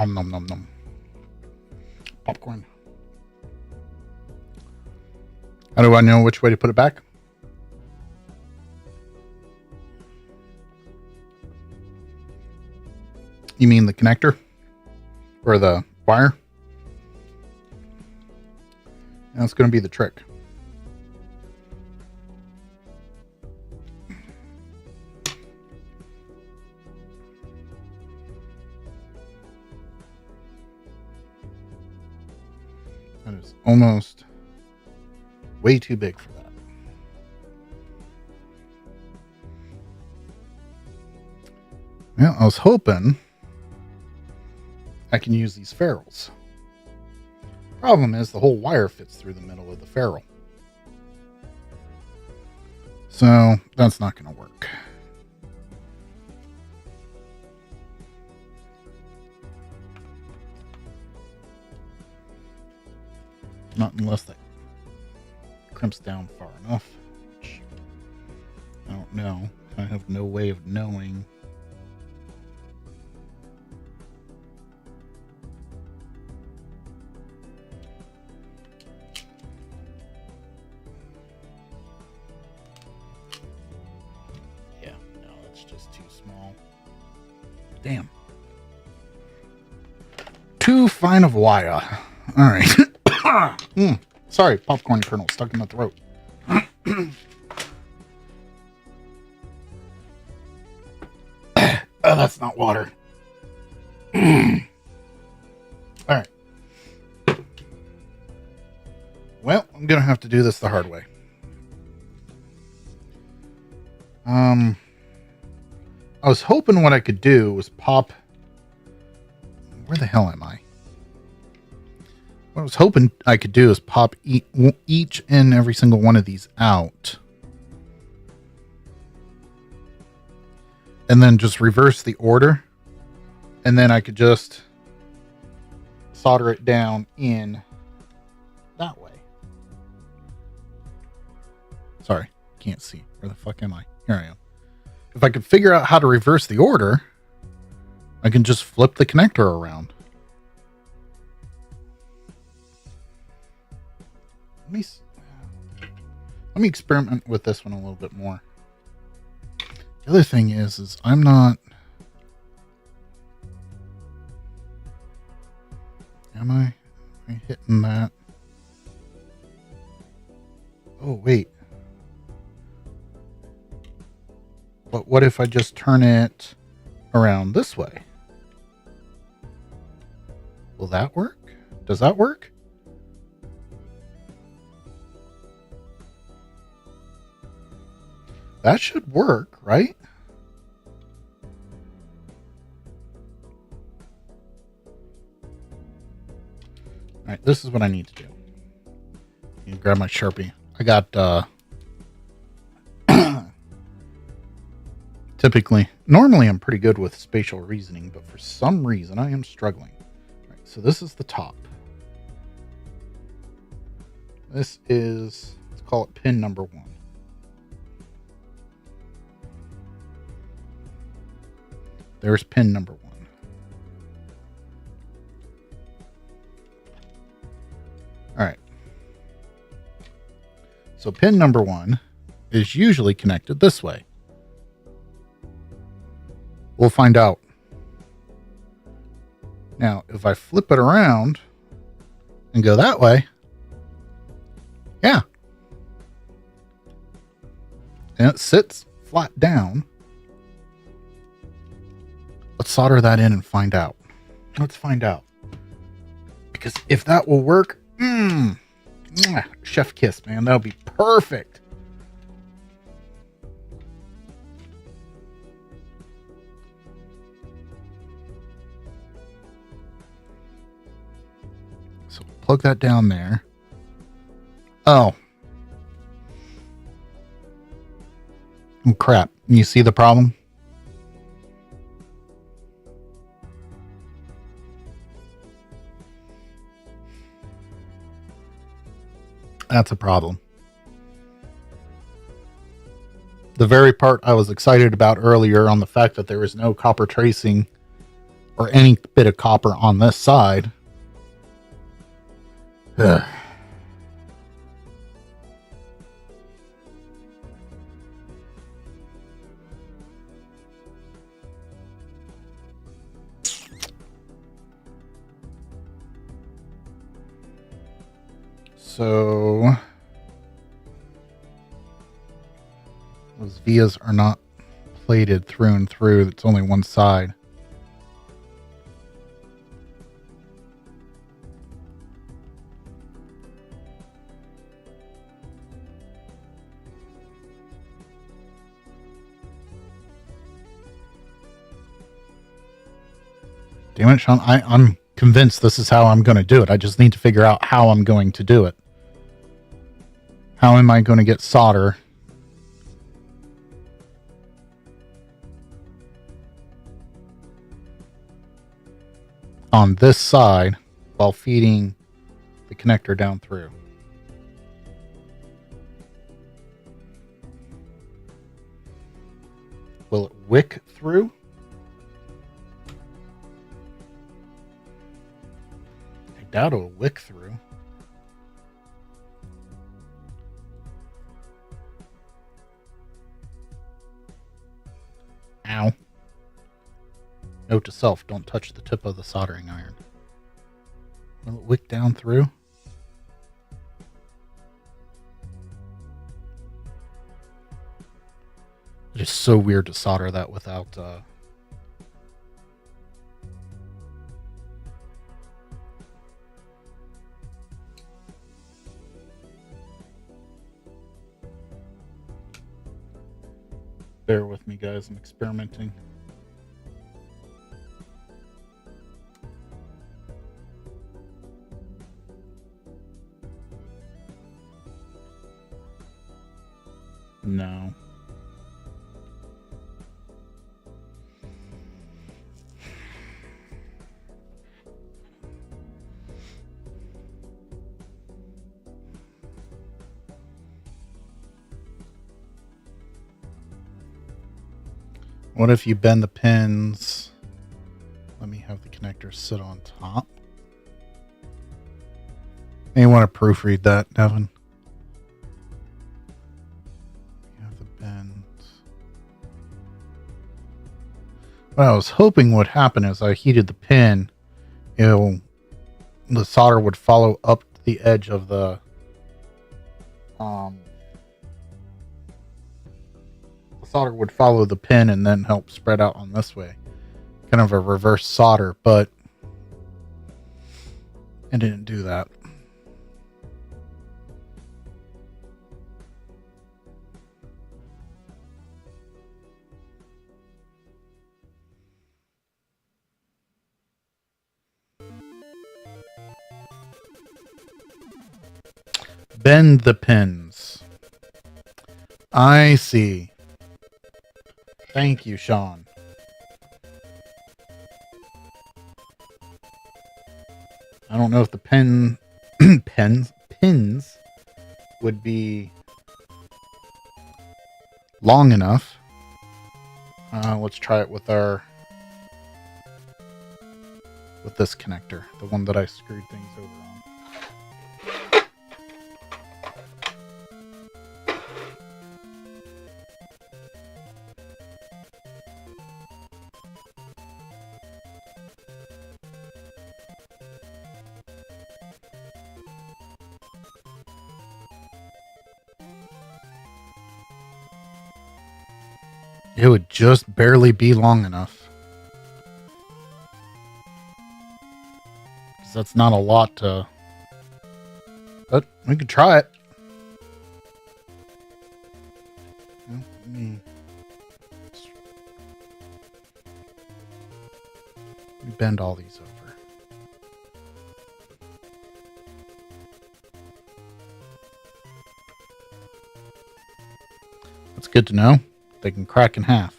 S1: Nom nom nom. Popcorn. How do I know which way to put it back? You mean the connector? Or the wire? That's going to be the trick. That is almost way too big for that. Well, I was hoping I can use these ferrules. Problem is the whole wire fits through the middle of the ferrule. So that's not going to work. Not unless that crimps down far enough. Which I don't know. I have no way of knowing. Yeah, no, that's just too small. Damn. Too fine of wire. All right. Sorry, popcorn kernel stuck in my throat. Oh, that's not water. All right. Well, I'm gonna have to do this the hard way. I was hoping what I could do was pop. Where the hell am I? What I was hoping I could do is pop each and every single one of these out. And then just reverse the order. And then I could just solder it down in that way. Sorry, can't see. Where the fuck am I? Here I am. If I could figure out how to reverse the order, I can just flip the connector around. Let me experiment with this one a little bit more. The other thing is I'm not... Am I hitting that? Oh, wait. But what if I just turn it around this way? Will that work? Does that work? That should work, right? All right, this is what I need to do. You grab my Sharpie. I got normally I'm pretty good with spatial reasoning, but for some reason I am struggling. All right, so this is the top. This is, let's call it pin number 1. There's pin number 1. All right. So pin number 1 is usually connected this way. We'll find out. Now, if I flip it around and go that way, yeah. And it sits flat down. Let's solder that in and find out. Let's find out. Because if that will work, chef kiss, man. That'll be perfect. So plug that down there. Oh. Oh, crap. You see the problem? That's a problem. The very part I was excited about earlier on the fact that there is no copper tracing or any bit of copper on this side. Ugh. So those vias are not plated through and through. It's only one side. Damn it, Sean. I'm convinced this is how I'm going to do it. I just need to figure out how I'm going to do it. How am I going to get solder on this side while feeding the connector down through? wick through. I doubt it'll wick through. Ow. Note to self, don't touch the tip of the soldering iron. Will it wick down through? It is so weird to solder that without... Bear with me, guys. I'm experimenting. No. What if you bend the pins? Let me have the connector sit on top. May want to proofread that, Devin. You have the bend. What I was hoping would happen is I heated the pin, the solder would follow up the edge of the solder would follow the pin and then help spread out on this way. Kind of a reverse solder, but I didn't do that. Bend the pins. I see. Thank you, Sean. I don't know if the pins would be long enough. Let's try it with this connector, the one that I screwed things over on. It would just barely be long enough. Because that's not a lot to... But we could try it. Let me bend all these over. That's good to know. They can crack in half.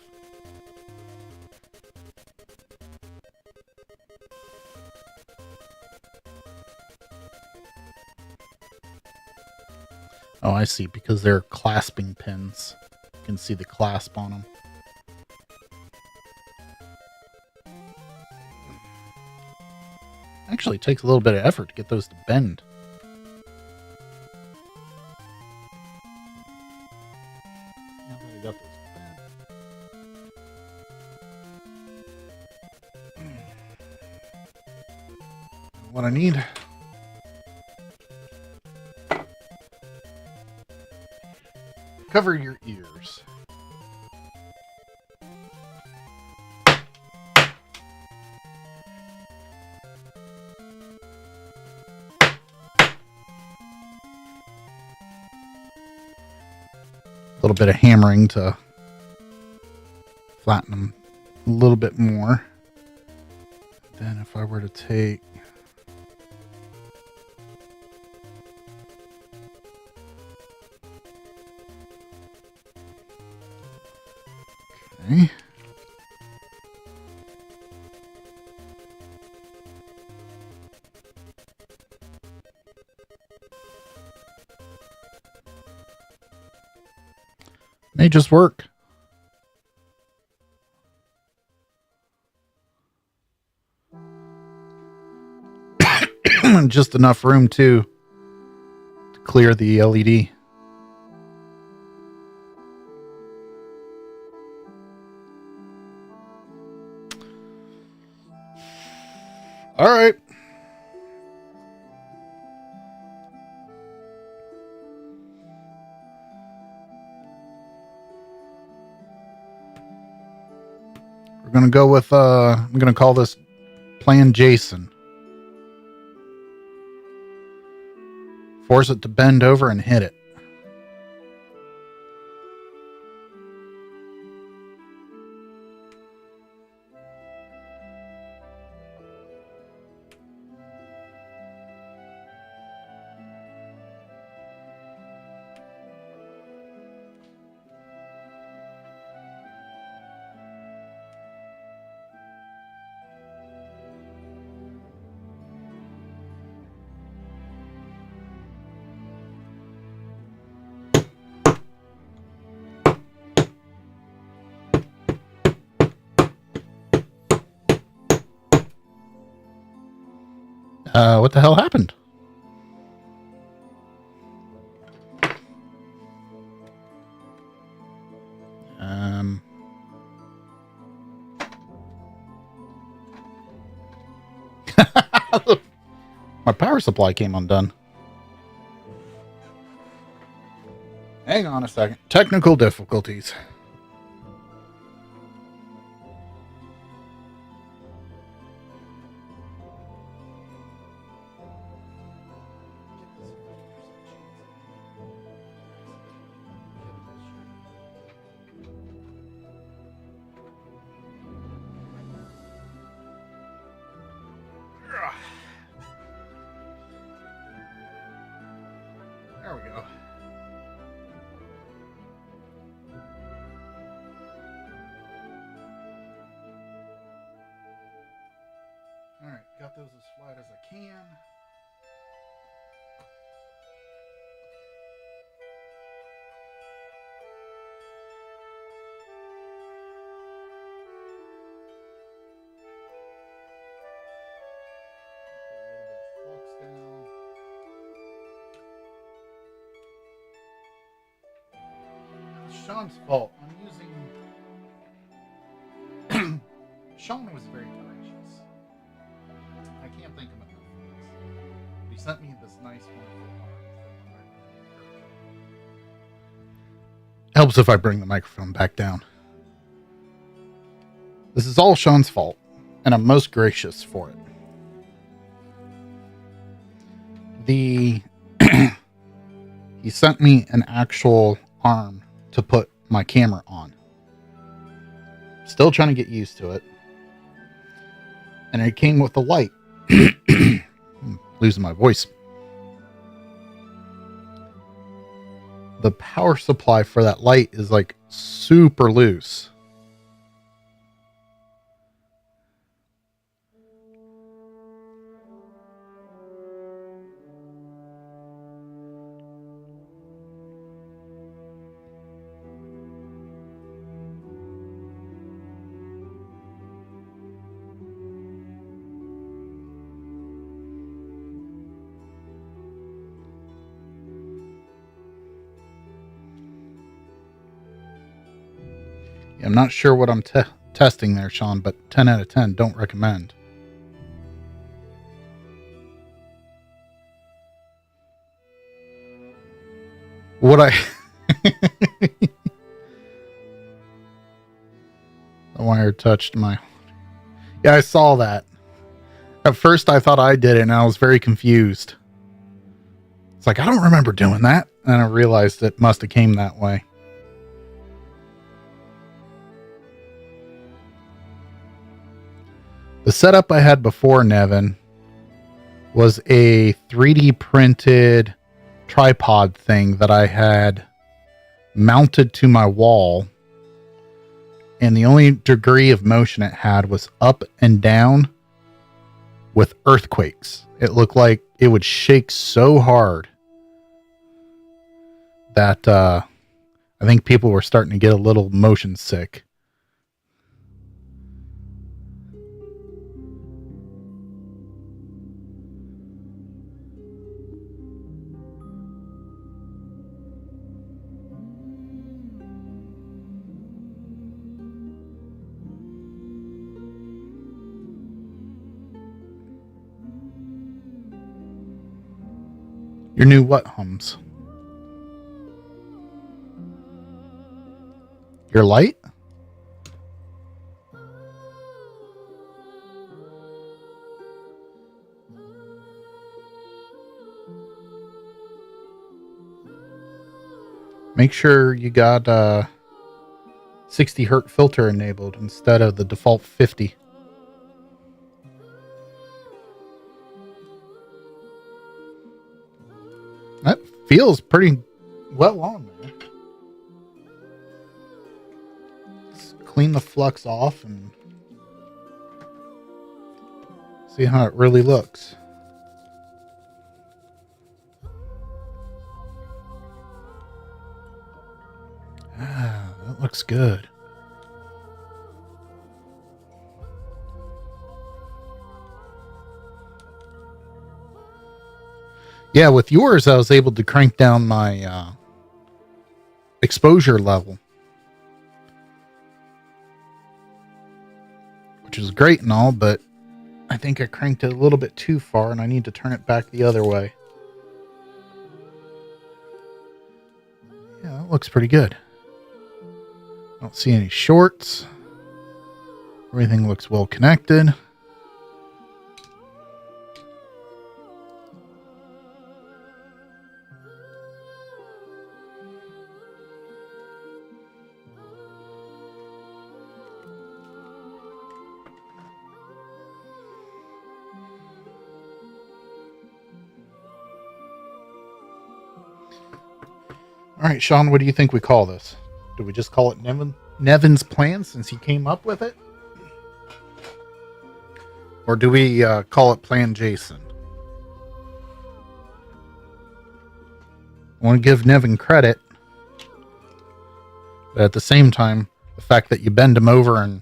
S1: Oh, I see. Because they're clasping pins. You can see the clasp on them. Actually, it takes a little bit of effort to get those to bend. Now that I got those bent. What I need. Cover your ears. A little bit of hammering to flatten them a little bit more. Then if I were to take okay. May just work. just enough room to clear the LED. All right. We're going to go with, I'm going to call this Plan Jason. Force it to bend over and hit it. What the hell happened? My power supply came undone. Hang on a second. Technical difficulties. There we go. All right, got those as flat as I can. Put a little bit of flux down. It's Sean's fault. I'm using. Sean was very gracious. I can't thank him enough for this. He sent me this nice, wonderful arm. Helps if I bring the microphone back down. This is all Sean's fault, and I'm most gracious for it. He sent me an actual arm to put my camera on. Still trying to get used to it. And it came with a light. Losing my voice. The power supply for that light is like super loose. I'm not sure what I'm testing there, Sean, but 10 out of 10, don't recommend. What I... The wire touched my... Yeah, I saw that. At first, I thought I did it, and I was very confused. It's like, I don't remember doing that. And I realized it must have came that way. The setup I had before, Nevin, was a 3D printed tripod thing that I had mounted to my wall. And the only degree of motion it had was up and down with earthquakes. It looked like it would shake so hard that I think people were starting to get a little motion sick. Your new what hums? Your light? Make sure you got 60 hertz filter enabled instead of the default 50. That feels pretty well on there. Let's clean the flux off and see how it really looks. Ah, that looks good. Yeah, with yours, I was able to crank down my exposure level, which is great and all, but I think I cranked it a little bit too far and I need to turn it back the other way. Yeah, that looks pretty good. I don't see any shorts. Everything looks well connected. All right, Sean, what do you think we call this? Do we just call it Nevin's plan since he came up with it? Or do we call it Plan Jason? I want to give Nevin credit, but at the same time, the fact that you bend him over and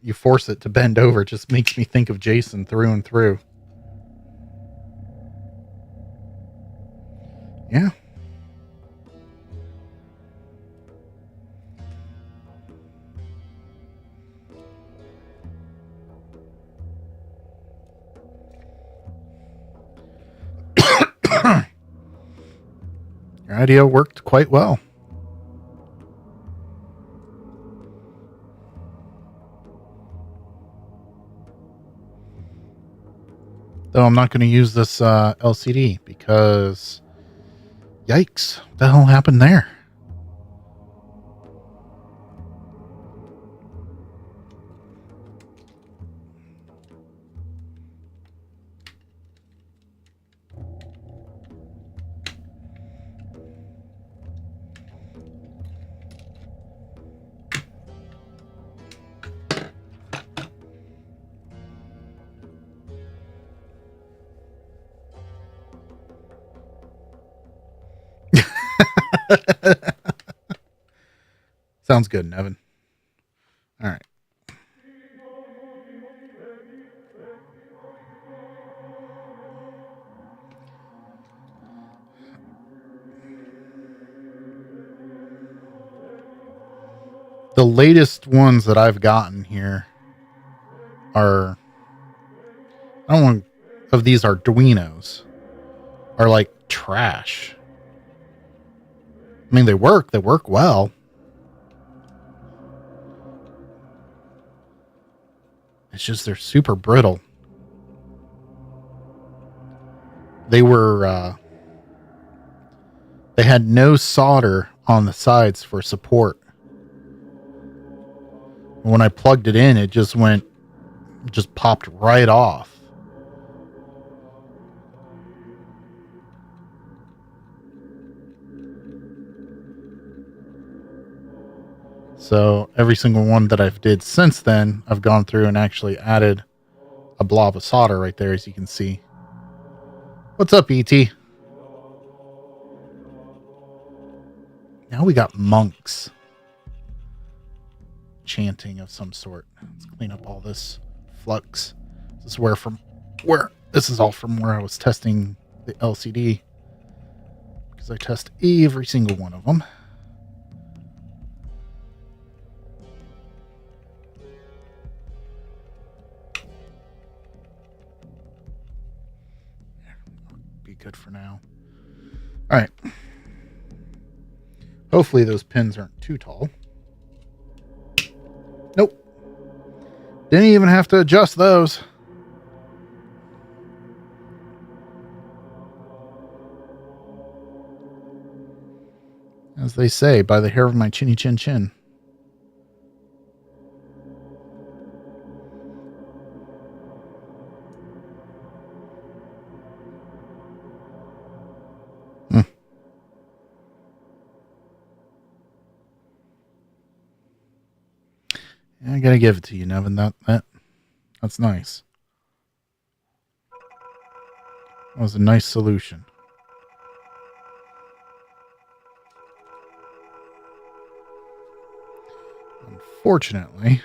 S1: you force it to bend over just makes me think of Jason through and through. Yeah. Your idea worked quite well. Though I'm not going to use this LCD because, yikes, what the hell happened there? Sounds good, Nevin. All right. The latest ones that I've gotten here are, I don't want of these Arduinos are like trash. I mean, they work well. It's just they're super brittle. They had no solder on the sides for support. When I plugged it in, it just popped right off. So every single one that I've did since then, I've gone through and actually added a blob of solder right there, as you can see. What's up, E.T.? Now we got monks chanting of some sort. Let's clean up all this flux. This is all from where I was testing the LCD, because I test every single one of them. good for now. All right. Hopefully those pins aren't too tall. Nope. Didn't even have to adjust those. As they say, by the hair of my chinny chin chin. I gotta give it to you, Nevin. That's nice. That was a nice solution. Unfortunately,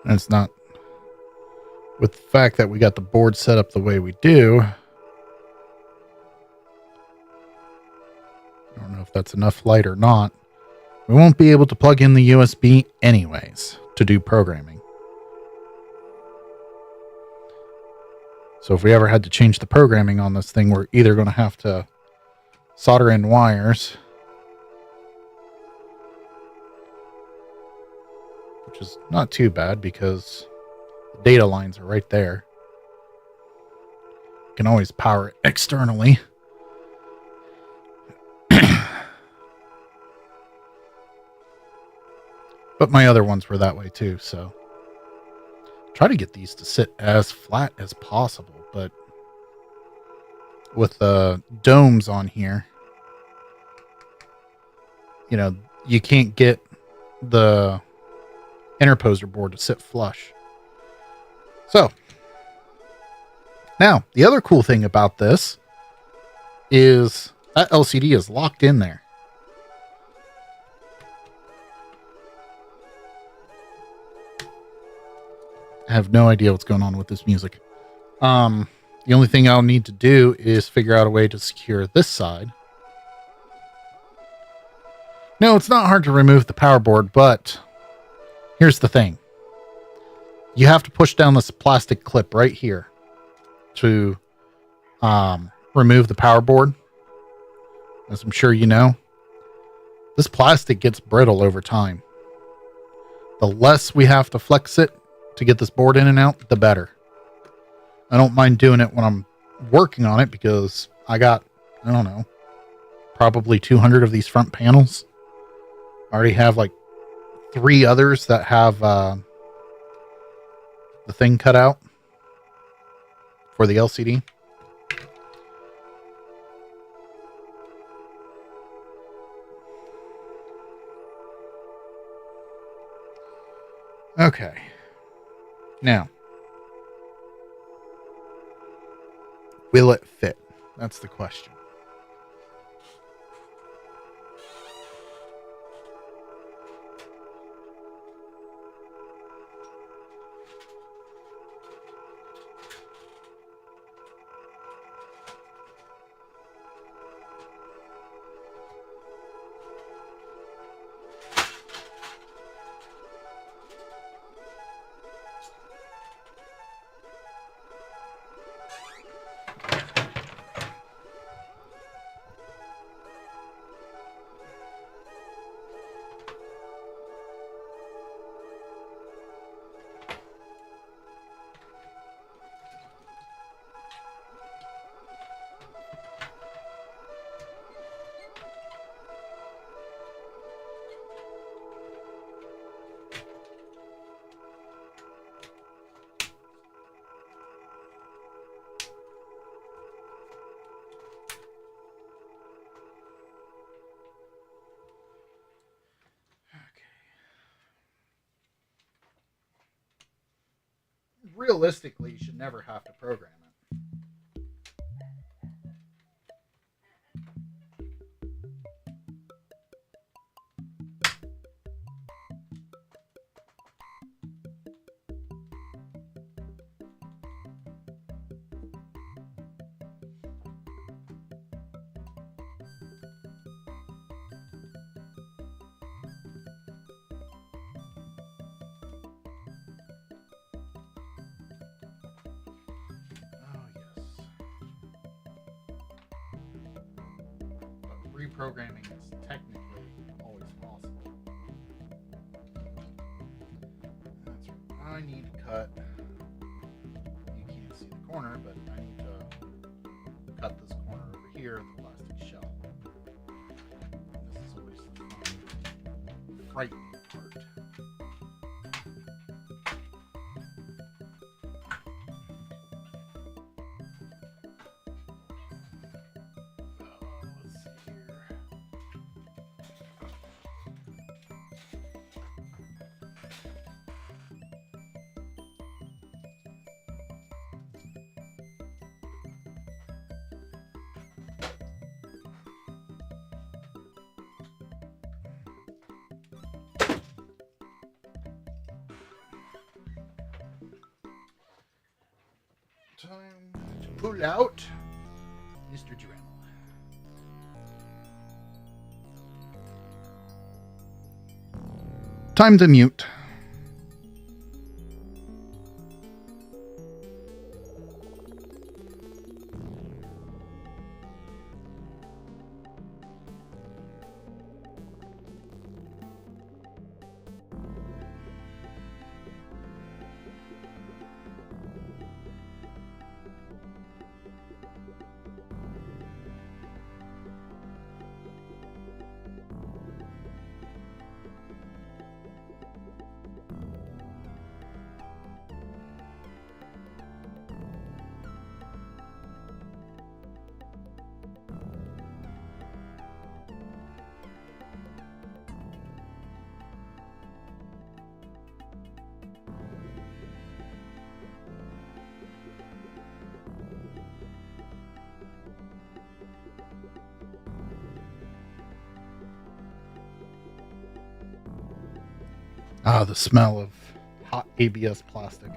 S1: and it's not with the fact that we got the board set up the way we do. I don't know if that's enough light or not. We won't be able to plug in the USB anyways to do programming. So if we ever had to change the programming on this thing, we're either going to have to solder in wires, which is not too bad because the data lines are right there. You can always power it externally. But my other ones were that way too, so try to get these to sit as flat as possible, but with the domes on here, you know, you can't get the interposer board to sit flush. So now the other cool thing about this is that LCD is locked in there. I have no idea what's going on with this music. The only thing I'll need to do is figure out a way to secure this side. No, it's not hard to remove the power board, but here's the thing. You have to push down this plastic clip right here to remove the power board. As I'm sure you know, this plastic gets brittle over time. The less we have to flex it to get this board in and out, the better. I don't mind doing it when I'm working on it because I got, I don't know, probably 200 of these front panels. I already have like 3 others that have the thing cut out for the LCD. Okay. Now, will it fit? That's the question. Realistically, you should never have to program it. reprogramming is technically always possible. That's right. I need to cut. You can't see the corner, but I need to cut this corner over here, the plastic shell. This is always the frightening part. Let's see here. Time to pull out Mr. Dremel. Time to mute. Ah, the smell of hot ABS plastic.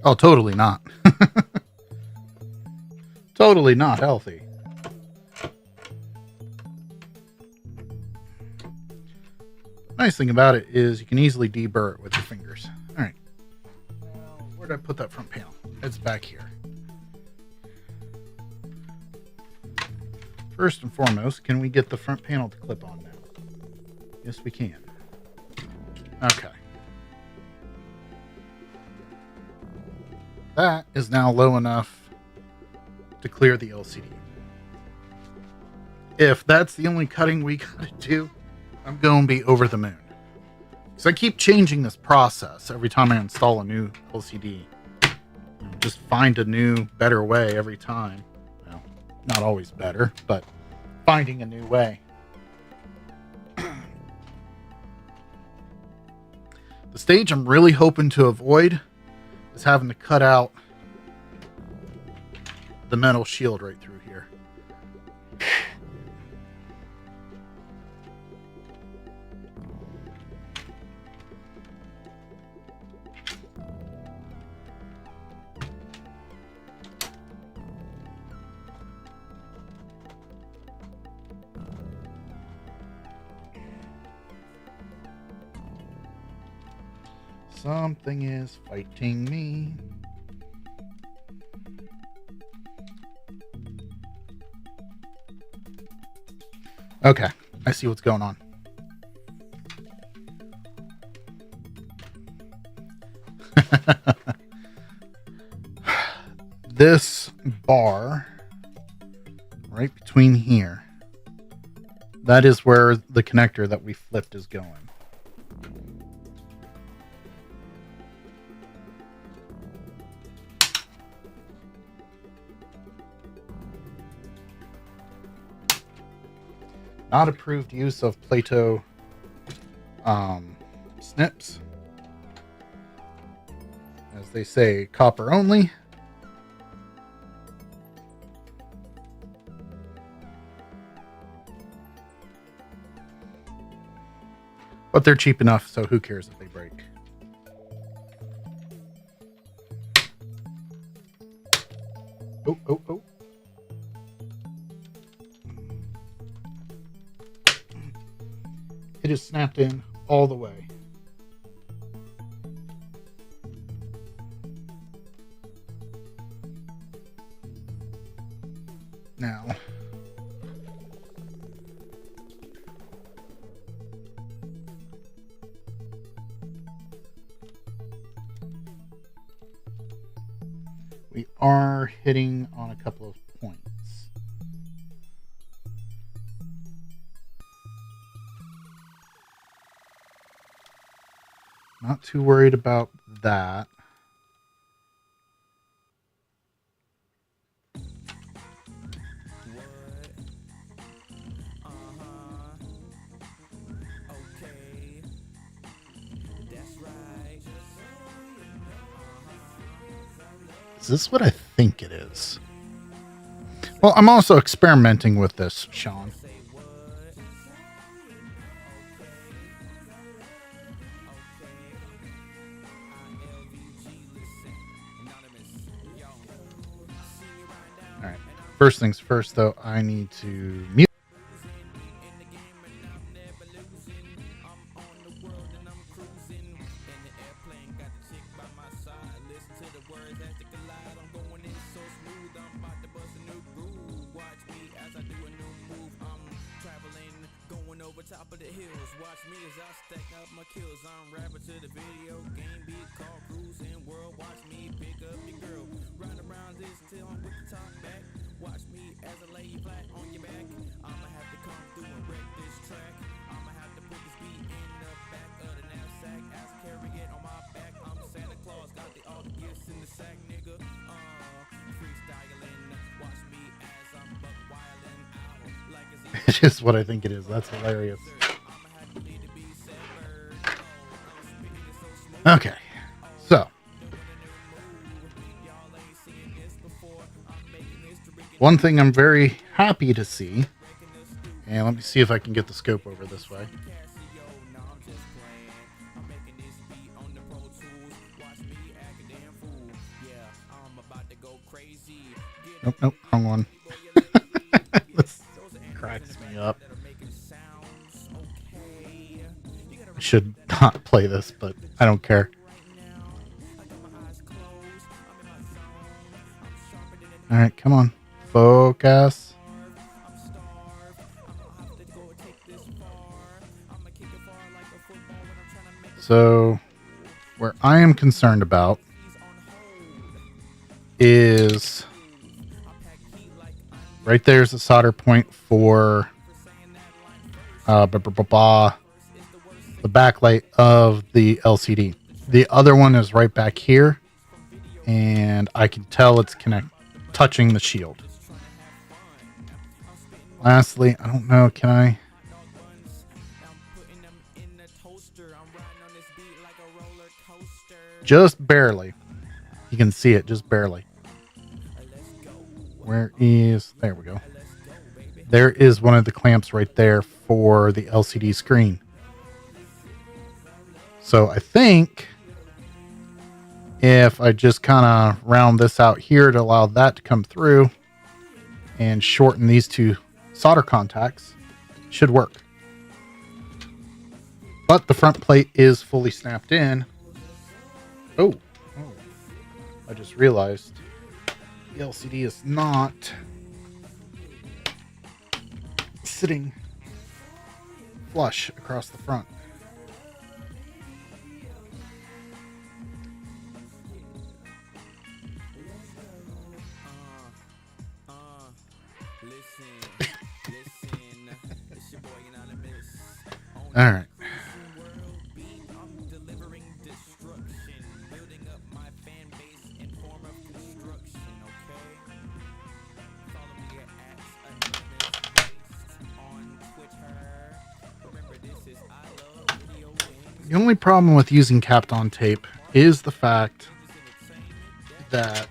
S1: Oh, totally not. Totally not healthy. Nice thing about it is you can easily deburr it with your fingers. All right. Now, where did I put that front panel? It's back here. First and foremost, can we get the front panel to clip on now? Yes, we can. Okay. That is now low enough to clear the LCD. If that's the only cutting we gotta do, I'm going to be over the moon. Because I keep changing this process every time I install a new LCD. Just find a new, better way every time. Well, not always better, but finding a new way. The stage I'm really hoping to avoid is having to cut out the metal shield right through here. Something is fighting me. Okay, I see what's going on. This bar right between here, that is where the connector that we flipped is going. Not approved use of Plato snips. As they say, copper only. But they're cheap enough, so who cares if they break? Oh, oh, oh. It is snapped in all the way. Now, we are hitting on a couple of points. Not too worried about that. Is this what I think it is? Well, I'm also experimenting with this, Sean. All right. First things first, though, I need to mute.
S2: Top of the hills, watch me as I stack up my kills. I'm rapping to the video game beat called Cruising World. Watch me pick up your girl, run around this till I'm with the top back. Watch me as I lay you flat on your back. I'ma have to come through and wreck this track. I'ma have to put this beat in the back of the knapsack as I carry it on my back. I'm Santa Claus, got all the gifts in the sack, nigga. Freestyling, watch me as I'm buck wildin' out like
S1: It's just what I think it is. That's hilarious. Okay, so one thing I'm very happy to see, and let me see if I can get the scope over this way. Nope, nope, wrong one. This cracks me up. I should not play this, but I don't care. All right, come on. Focus. So, where I am concerned about is right there's a solder point for the backlight of the LCD. The other one is right back here, and I can tell it's touching the shield. Lastly, I don't know, can I? Just barely. You can see it, just barely. Where is... There we go. There is one of the clamps right there for the LCD screen. So I think if I just kind of round this out here to allow that to come through and shorten these two solder contacts, should work. But the front plate is fully snapped in. Oh, I just realized the LCD is not sitting flush across the front. All right.
S2: I'm delivering destruction, building up my fan base in form of construction, okay? Follow me at anonymous on Twitter. Remember, this is I Love Video Games.
S1: The only problem with using capped on tape is the fact that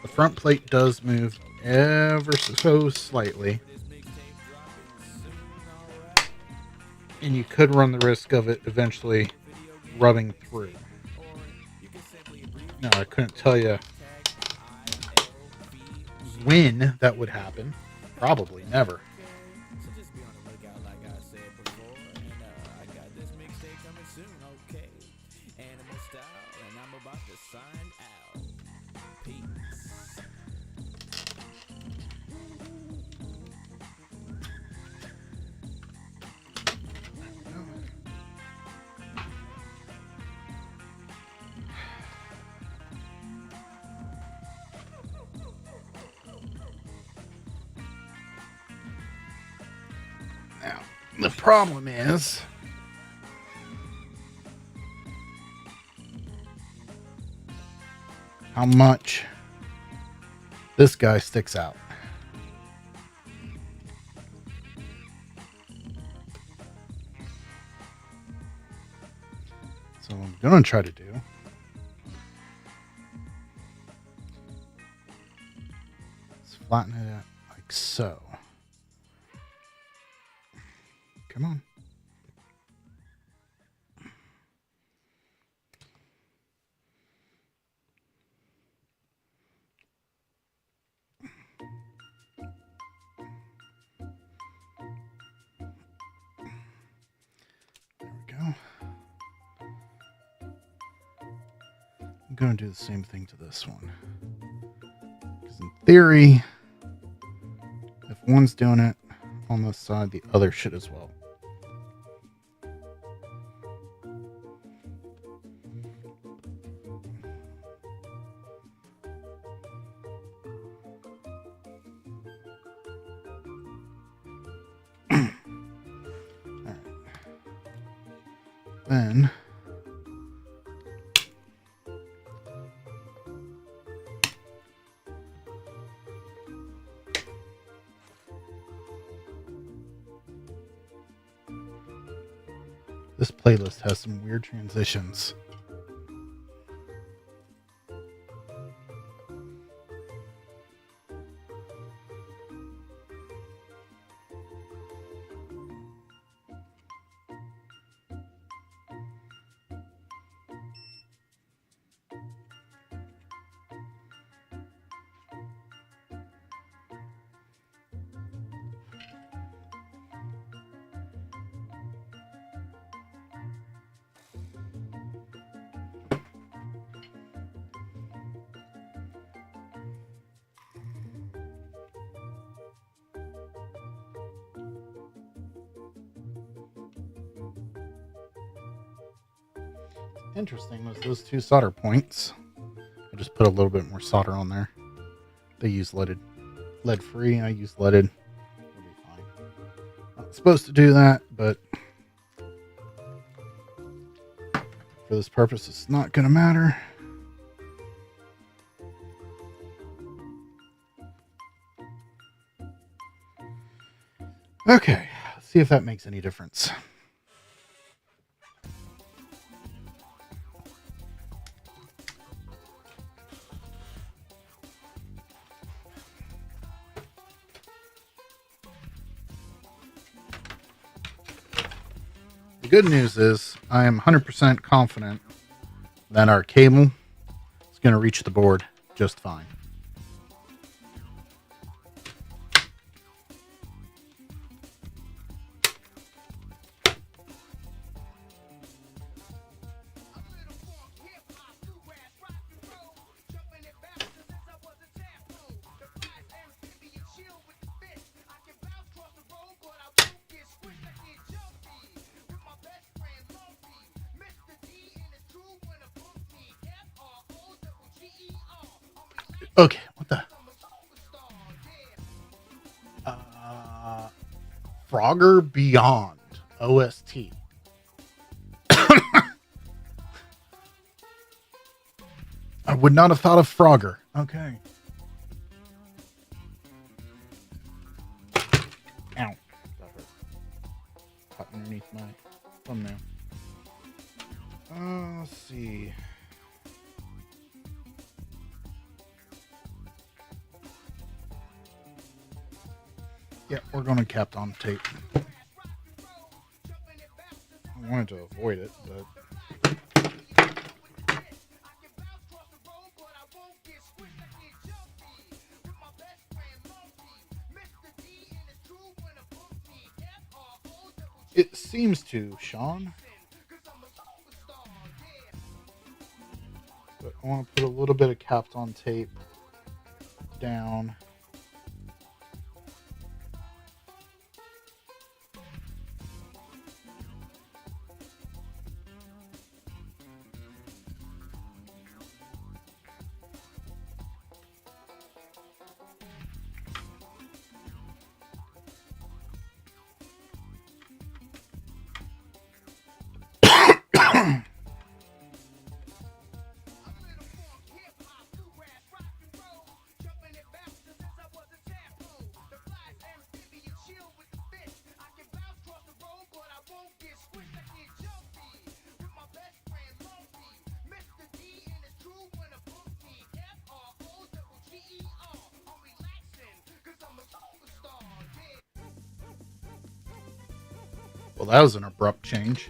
S1: the front plate does move ever so slightly, and you could run the risk of it eventually rubbing through. No, I couldn't tell you when that would happen. Probably never.
S2: So just be on the lookout, like I said before. And I got this mixtape coming soon, okay? Animal style, and I'm about to sign out. Peace.
S1: Now, the problem is how much this guy sticks out. So what I'm going to try to do is flatten it out like so. Come on. There we go. I'm going to do the same thing to this one. Because in theory, if one's doing it on this side, the other should as well. Then this playlist has some weird transitions. Interesting was those two solder points. I just put a little bit more solder on there. They use lead free. I use leaded. It'll be fine. Not supposed to do that, but for this purpose, it's not going to matter. Okay, let's see if that makes any difference. The good news is I am 100% confident that our cable is going to reach the board just fine. Okay, what the? Frogger Beyond. OST. I would not have thought of Frogger. Okay. Ow. That hurt. Caught underneath my thumbnail. Let's see. Yeah, we're going to Kapton tape. I wanted to avoid it, but... It seems to, Sean. But I want to put a little bit of Kapton tape down. Well, that was an abrupt change.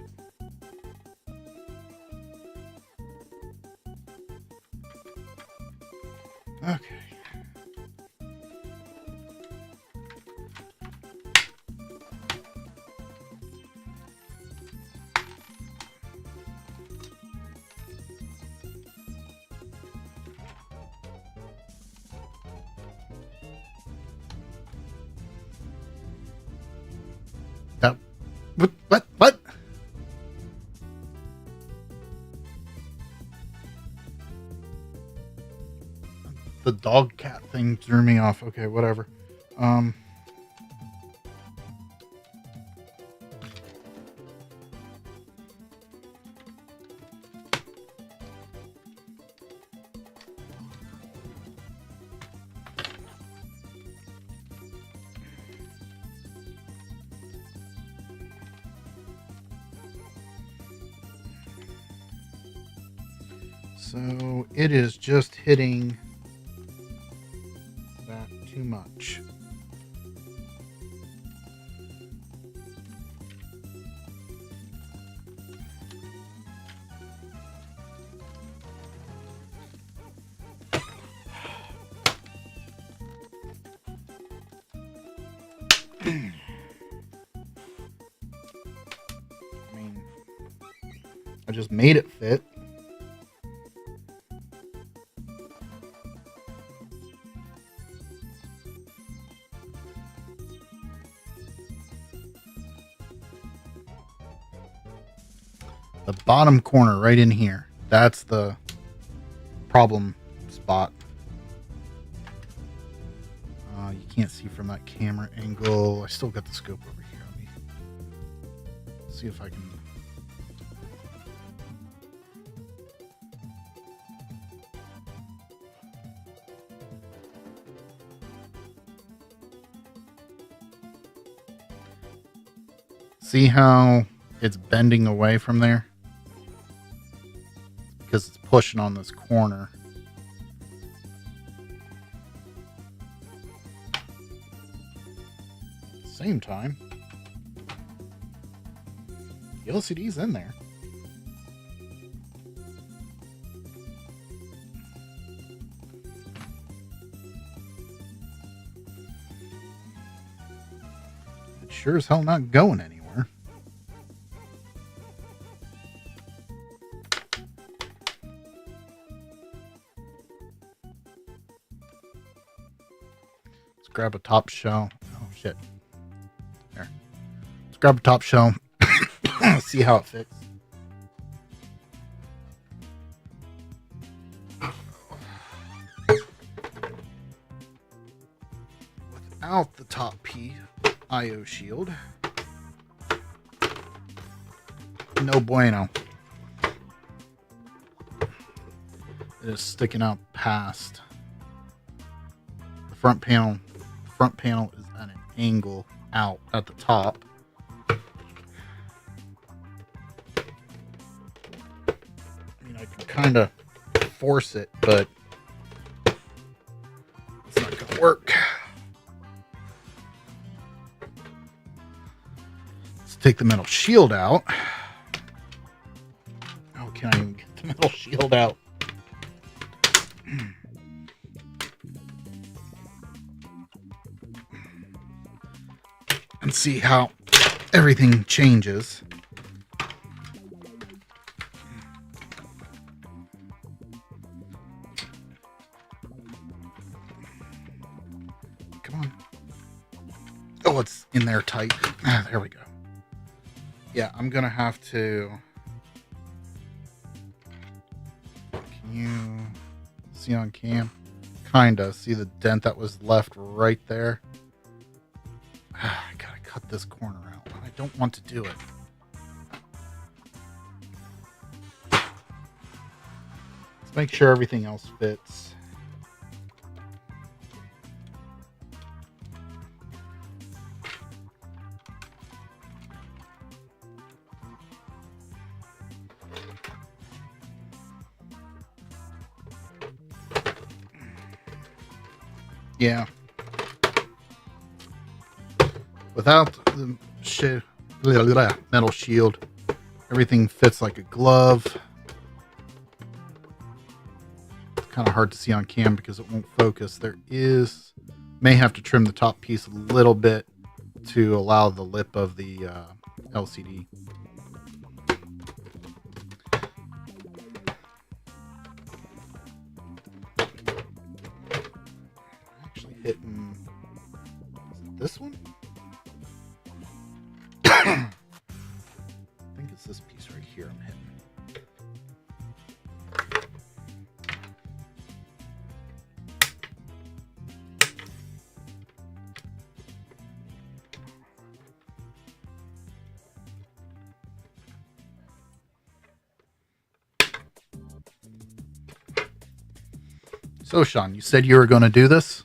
S1: Okay. That what? The dog cat thing threw me off. Okay, whatever. So it is just hitting that too much. I mean, I just made it fit. The bottom corner right in here. That's the problem spot. You can't see from that camera angle. I still got the scope over here. Let me see if I can. See how it's bending away from there? Because it's pushing on this corner. At the same time, the LCD's in there. It's sure as hell not going anywhere. Grab a top shell. Oh shit. There. Let's grab a top shell. See how it fits. Without the top P IO shield. No bueno. It is sticking out past the front panel. The front panel is at an angle out at the top. I mean, I can kind of force it, but it's not going to work. Let's take the metal shield out. Oh, can I even get the metal shield out? And see how everything changes. Come on. Oh, it's in there tight. Ah, there we go. Yeah, I'm going to have to... Can you see on cam? Kinda. See the dent that was left right there? I gotta cut this corner out. I don't want to do it. Let's make sure everything else fits. Yeah. Without the metal shield, everything fits like a glove. It's kind of hard to see on cam because it won't focus. May have to trim the top piece a little bit to allow the lip of the LCD. Actually hitting this one? I think it's this piece right here I'm hitting. So, Sean, you said you were going to do this?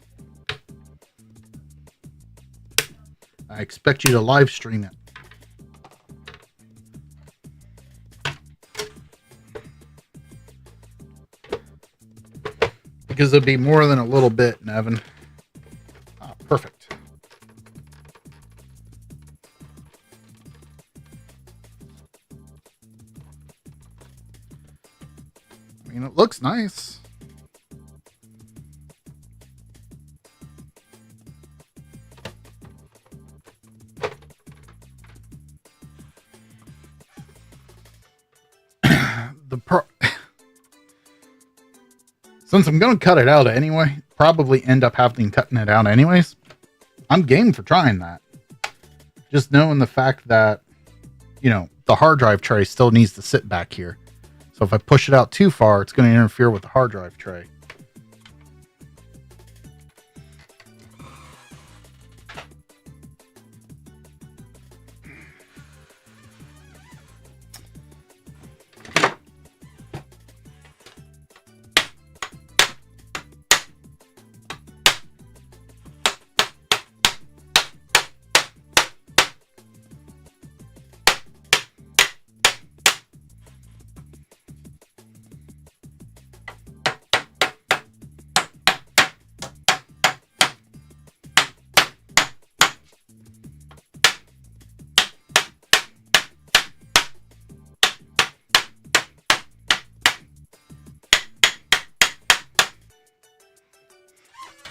S1: I expect you to live stream it. Because it'll be more than a little bit, Nevin. Ah, perfect. I mean, it looks nice. Since I'm going to cut it out anyway, probably end up having cutting it out anyways, I'm game for trying that. Just knowing the fact that, you know, the hard drive tray still needs to sit back here. So if I push it out too far, it's going to interfere with the hard drive tray.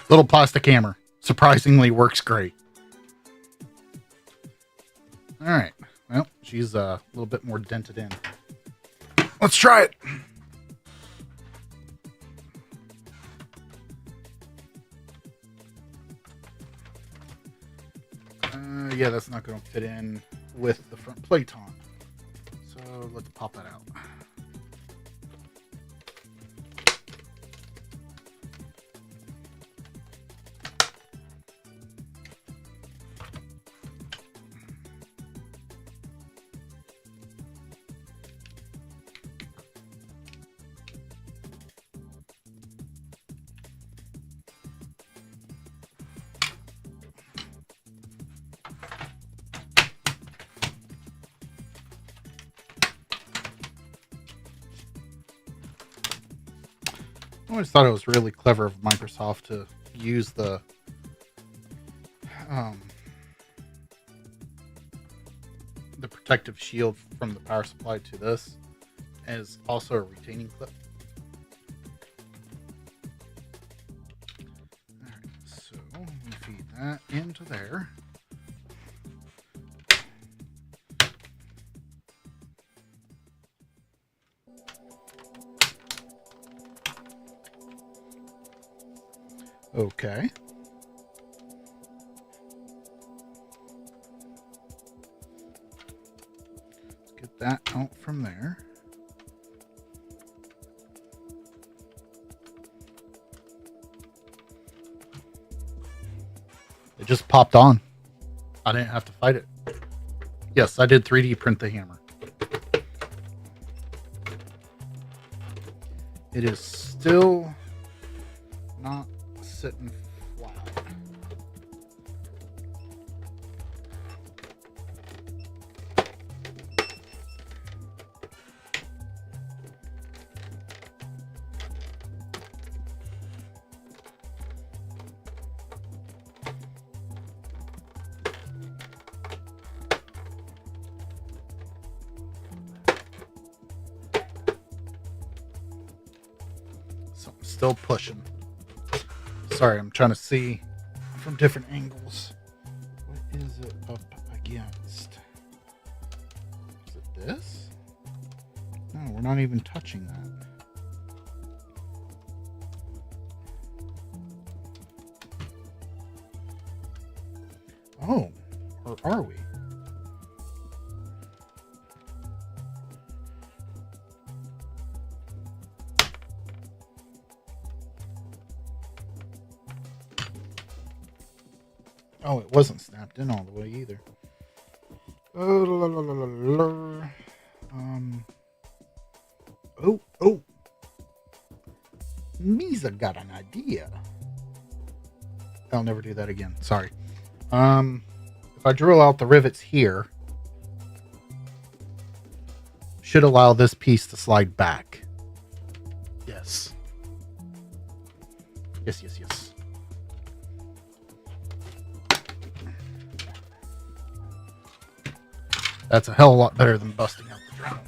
S1: Little plastic hammer. Surprisingly works great. All right. Well, she's a little bit more dented in. Let's try it. Yeah, that's not going to fit in with the front plate on. So let's pop that out. I always thought it was really clever of Microsoft to use um, the protective shield from the power supply to this as also a retaining clip. Alright, so we feed that into there. Okay. Let's get that out from there. It just popped on. I didn't have to fight it. Yes, I did 3D print the hammer. It is still not sitting flat. So I'm still pushing. Sorry, I'm trying to see from different angles. What is it up against? Is it this? No, we're not even touching that. Oh, or are we? Oh, it wasn't snapped in all the way either. Oh. Misa got an idea. I'll never do that again. Sorry. If I drill out the rivets here, should allow this piece to slide back. Yes. Yes. That's a hell of a lot better than busting out the drum.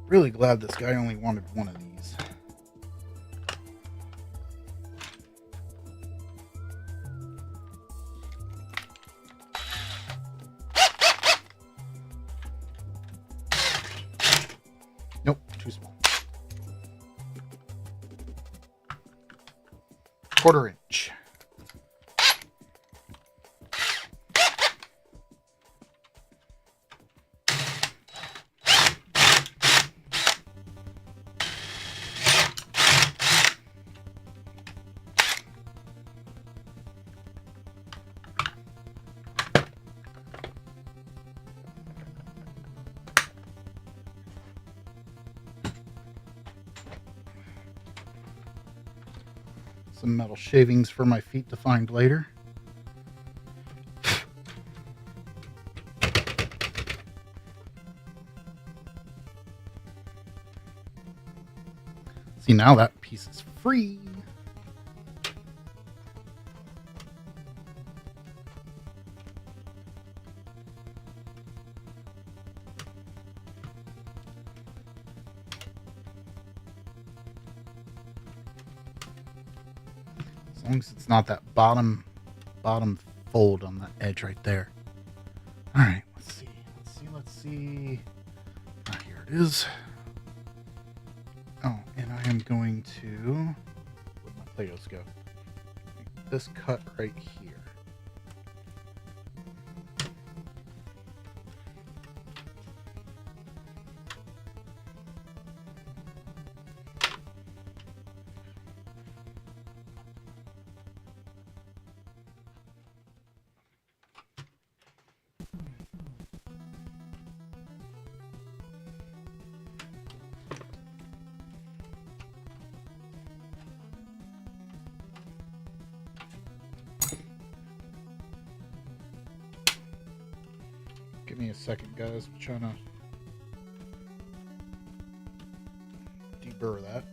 S1: Really glad this guy only wanted one of these. Nope, too small. 1/4 inch. Some metal shavings for my feet to find later. See, now that piece is free. As long as it's not that bottom fold on the edge right there. All right, let's see. Ah, here it is. Oh, and I am going to, where'd my Play-Dohs go? Make this cut right here. Give me a second, guys. I'm trying to deburr that.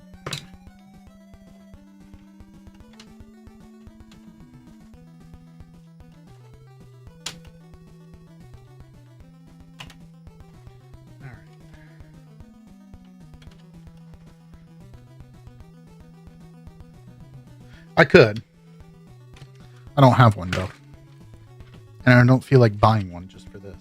S1: All right. I could. I don't have one though. And I don't feel like buying one just for this.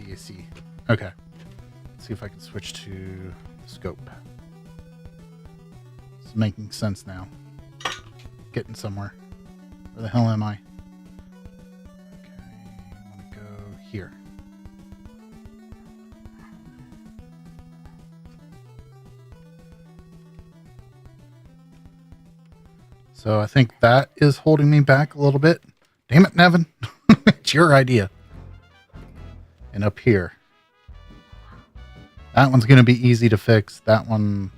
S1: I see. Okay. Let's see if I can switch to the scope. It's making sense now. Getting somewhere. Where the hell am I? Okay, I want to go here. So I think that is holding me back a little bit. Damn it, Nevin. It's your idea. And up here. That one's going to be easy to fix. That one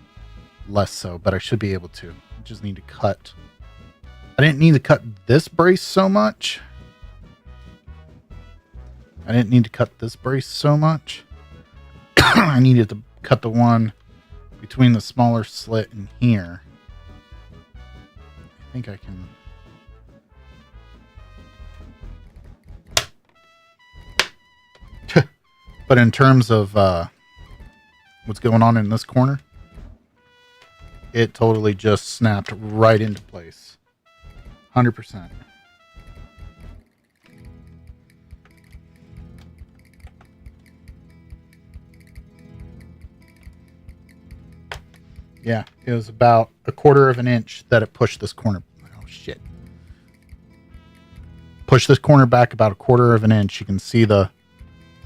S1: less so, but I should be able to. I just need to cut. I didn't need to cut this brace so much. I needed to cut the one between the smaller slit and here. I think I can. But in terms of what's going on in this corner, it totally just snapped right into place. 100%. Yeah, it was about 1/4 of an inch that it pushed this corner. Oh, shit. Push this corner back about 1/4 of an inch. You can see the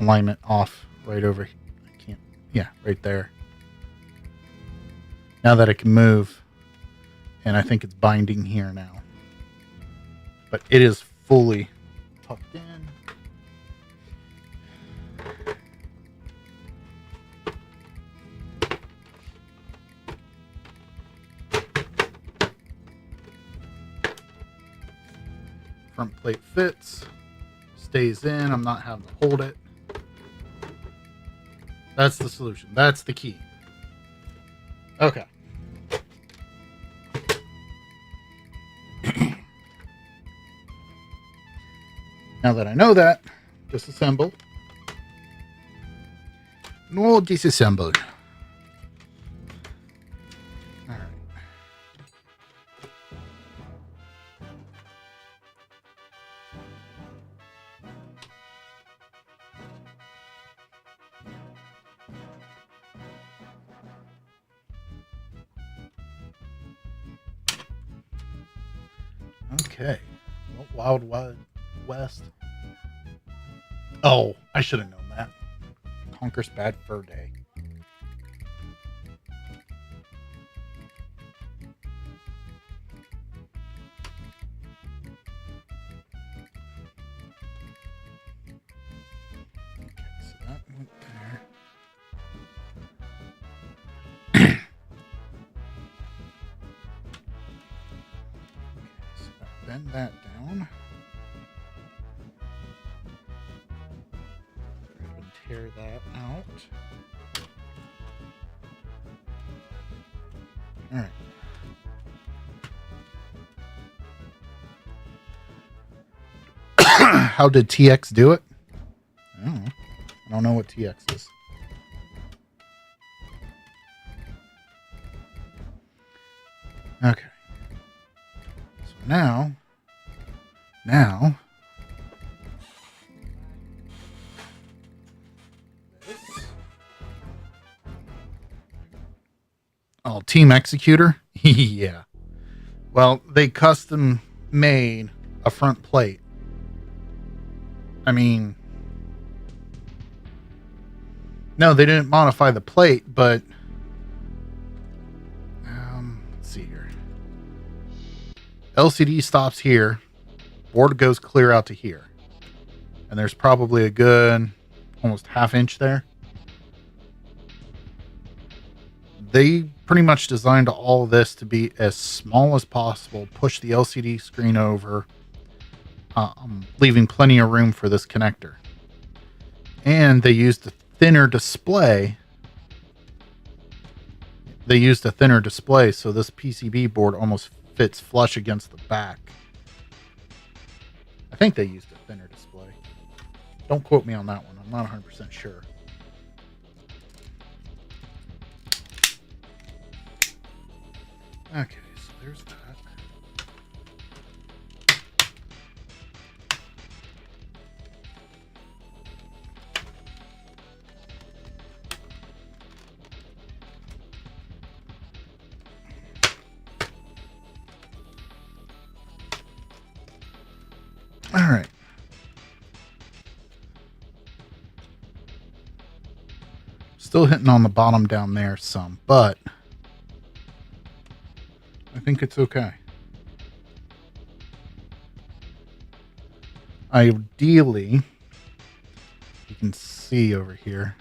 S1: alignment off right over here. I can't. Yeah, right there. Now that it can move, and I think it's binding here now. But it is fully tucked in. Front plate fits, stays in. I'm not having to hold it. That's the solution. That's the key. Okay. Now that I know that, disassemble. No, disassemble. All right. Okay. Well, Wild West. Oh, I should have known that. Conker's Bad Fur Day. Okay, so that went there. Okay, so bend that down. Tear that out. All right. How did TX do it? I don't know. I don't know what TX is. Okay. So now. Oh, Team Executor? Yeah. Well, they custom made a front plate. I mean, no, they didn't modify the plate, but let's see here. LCD stops here. Board goes clear out to here. And there's probably a good almost ½ inch there. They pretty much designed all this to be as small as possible, push the LCD screen over, leaving plenty of room for this connector. And they used a thinner display. So this PCB board almost fits flush against the back. I think they used a thinner display. Don't quote me on that one. I'm not 100% sure. Okay, so there's that. All right. Still hitting on the bottom down there some, but I think it's okay. Ideally, you can see over here,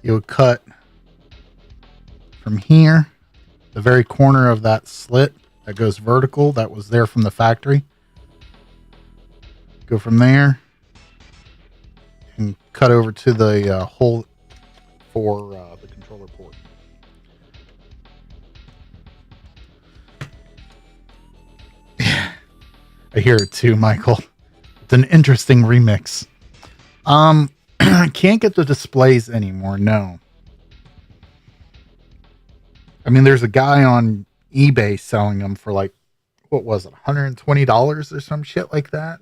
S1: you would cut from here, the very corner of that slit that goes vertical, that was there from the factory. Go from there and cut over to the hole for the controller port. I hear it too, Michael. It's an interesting remix. I can't get the displays anymore, no. I mean, there's a guy on eBay selling them for like, what was it, $120 or some shit like that.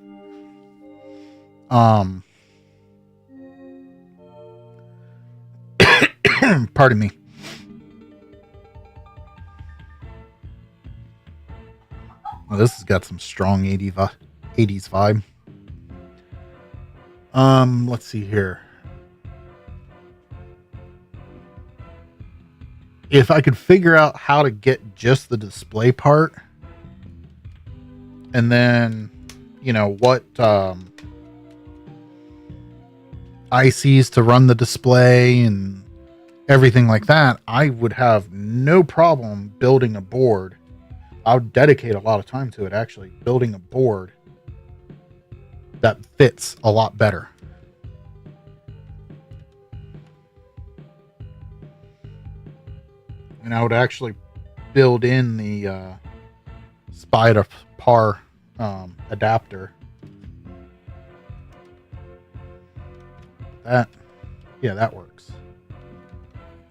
S1: Pardon me. Well, this has got some strong 80s vibe. Let's see here. If I could figure out how to get just the display part, and then, you know, what ICs to run the display and everything like that, I would have no problem building a board. I would dedicate a lot of time to it, actually, building a board that fits a lot better. And I would actually build in the SPI to PAR adapter. That works.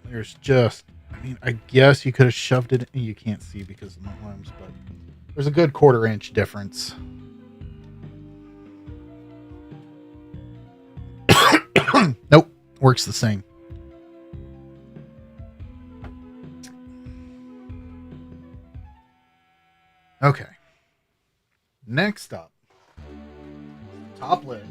S1: There's just, I mean, I guess you could have shoved it in. You can't see because of my arms, but there's a good 1/4 inch difference. Nope, works the same. Okay. Next up, top lid.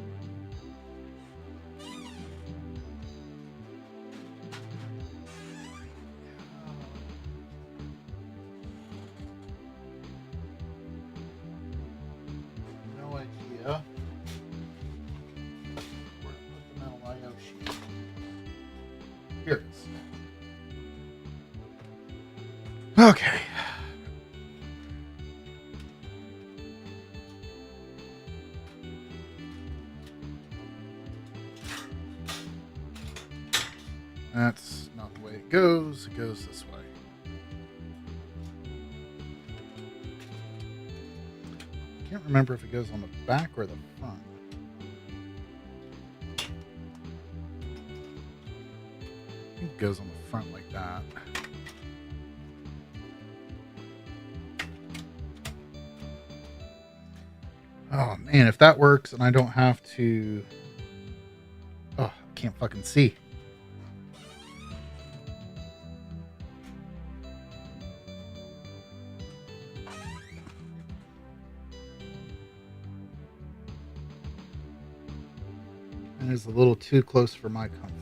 S1: No idea where to put the metal I/O sheet. Here it is. Okay. That's not the way it goes. It goes this way. Can't remember if it goes on the back or the front. I think it goes on the front like that. Oh man, if that works and I don't have to... Oh, I can't fucking see. It is a little too close for my comfort.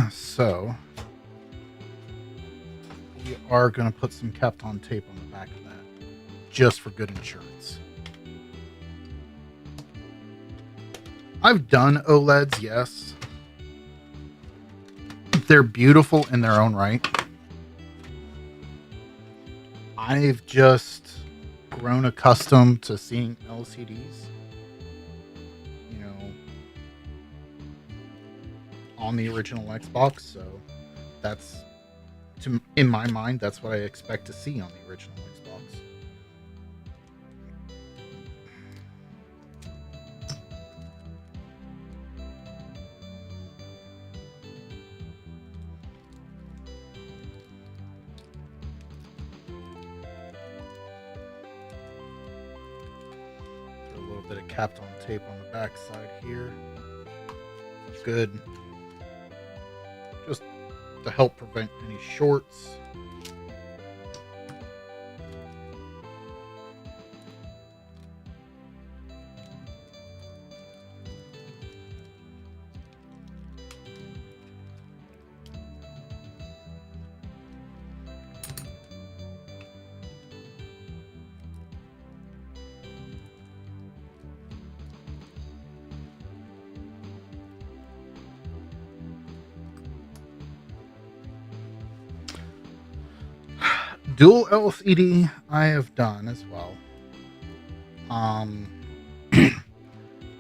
S1: So are going to put some Kapton tape on the back of that, just for good insurance. I've done OLEDs, yes. They're beautiful in their own right. I've just grown accustomed to seeing LCDs, you know, on the original Xbox, so that's, in my mind, that's what I expect to see on the original Xbox. Throw a little bit of Kapton tape on the back side here. Good. Just to help prevent any shorts. Dual LCD I have done as well. I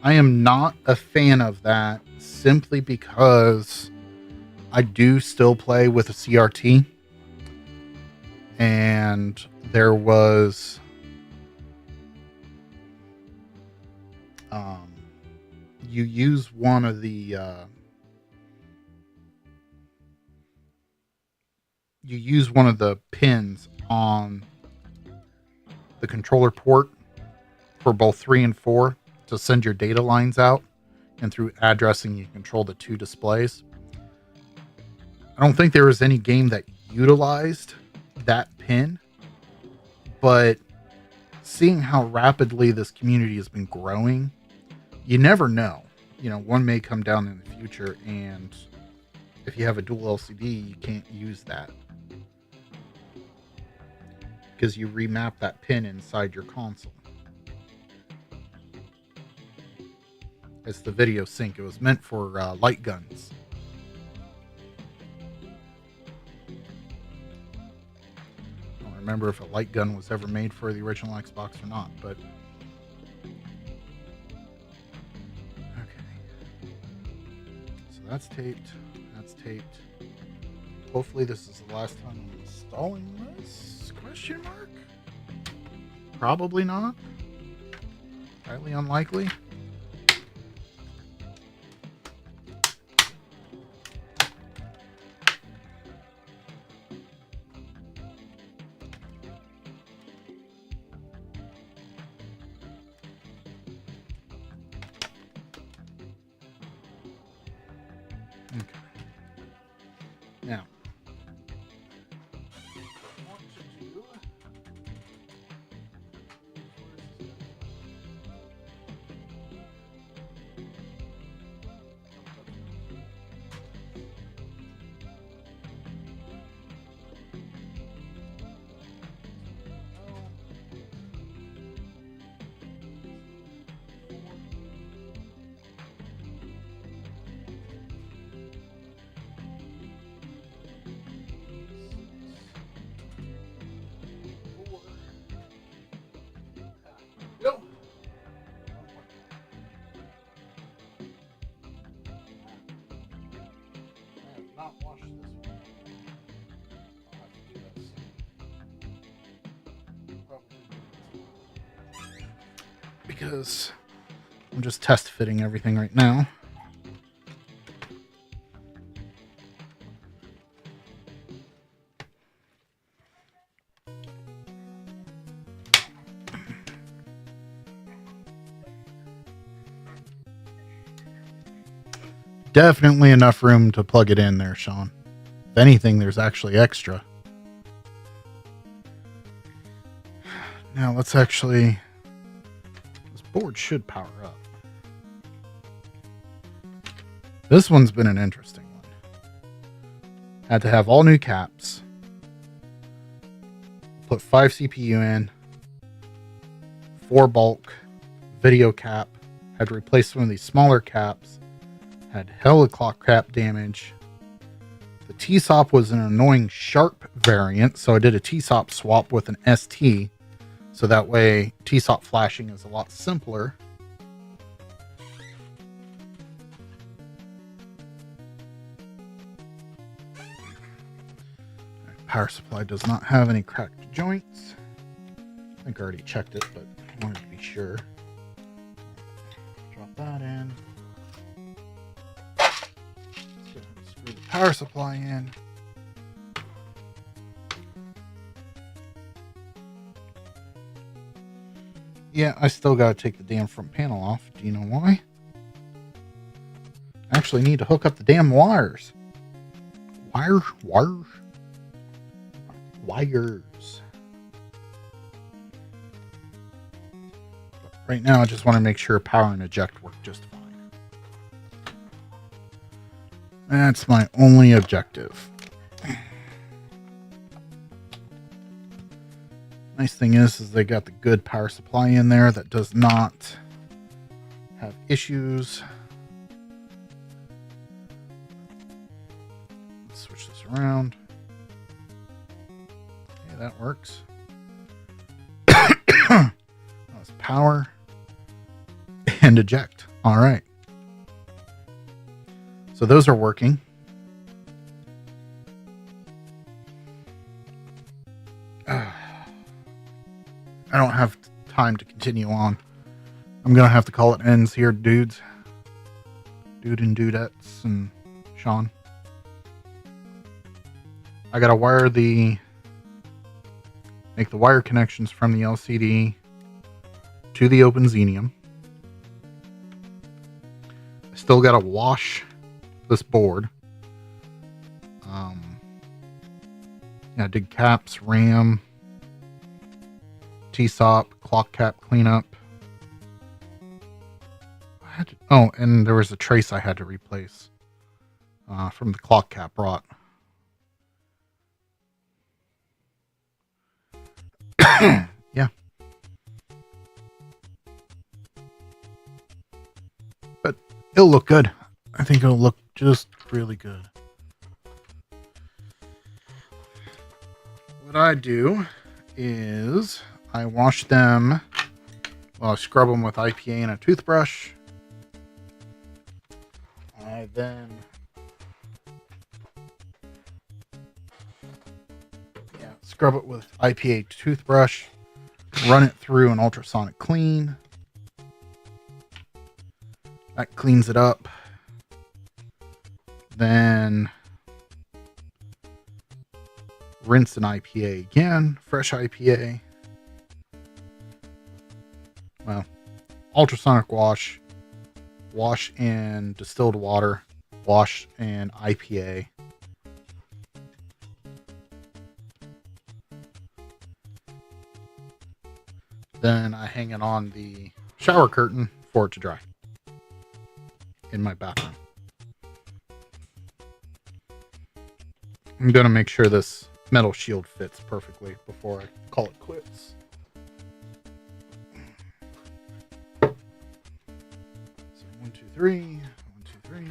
S1: am not a fan of that simply because I do still play with a CRT, and there was you use one of the pins on the controller port for both 3 and 4 to send your data lines out, and through addressing you control the two displays. I don't think there was any game that utilized that pin, but seeing how rapidly this community has been growing, you never know. You know, one may come down in the future, and if you have a dual LCD, you can't use that because you remap that pin inside your console. It's the video sync. It was meant for light guns. I don't remember if a light gun was ever made for the original Xbox or not, but okay. So that's taped. That's taped. Hopefully this is the last time I'm installing this? Question mark? Probably not. Highly unlikely. Okay. Now, what to do? Go. I have not washed this one. I'll have to do that soon. Probably. Because I'm just test fitting everything right now. Definitely enough room to plug it in there, Sean. If anything, there's actually extra. Now let's actually... This board should power up. This one's been an interesting one. Had to have all new caps. put 5 CPU in, 4 bulk, video cap, had to replace some of these smaller caps, had hella clock cap damage. The T-SOP was an annoying sharp variant, so I did a T-SOP swap with an ST, so that way T-SOP flashing is a lot simpler. Power supply does not have any cracked joints. I think I already checked it, but I wanted to be sure. Drop that in. Let's go ahead and screw the power supply in. Yeah, I still gotta take the damn front panel off. Do you know why? I actually need to hook up the damn wires. Wires. But right now, I just want to make sure power and eject work just fine. That's my only objective. Nice thing is they got the good power supply in there that does not have issues. Let's switch this around. Okay, that works. That's power and eject. All right. So those are working. I don't have time to continue on. I'm going to have to call it ends here, dudes. Dude and dudettes and Sean. I got to make the wire connections from the LCD to the Open Xenium. I still got to wash this board. Yeah, did caps, RAM, T-SOP, clock cap cleanup. And there was a trace I had to replace from the clock cap rot. Yeah. But it'll look good. I think it'll look just really good. What I do is I wash them, well, I scrub them with IPA and a toothbrush. I then scrub it with IPA toothbrush, run it through an ultrasonic clean. That cleans it up. Then rinse an IPA again, fresh IPA. Well, ultrasonic wash in distilled water, wash in IPA. Then I hang it on the shower curtain for it to dry in my bathroom. I'm going to make sure this metal shield fits perfectly before I call it quits. So 1, 2, 3, 1, 2, 3.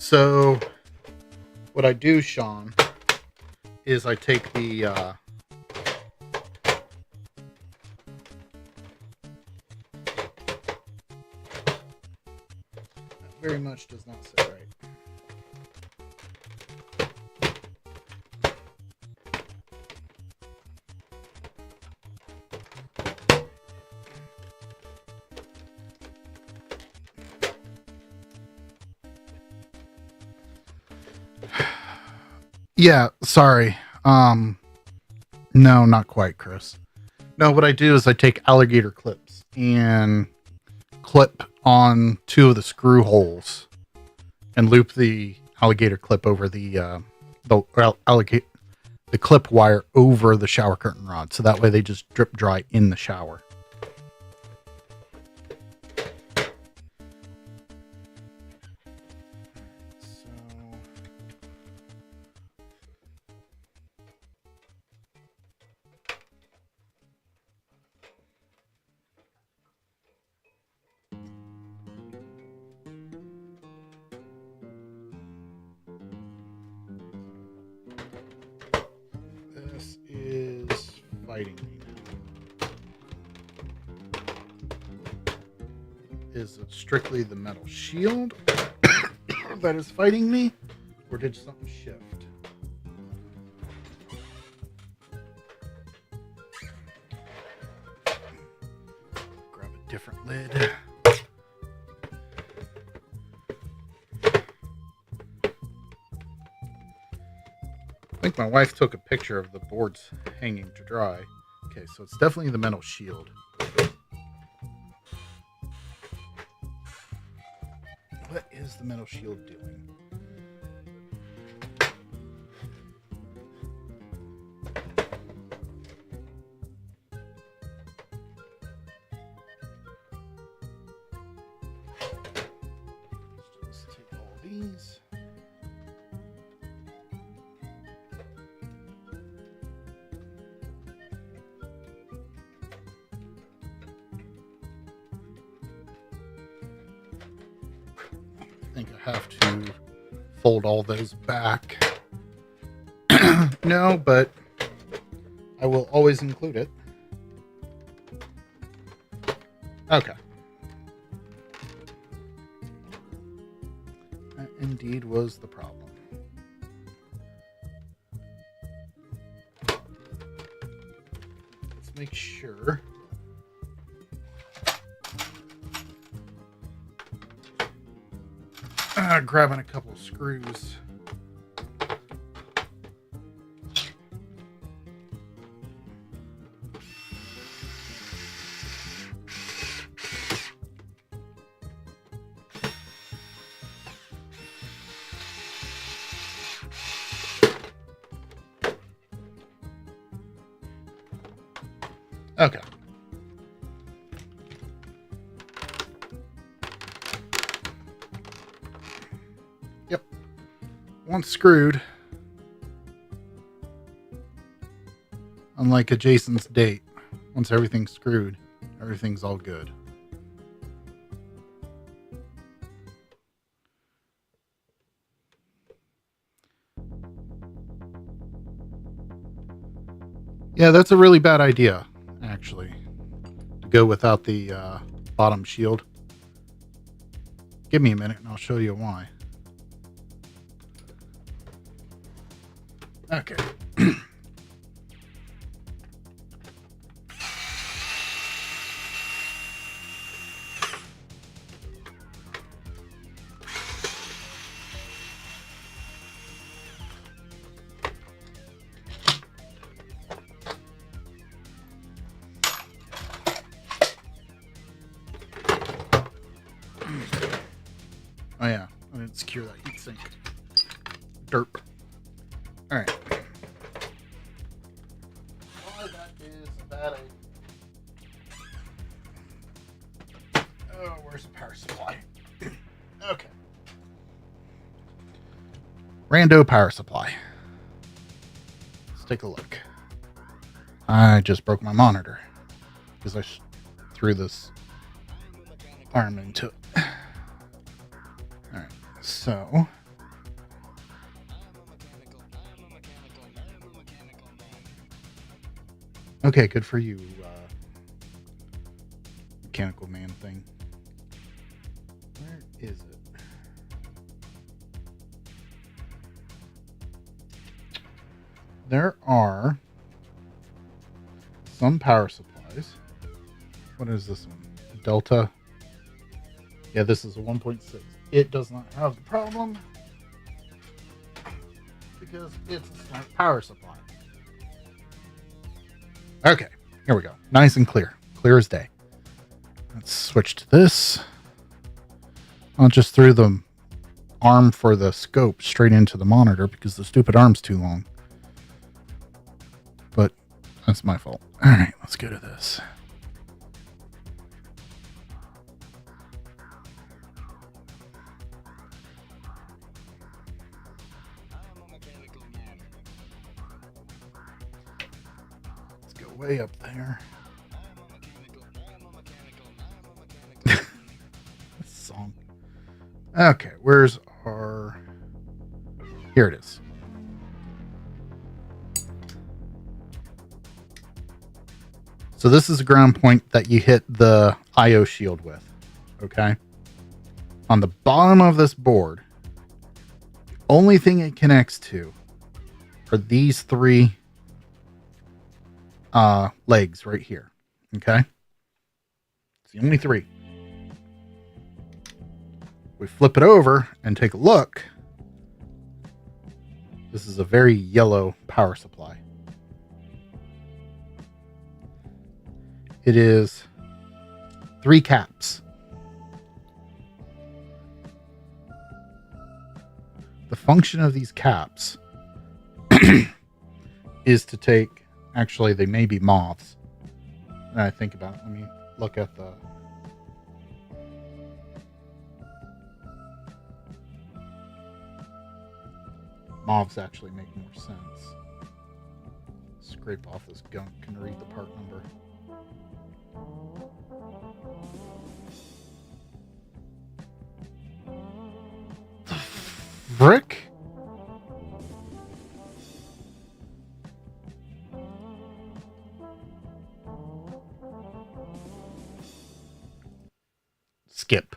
S1: So what I do, Sean, is I take the that very much does not sit right. Yeah, sorry. No, not quite, Chris. No, what I do is I take alligator clips and clip on 2 of the screw holes and loop the alligator clip over the clip wire over the shower curtain rod, so that way they just drip dry in the shower. This is fighting me now. Is it strictly the metal shield that is fighting me, or did something shift? Grab a different lid. I think my wife took a picture of the boards hanging to dry. Okay, so it's definitely the metal shield. What is the metal shield doing? Let's just take all these. I think I have to fold all those back. No, but I will always include it. Okay. That indeed was the problem. Let's make sure. Grabbing a couple of screws. Okay. Yep. Once screwed, unlike a Jason's date, once everything's screwed, everything's all good. Yeah, that's a really bad idea, actually, to go without the bottom shield. Give me a minute and I'll show you why. Okay. Oh yeah, I didn't secure that heatsink. Derp. Alright. Why that is a bad idea. Oh, where's the power supply? Okay. Rando power supply. Let's take a look. I just broke my monitor because I threw this arm into it. Alright, so okay, good for you, mechanical man thing. Where is it? There are some power supplies. What is this one? Delta. Yeah, this is a 1.6. It does not have the problem because it's a smart power supply. Okay, here we go. Nice and clear. Clear as day. Let's switch to this. I just threw the arm for the scope straight into the monitor because the stupid arm's too long. But that's my fault. All right, let's go to this. Let's go way up there. This song. Okay, where's our... Here it is. So this is a ground point that you hit the IO shield with, okay? On the bottom of this board, the only thing it connects to are these three legs right here, okay? It's the only three. We flip it over and take a look. This is a very yellow power supply. It is 3 caps. The function of these caps is to take, actually they may be moths. And I think about it, let me look at the moths actually make more sense. Scrape off this gunk and read the part number. Frick? Skip.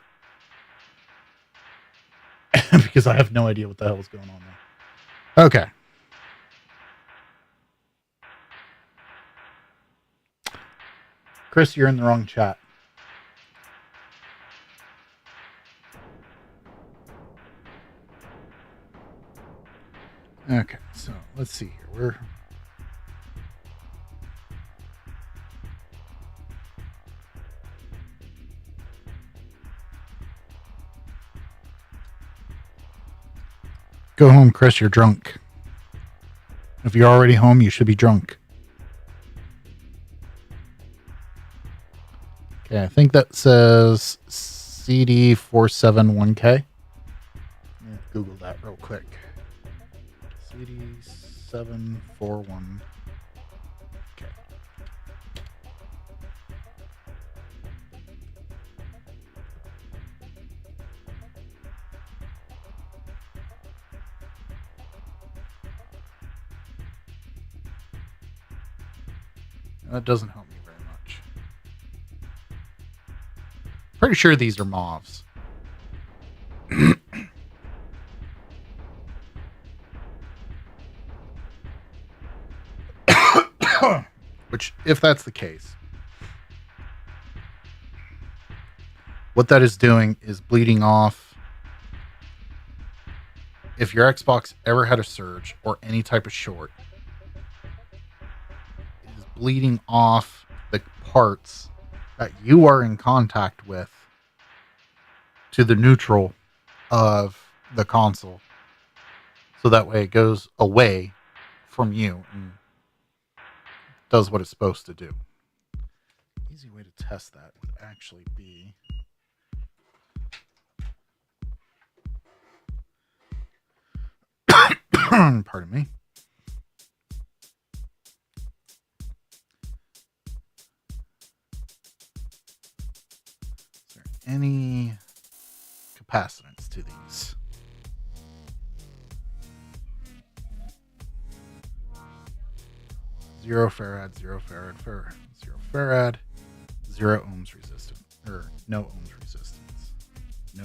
S1: Because I have no idea what the hell is going on there. Okay. Chris, you're in the wrong chat. Okay, so let's see here. Go home, Chris, you're drunk. If you're already home, you should be drunk. Okay, I think that says CD471K. Google that real quick. CD741K. That doesn't help me very much. Pretty sure these are moths. Which, if that's the case, what that is doing is bleeding off. If your Xbox ever had a surge or any type of short, it is bleeding off the parts that you are in contact with to the neutral of the console. So that way it goes away from you and does what it's supposed to do. Easy way to test that would actually be pardon me. Is there any capacitance to these? Zero farad, 0 farad, 0 ohms resistance, or no ohms resistance, no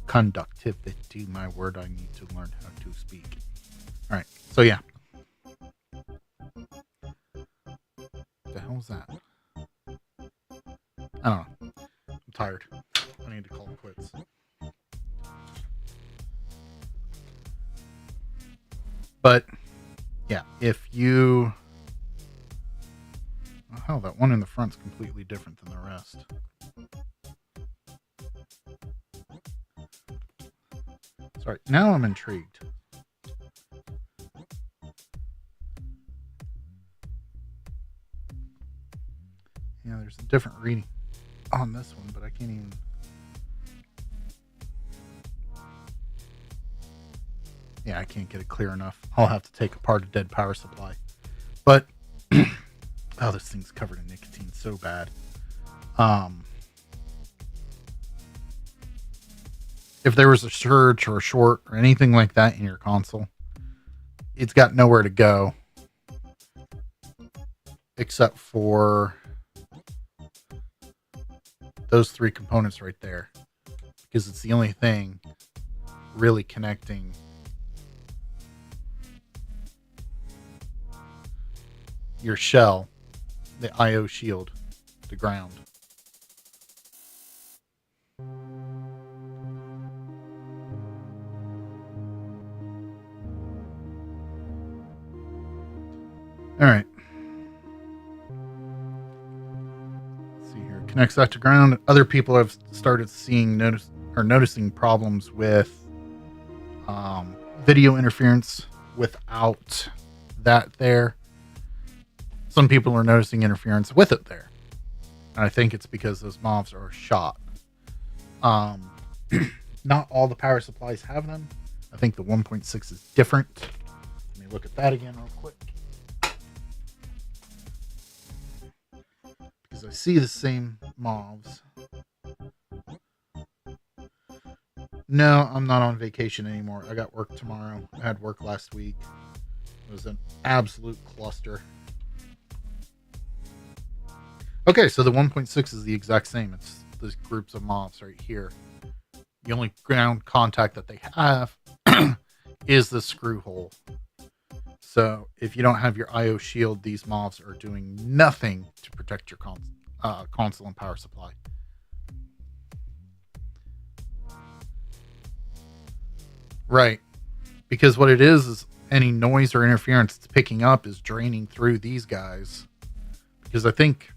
S1: conductivity, my word I need to learn how to speak. All right, so yeah. What the hell was that? I don't know. I'm tired. I need to call it quits. But yeah, if you... Oh, hell, that one in the front's completely different than the rest. Sorry, now I'm intrigued. Yeah, there's a different reading on this one, but I can't even... Yeah, I can't get it clear enough. I'll have to take apart a dead power supply. But, oh, this thing's covered in nicotine so bad. If there was a surge or a short or anything like that in your console, it's got nowhere to go except for those three components right there, because it's the only thing really connecting your shell, the IO shield, to ground. All right. Let's see here. Connects that to ground. Other people have started noticing problems with video interference without that there. Some people are noticing interference with it there. And I think it's because those mobs are shot. Not all the power supplies have them. I think the 1.6 is different. Let me look at that again real quick. Because I see the same mobs. No, I'm not on vacation anymore. I got work tomorrow. I had work last week. It was an absolute cluster. Okay, so the 1.6 is the exact same. It's those groups of mobs right here. The only ground contact that they have is the screw hole. So if you don't have your IO shield, these mobs are doing nothing to protect your console and power supply. Right. Because what it is any noise or interference it's picking up is draining through these guys. Because I think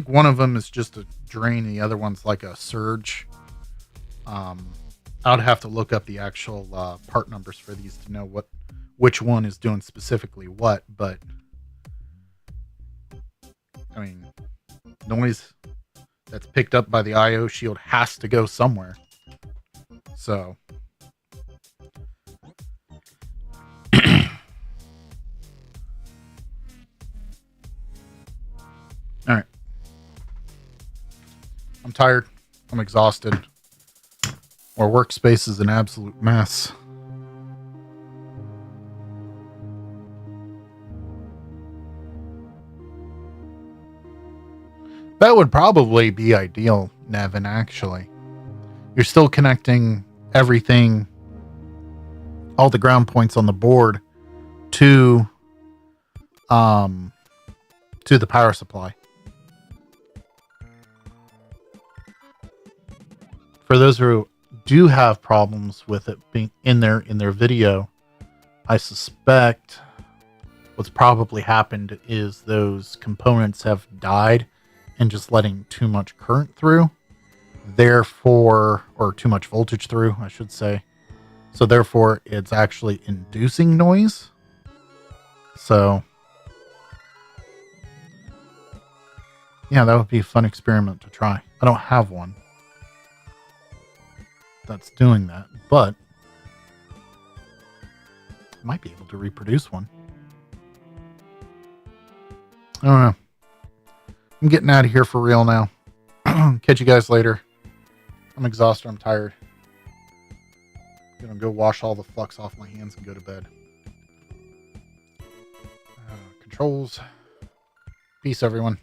S1: one of them is just a drain, the other one's like a surge. I'd have to look up the actual part numbers for these to know which one is doing specifically what, but I mean, noise that's picked up by the IO shield has to go somewhere. So all right. I'm tired. I'm exhausted. Our workspace is an absolute mess. That would probably be ideal, Nevin, actually. You're still connecting everything, all the ground points on the board to the power supply. For those who do have problems with it being in their video, I suspect what's probably happened is those components have died and just letting too much current through, therefore, or too much voltage through, I should say. So therefore it's actually inducing noise. So yeah, that would be a fun experiment to try. I don't have one that's doing that, but I might be able to reproduce one. I don't know. I'm getting out of here for real now. Catch you guys later. I'm exhausted. I'm tired. I'm gonna go wash all the flux off my hands and go to bed. Controls. Peace, everyone.